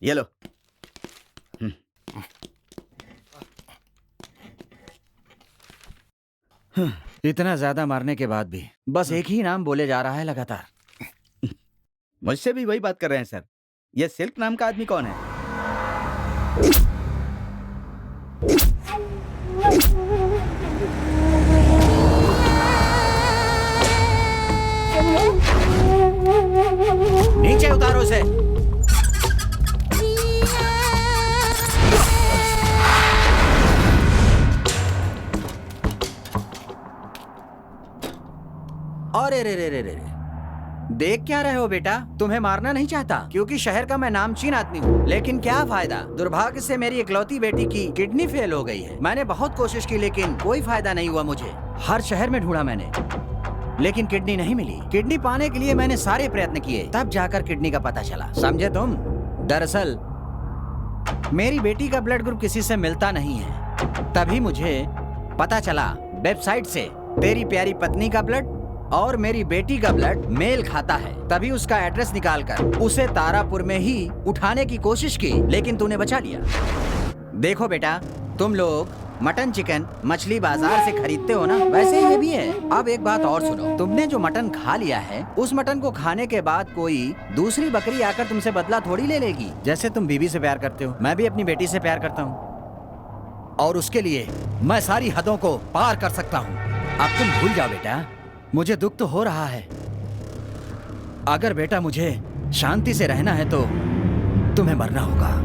ये लो। इतना ज्यादा मारने के बाद भी बस एक ही नाम बोले जा रहा है लगातार। मुझसे भी वही बात कर रहे हैं सर। ये सिल्क नाम का आदमी कौन है? नीचे उतारो उसे। अरे रे रे रे रे देख क्या रहे हो बेटा? तुम्हें मारना नहीं चाहता क्योंकि शहर का मैं नामचीन आदमी हूँ, लेकिन क्या फायदा? दुर्भाग्य से मेरी इकलौती बेटी की किडनी फेल हो गई है। मैंने बहुत कोशिश की लेकिन कोई फायदा नहीं हुआ मुझे। हर शहर में ढूंढा मैंने लेकिन किडनी नहीं मिली। किडनी पाने के लिए मैंने सारे प्रयत्न किए, तब जाकर किडनी का पता चला। समझे तुम? दरअसल मेरी बेटी का ब्लड ग्रुप किसी से मिलता नहीं है। तभी मुझे पता चला वेबसाइट से तेरी प्यारी पत्नी का ब्लड और मेरी बेटी का ब्लड मेल खाता है। तभी उसका एड्रेस निकालकर उसे तारापुर में ही उठाने की कोशिश की, लेकिन तूने बचा लिया। देखो बेटा, तुम लोग मटन चिकन मछली बाजार से खरीदते हो ना, वैसे ये भी है। अब एक बात और सुनो, तुमने जो मटन खा लिया है उस मटन को खाने के बाद कोई दूसरी बकरी आकर तुमसे बदला थोड़ी ले लेगी। जैसे तुम बीवी से प्यार करते हो, मैं भी अपनी बेटी से प्यार करता हूँ और उसके लिए मैं सारी हदों को पार कर सकता हूँ। अब तुम भूल जाओ बेटा, मुझे दुख तो हो रहा है। अगर बेटा मुझे शांति से रहना है तो तुम्हें मरना होगा।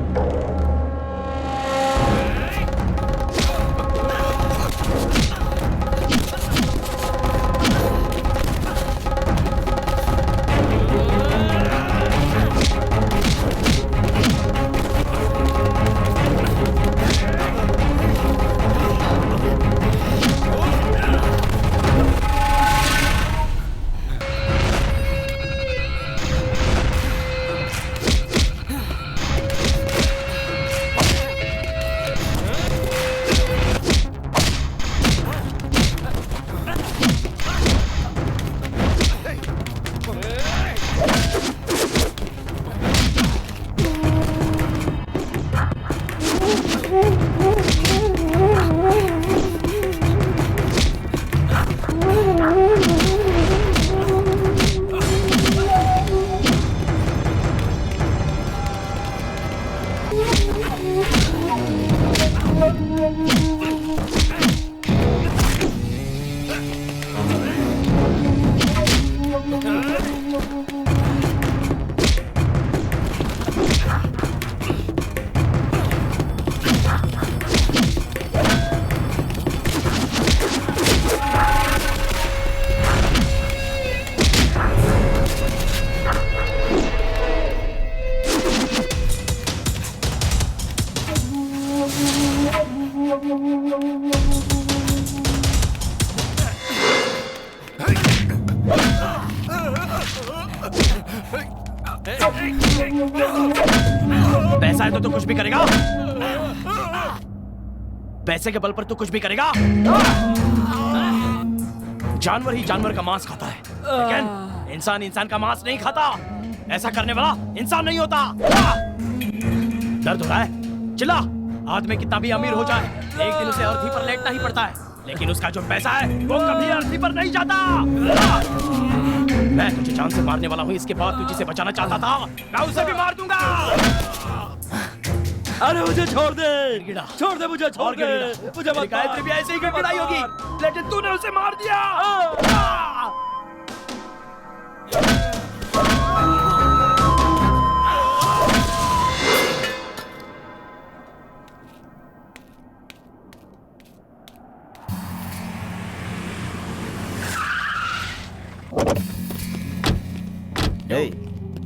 पैसा है तो तू कुछ भी करेगा। पैसे के बल पर तू कुछ भी करेगा। जानवर ही जानवर का मांस खाता है, लेकिन इंसान इंसान का मांस नहीं खाता। ऐसा करने वाला इंसान नहीं होता। दर्द हो रहा है? चिल्ला। आदमी कितना भी अमीर हो जाए, एक दिन उसे अर्थी पर लेटना ही पड़ता है, लेकिन उसका जो पैसा है वो कभी अर्थी पर नहीं जाता। मैं तुझे जान से मारने वाला हूँ, इसके बाद तू जिसे बचाना चाहता था मैं उसे भी मार दूंगा। अरे मुझे छोड़ दे, छोड़ दे मुझे, छोड़ दे मुझे। गायत्री भी ऐसे ही गिड़गिड़ाई होगी, लेकिन तूने उसे मार दिया।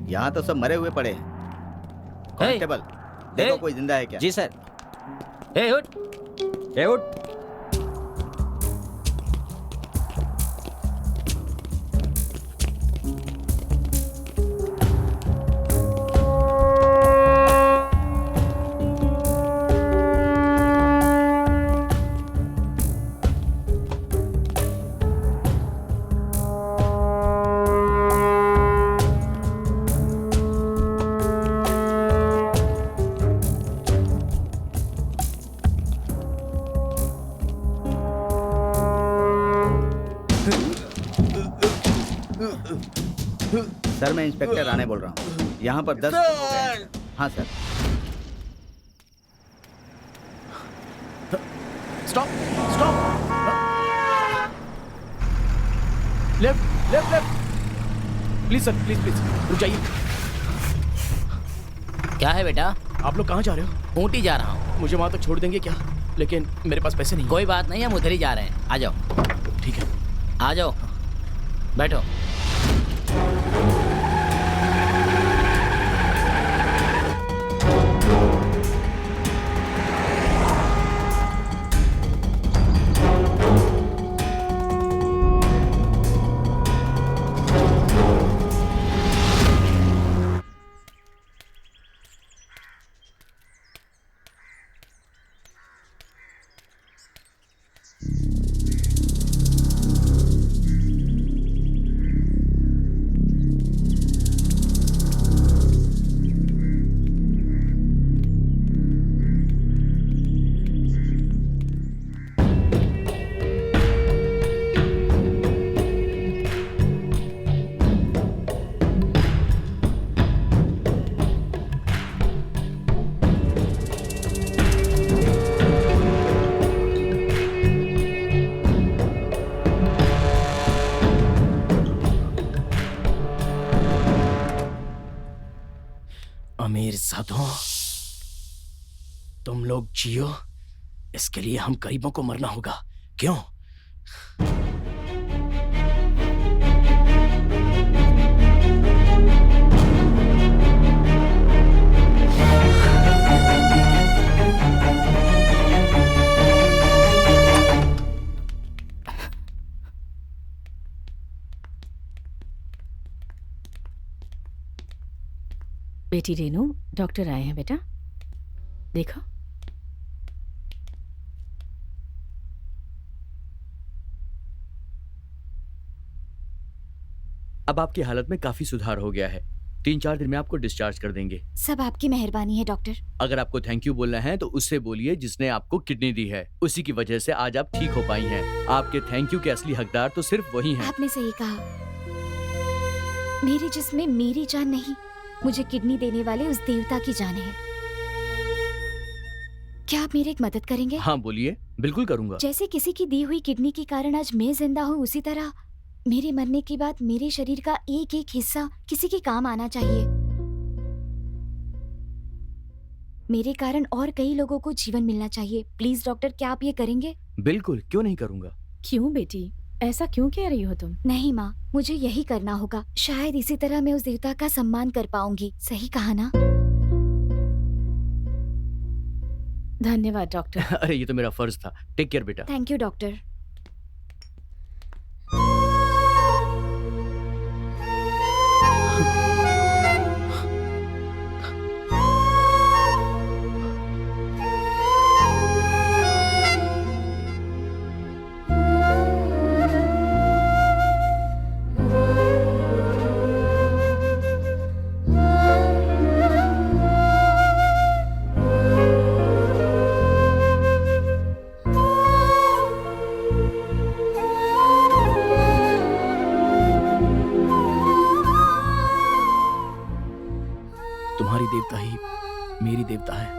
यहाँ तो सब मरे हुए पड़े हैं। कांस्टेबल, देखो कोई जिंदा है क्या? जी सर। ए उठ, ए उठ। सर मैं इंस्पेक्टर राणे बोल रहा हूँ। यहाँ पर 10 खून हो गए हैं। हाँ sir. Stop stop, left left left, please sir please please रुक जाइए। क्या है बेटा? आप लोग कहाँ जा रहे हो? ऊटी जा रहा हूँ। मुझे वहाँ तक छोड़ देंगे क्या? लेकिन मेरे पास पैसे नहीं। कोई बात नहीं, हम उधर ही जा रहे हैं। आ जाओ। ठीक है, आ जाओ, बैठो। अमीर साधो, तुम लोग जियो, इसके लिए हम गरीबों को मरना होगा। क्यों? बेटी रेनू, डॉक्टर आए हैं बेटा, देखो। अब आपकी हालत में काफी सुधार हो गया है। 3-4 दिन में आपको डिस्चार्ज कर देंगे। सब आपकी मेहरबानी है डॉक्टर। अगर आपको थैंक यू बोलना है तो उससे बोलिए जिसने आपको किडनी दी है। उसी की वजह से आज आप ठीक हो पाई हैं। आपके थैंक यू के असली हकदार तो सिर्फ वही हैं। आपने सही कहा, मेरे जिस्म में मेरी जान नहीं, मुझे किडनी देने वाले उस देवता की जान है। क्या आप मेरी एक मदद करेंगे? हाँ बोलिए, बिल्कुल करूंगा। जैसे किसी की दी हुई किडनी के कारण आज मैं जिंदा हूँ, उसी तरह मेरे मरने के बाद मेरे शरीर का एक एक हिस्सा किसी के काम आना चाहिए। मेरे कारण और कई लोगों को जीवन मिलना चाहिए। प्लीज डॉक्टर, क्या आप ये करेंगे? बिल्कुल, क्यों नहीं करूंगा। क्यों बेटी, ऐसा क्यों कह रही हो तुम? नहीं माँ, मुझे यही करना होगा। शायद इसी तरह मैं उस देवता का सम्मान कर पाऊंगी। सही कहा ना? धन्यवाद डॉक्टर। अरे ये तो मेरा फर्ज था। टेक केयर बेटा। Thank you doctor. तुम्हारी देवता ही मेरी देवता है।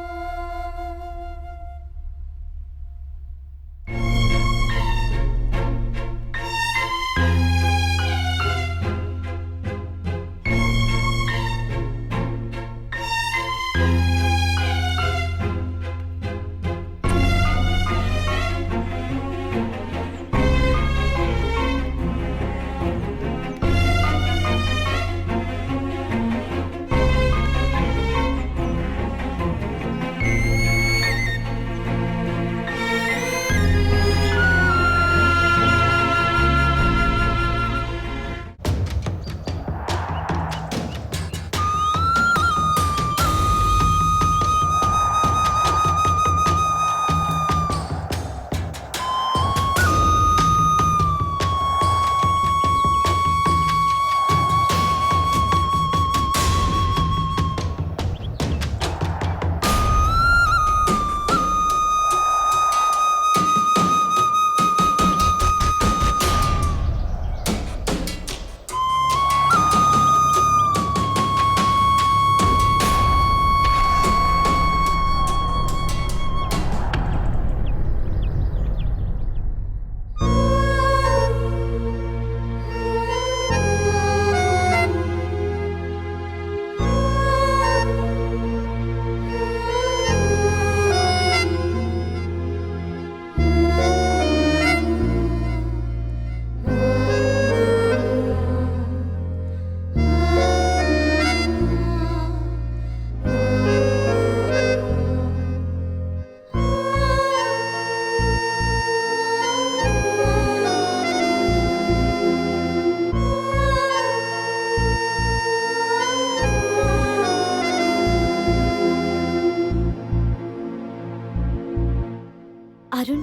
अरुण,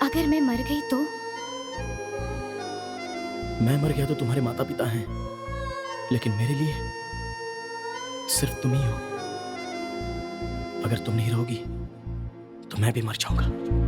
अगर मैं मर गई तो? मैं मर गया तो तुम्हारे माता पिता हैं, लेकिन मेरे लिए सिर्फ तुम ही हो। अगर तुम नहीं रहोगी तो मैं भी मर जाऊंगा।